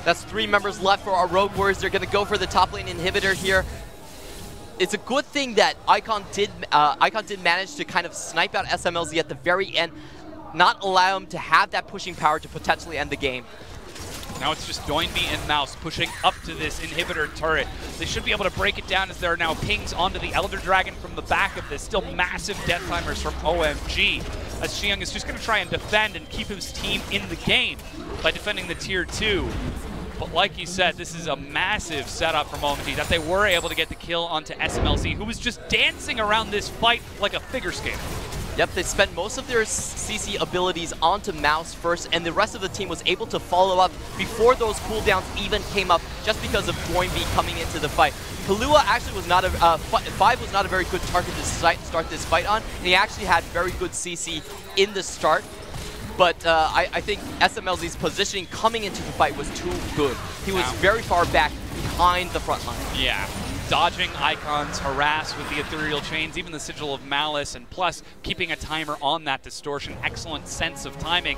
That's 3 members left for our Rogue Warriors. They're going to go for the top lane inhibitor here. It's a good thing that Icon did manage to kind of snipe out SMLZ at the very end, not allow him to have that pushing power to potentially end the game. Now it's just Doinby and Mouse pushing up to this inhibitor turret. They should be able to break it down as there are now pings onto the Elder Dragon from the back of this. Still massive death timers from OMG. As Xiang is just going to try and defend and keep his team in the game by defending the tier 2. But like you said, this is a massive setup from OMG that they were able to get the kill onto SMLZ, who was just dancing around this fight like a figure skater. Yep, they spent most of their CC abilities onto Mouse first, and the rest of the team was able to follow up before those cooldowns even came up, just because of Doinby coming into the fight. Killua actually was not a, 5 was not a very good target to start this fight on, and he actually had very good CC in the start. But I think SMLZ's positioning coming into the fight was too good. He was very far back behind the front line. Yeah. Dodging Icons, harass with the ethereal chains, even the Sigil of Malice, and plus keeping a timer on that distortion. Excellent sense of timing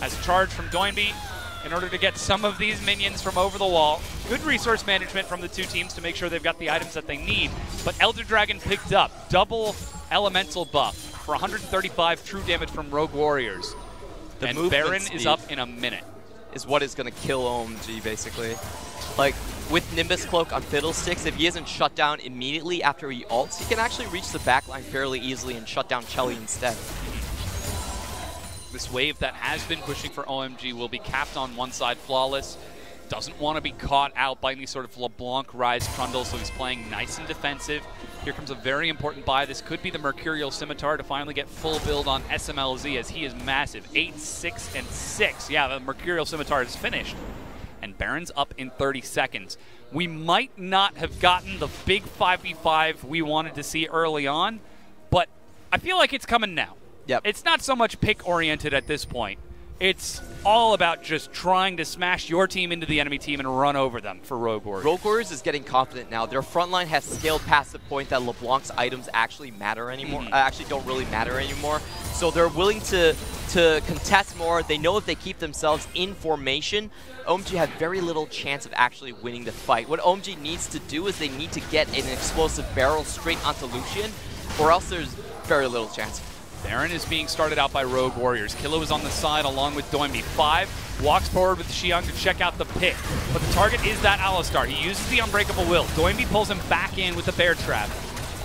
as charge from Doinby in order to get some of these minions from over the wall. Good resource management from the 2 teams to make sure they've got the items that they need. But Elder Dragon picked up double elemental buff for 135 true damage from Rogue Warriors. And Baron is up in a minute. Is what is going to kill OMG, basically. Like, with Nimbus Cloak on Fiddlesticks, if he isn't shut down immediately after he ults, he can actually reach the backline fairly easily and shut down Chelly instead. This wave that has been pushing for OMG will be capped on one side, Flawless. doesn't want to be caught out by any sort of LeBlanc Rise Trundle, so he's playing nice and defensive. Here comes a very important buy. This could be the Mercurial Scimitar to finally get full build on SMLZ, as he is massive. 8, 6, and 6. Yeah, the Mercurial Scimitar is finished. And Baron's up in 30 seconds. We might not have gotten the big 5v5 we wanted to see early on, but I feel like it's coming now. Yep. It's not so much pick-oriented at this point. It's all about just trying to smash your team into the enemy team and run over them for Rogue Warriors. Rogue Warriors is getting confident now. Their front line has scaled past the point that LeBlanc's items actually matter anymore. Actually don't really matter anymore. So they're willing to contest more. They know if they keep themselves in formation, OMG have very little chance of actually winning the fight. What OMG needs to do is they need to get an explosive barrel straight onto Lucian, or else there's very little chance. Baron is being started out by Rogue Warriors. Kilo is on the side along with Doimbi. 5 walks forward with Xiang to check out the pick. But the target is that Alistar. He uses the Unbreakable Will. Doimbi pulls him back in with the Bear Trap.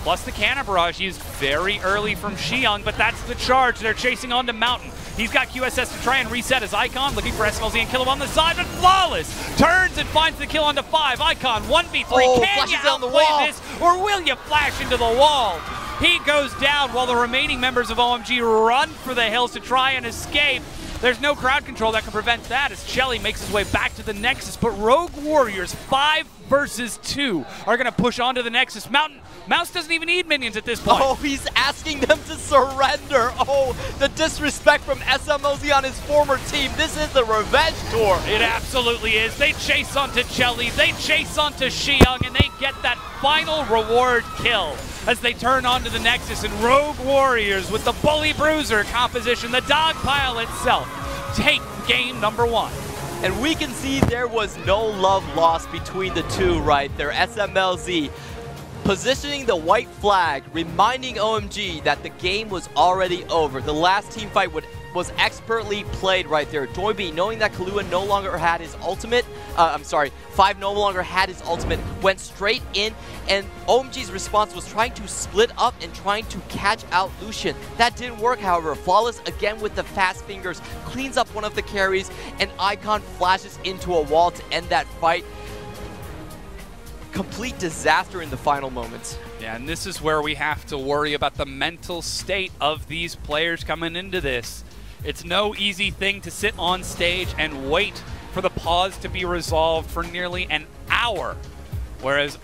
Plus the Cannon Barrage used very early from Xiang, but that's the charge. They're chasing onto Mountain. He's got QSS to try and reset his Icon, looking for SMLZ and Kilo on the side, but flawless! Turns and finds the kill onto 5. Icon, 1v3. Can you outplay this, or will you flash into the wall? He goes down while the remaining members of OMG run for the hills to try and escape. There's no crowd control that can prevent that as Chelly makes his way back to the Nexus, but Rogue Warriors 5 versus 2 are going to push onto the Nexus. Mouse doesn't even need minions at this point. Oh, he's asking them to surrender. Oh, the disrespect from SMLZ on his former team. This is the revenge tour. It absolutely is. They chase onto Chelly, they chase onto Xiang, and they get that final reward kill as they turn onto the Nexus, and Rogue Warriors with the Bully Bruiser composition, the dog pile itself, take game number 1. And we can see there was no love lost between the two right there. SMLZ positioning the white flag, reminding OMG that the game was already over. The last team fight was expertly played right there. Doimbi, knowing that Kahlua no longer had his ultimate, 5 no longer had his ultimate, went straight in, and OMG's response was trying to split up and trying to catch out Lucian. That didn't work, however. Flawless, again with the fast fingers, cleans up one of the carries, and Icon flashes into a wall to end that fight. Complete disaster in the final moments. Yeah, and this is where we have to worry about the mental state of these players coming into this. It's no easy thing to sit on stage and wait for the pause to be resolved for nearly an hour. Whereas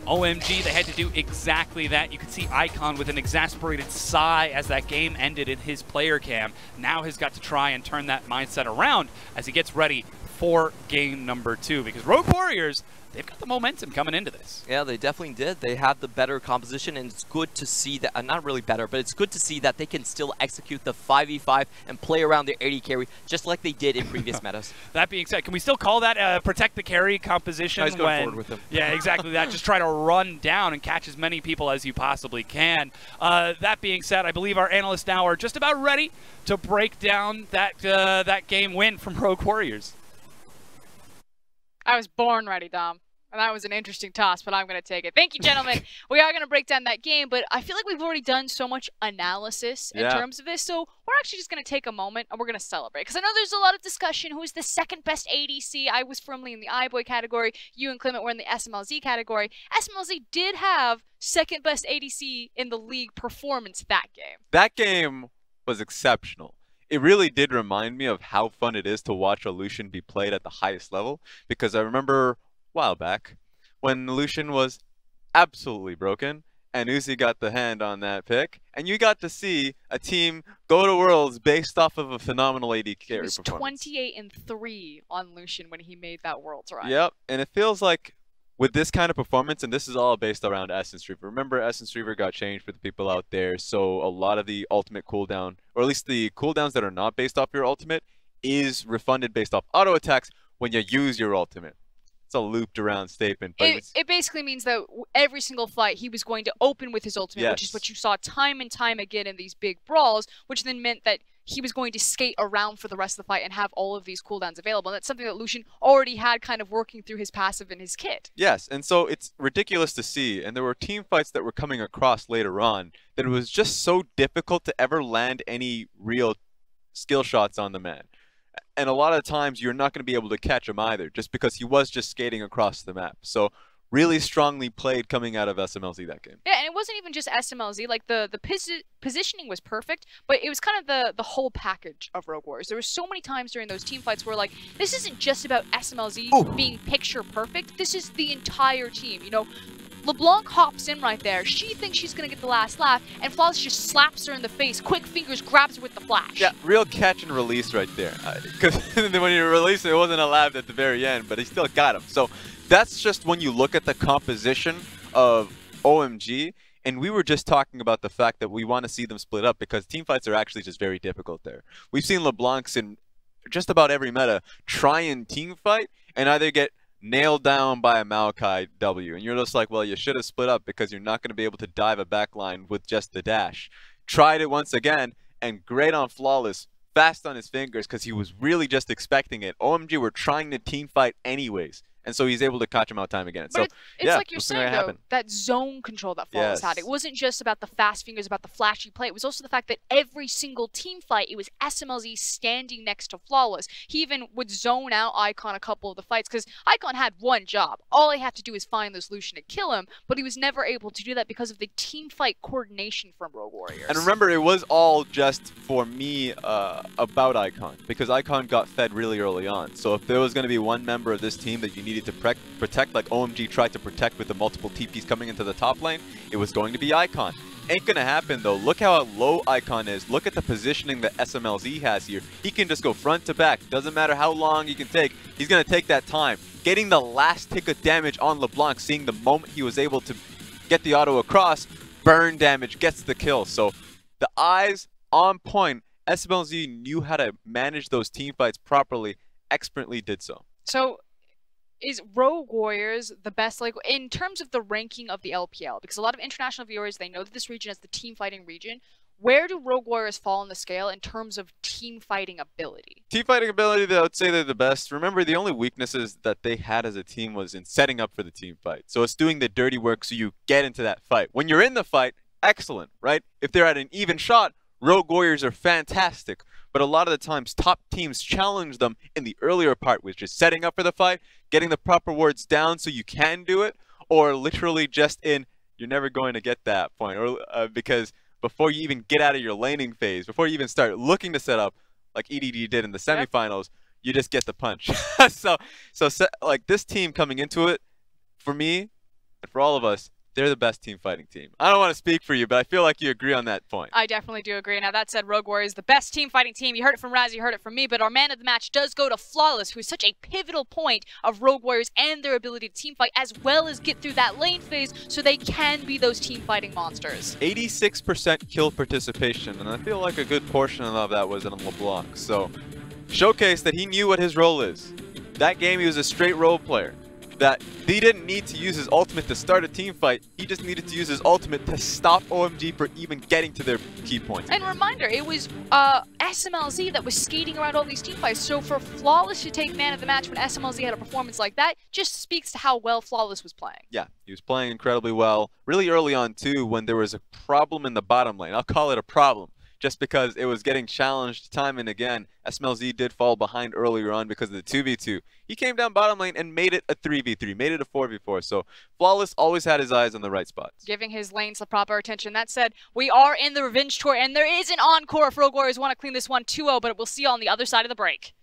OMG, they had to do exactly that. You could see Icon with an exasperated sigh as that game ended in his player cam. Now has got to try and turn that mindset around as he gets ready for game number 2, because Rogue Warriors, they've got the momentum coming into this. Yeah, they definitely did. They have the better composition, and it's good to see that, not really better, but it's good to see that they can still execute the 5v5 and play around their AD carry just like they did in previous metas. That being said, can we still call that protect the carry composition? He's going forward with him. Yeah, exactly that. Just try to run down and catch as many people as you possibly can. That being said, I believe our analysts now are just about ready to break down that game win from Rogue Warriors. I was born ready, Dom. And that was an interesting toss, but I'm going to take it. Thank you, gentlemen. We are going to break down that game, but I feel like we've already done so much analysis in terms of this, so we're actually just going to take a moment and we're going to celebrate. Because I know there's a lot of discussion who's the second best ADC. I was firmly in the iBoy category. You and Clement were in the SMLZ category. SMLZ did have second best ADC in the league performance that game. That game was exceptional. It really did remind me of how fun it is to watch a Lucian be played at the highest level, because I remember a while back when Lucian was absolutely broken and Uzi got the hand on that pick, and you got to see a team go to Worlds based off of a phenomenal AD carry performance. He was 28-3 on Lucian when he made that Worlds run. Yep, and it feels like with this kind of performance, and this is all based around Essence Reaver. Remember, Essence Reaver got changed for the people out there, so a lot of the ultimate cooldown, or at least the cooldowns that are not based off your ultimate, is refunded based off auto attacks when you use your ultimate. It's a looped around statement. But it basically means that every single fight he was going to open with his ultimate, which is what you saw time and time again in these big brawls, which then meant that he was going to skate around for the rest of the fight and have all of these cooldowns available. And that's something that Lucian already had kind of working through his passive in his kit. Yes, and so it's ridiculous to see. And there were team fights that were coming across later on that it was just so difficult to ever land any real skill shots on the man. And a lot of times you're not going to be able to catch him either, just because he was just skating across the map. So really strongly played coming out of SMLZ that game. Yeah, and it wasn't even just SMLZ. Like the positioning was perfect, but it was kind of the whole package of Rogue Warriors. There were so many times during those team fights where like this isn't just about SMLZ being picture perfect. This is the entire team. You know, LeBlanc hops in right there. She thinks she's gonna get the last laugh, and Flawless just slaps her in the face. Quick fingers, grabs her with the flash. Yeah, real catch and release right there. Because when he released it, it wasn't a laugh at the very end, but he still got him. So that's just when you look at the composition of OMG. And we were just talking about the fact that we want to see them split up because team fights are actually just very difficult there. We've seen LeBlancs in just about every meta try and team fight and either get nailed down by a Maokai W. And you're just like, well, you should have split up because you're not going to be able to dive a backline with just the dash. Tried it once again, and great on Flawless. Fast on his fingers because he was really just expecting it. OMG were trying to team fight anyways. And so he's able to catch him out time again. But so it's like you're saying, though, that zone control that Flawless had. It wasn't just about the fast fingers, about the flashy play. It was also the fact that every single team fight, it was SMLZ standing next to Flawless. He even would zone out Icon a couple of the fights because Icon had one job. All he had to do is find this Lucian to kill him, but he was never able to do that because of the team fight coordination from Rogue Warriors. And remember, it was all just for me about Icon because Icon got fed really early on. So if there was going to be one member of this team that you needed to protect, like OMG tried to protect with the multiple TPs coming into the top lane, it was going to be Icon. Ain't gonna happen though. Look how low Icon is. Look at the positioning that SMLZ has here. He can just go front to back. Doesn't matter how long he can take. He's gonna take that time. Getting the last tick of damage on LeBlanc, seeing the moment he was able to get the auto across, burn damage, gets the kill. So the eyes on point. SMLZ knew how to manage those team fights properly, expertly did so. So is Rogue Warriors the best, like, in terms of the ranking of the LPL? Because a lot of international viewers, they know that this region is the team fighting region. Where do Rogue Warriors fall on the scale in terms of team fighting ability? Team fighting ability, I would say they're the best. Remember, the only weaknesses that they had as a team was in setting up for the team fight. So it's doing the dirty work so you get into that fight. When you're in the fight, excellent, right? If they're at an even shot, Rogue Warriors are fantastic. But a lot of the times, top teams challenge them in the earlier part, which is setting up for the fight, getting the proper words down so you can do it, or literally just in, you're never going to get that point. Or because before you even get out of your laning phase, before you even start looking to set up, like EDD did in the semifinals, you just get the punch. so like this team coming into it, for me, and for all of us, they're the best team fighting team. I don't want to speak for you, but I feel like you agree on that point. I definitely do agree. Now, that said, Rogue Warriors, the best team fighting team. You heard it from Raz, you heard it from me, but our man of the match does go to Flawless, who is such a pivotal point of Rogue Warriors and their ability to team fight, as well as get through that lane phase so they can be those team fighting monsters. 86% kill participation, and I feel like a good portion of that was in LeBlanc. So, showcase that he knew what his role is. That game, he was a straight role player. That he didn't need to use his ultimate to start a team fight. He just needed to use his ultimate to stop OMG for even getting to their key points. And reminder, it was SMLZ that was skating around all these team fights. So for Flawless to take man of the match when SMLZ had a performance like that, just speaks to how well Flawless was playing. Yeah, he was playing incredibly well. Really early on too, when there was a problem in the bottom lane. I'll call it a problem, just because it was getting challenged time and again. SMLZ did fall behind earlier on because of the 2v2. He came down bottom lane and made it a 3v3, made it a 4v4. So Flawless always had his eyes on the right spots. Giving his lanes the proper attention. That said, we are in the Revenge Tour, and there is an encore if Rogue Warriors want to clean this one 2-0, but we'll see you on the other side of the break.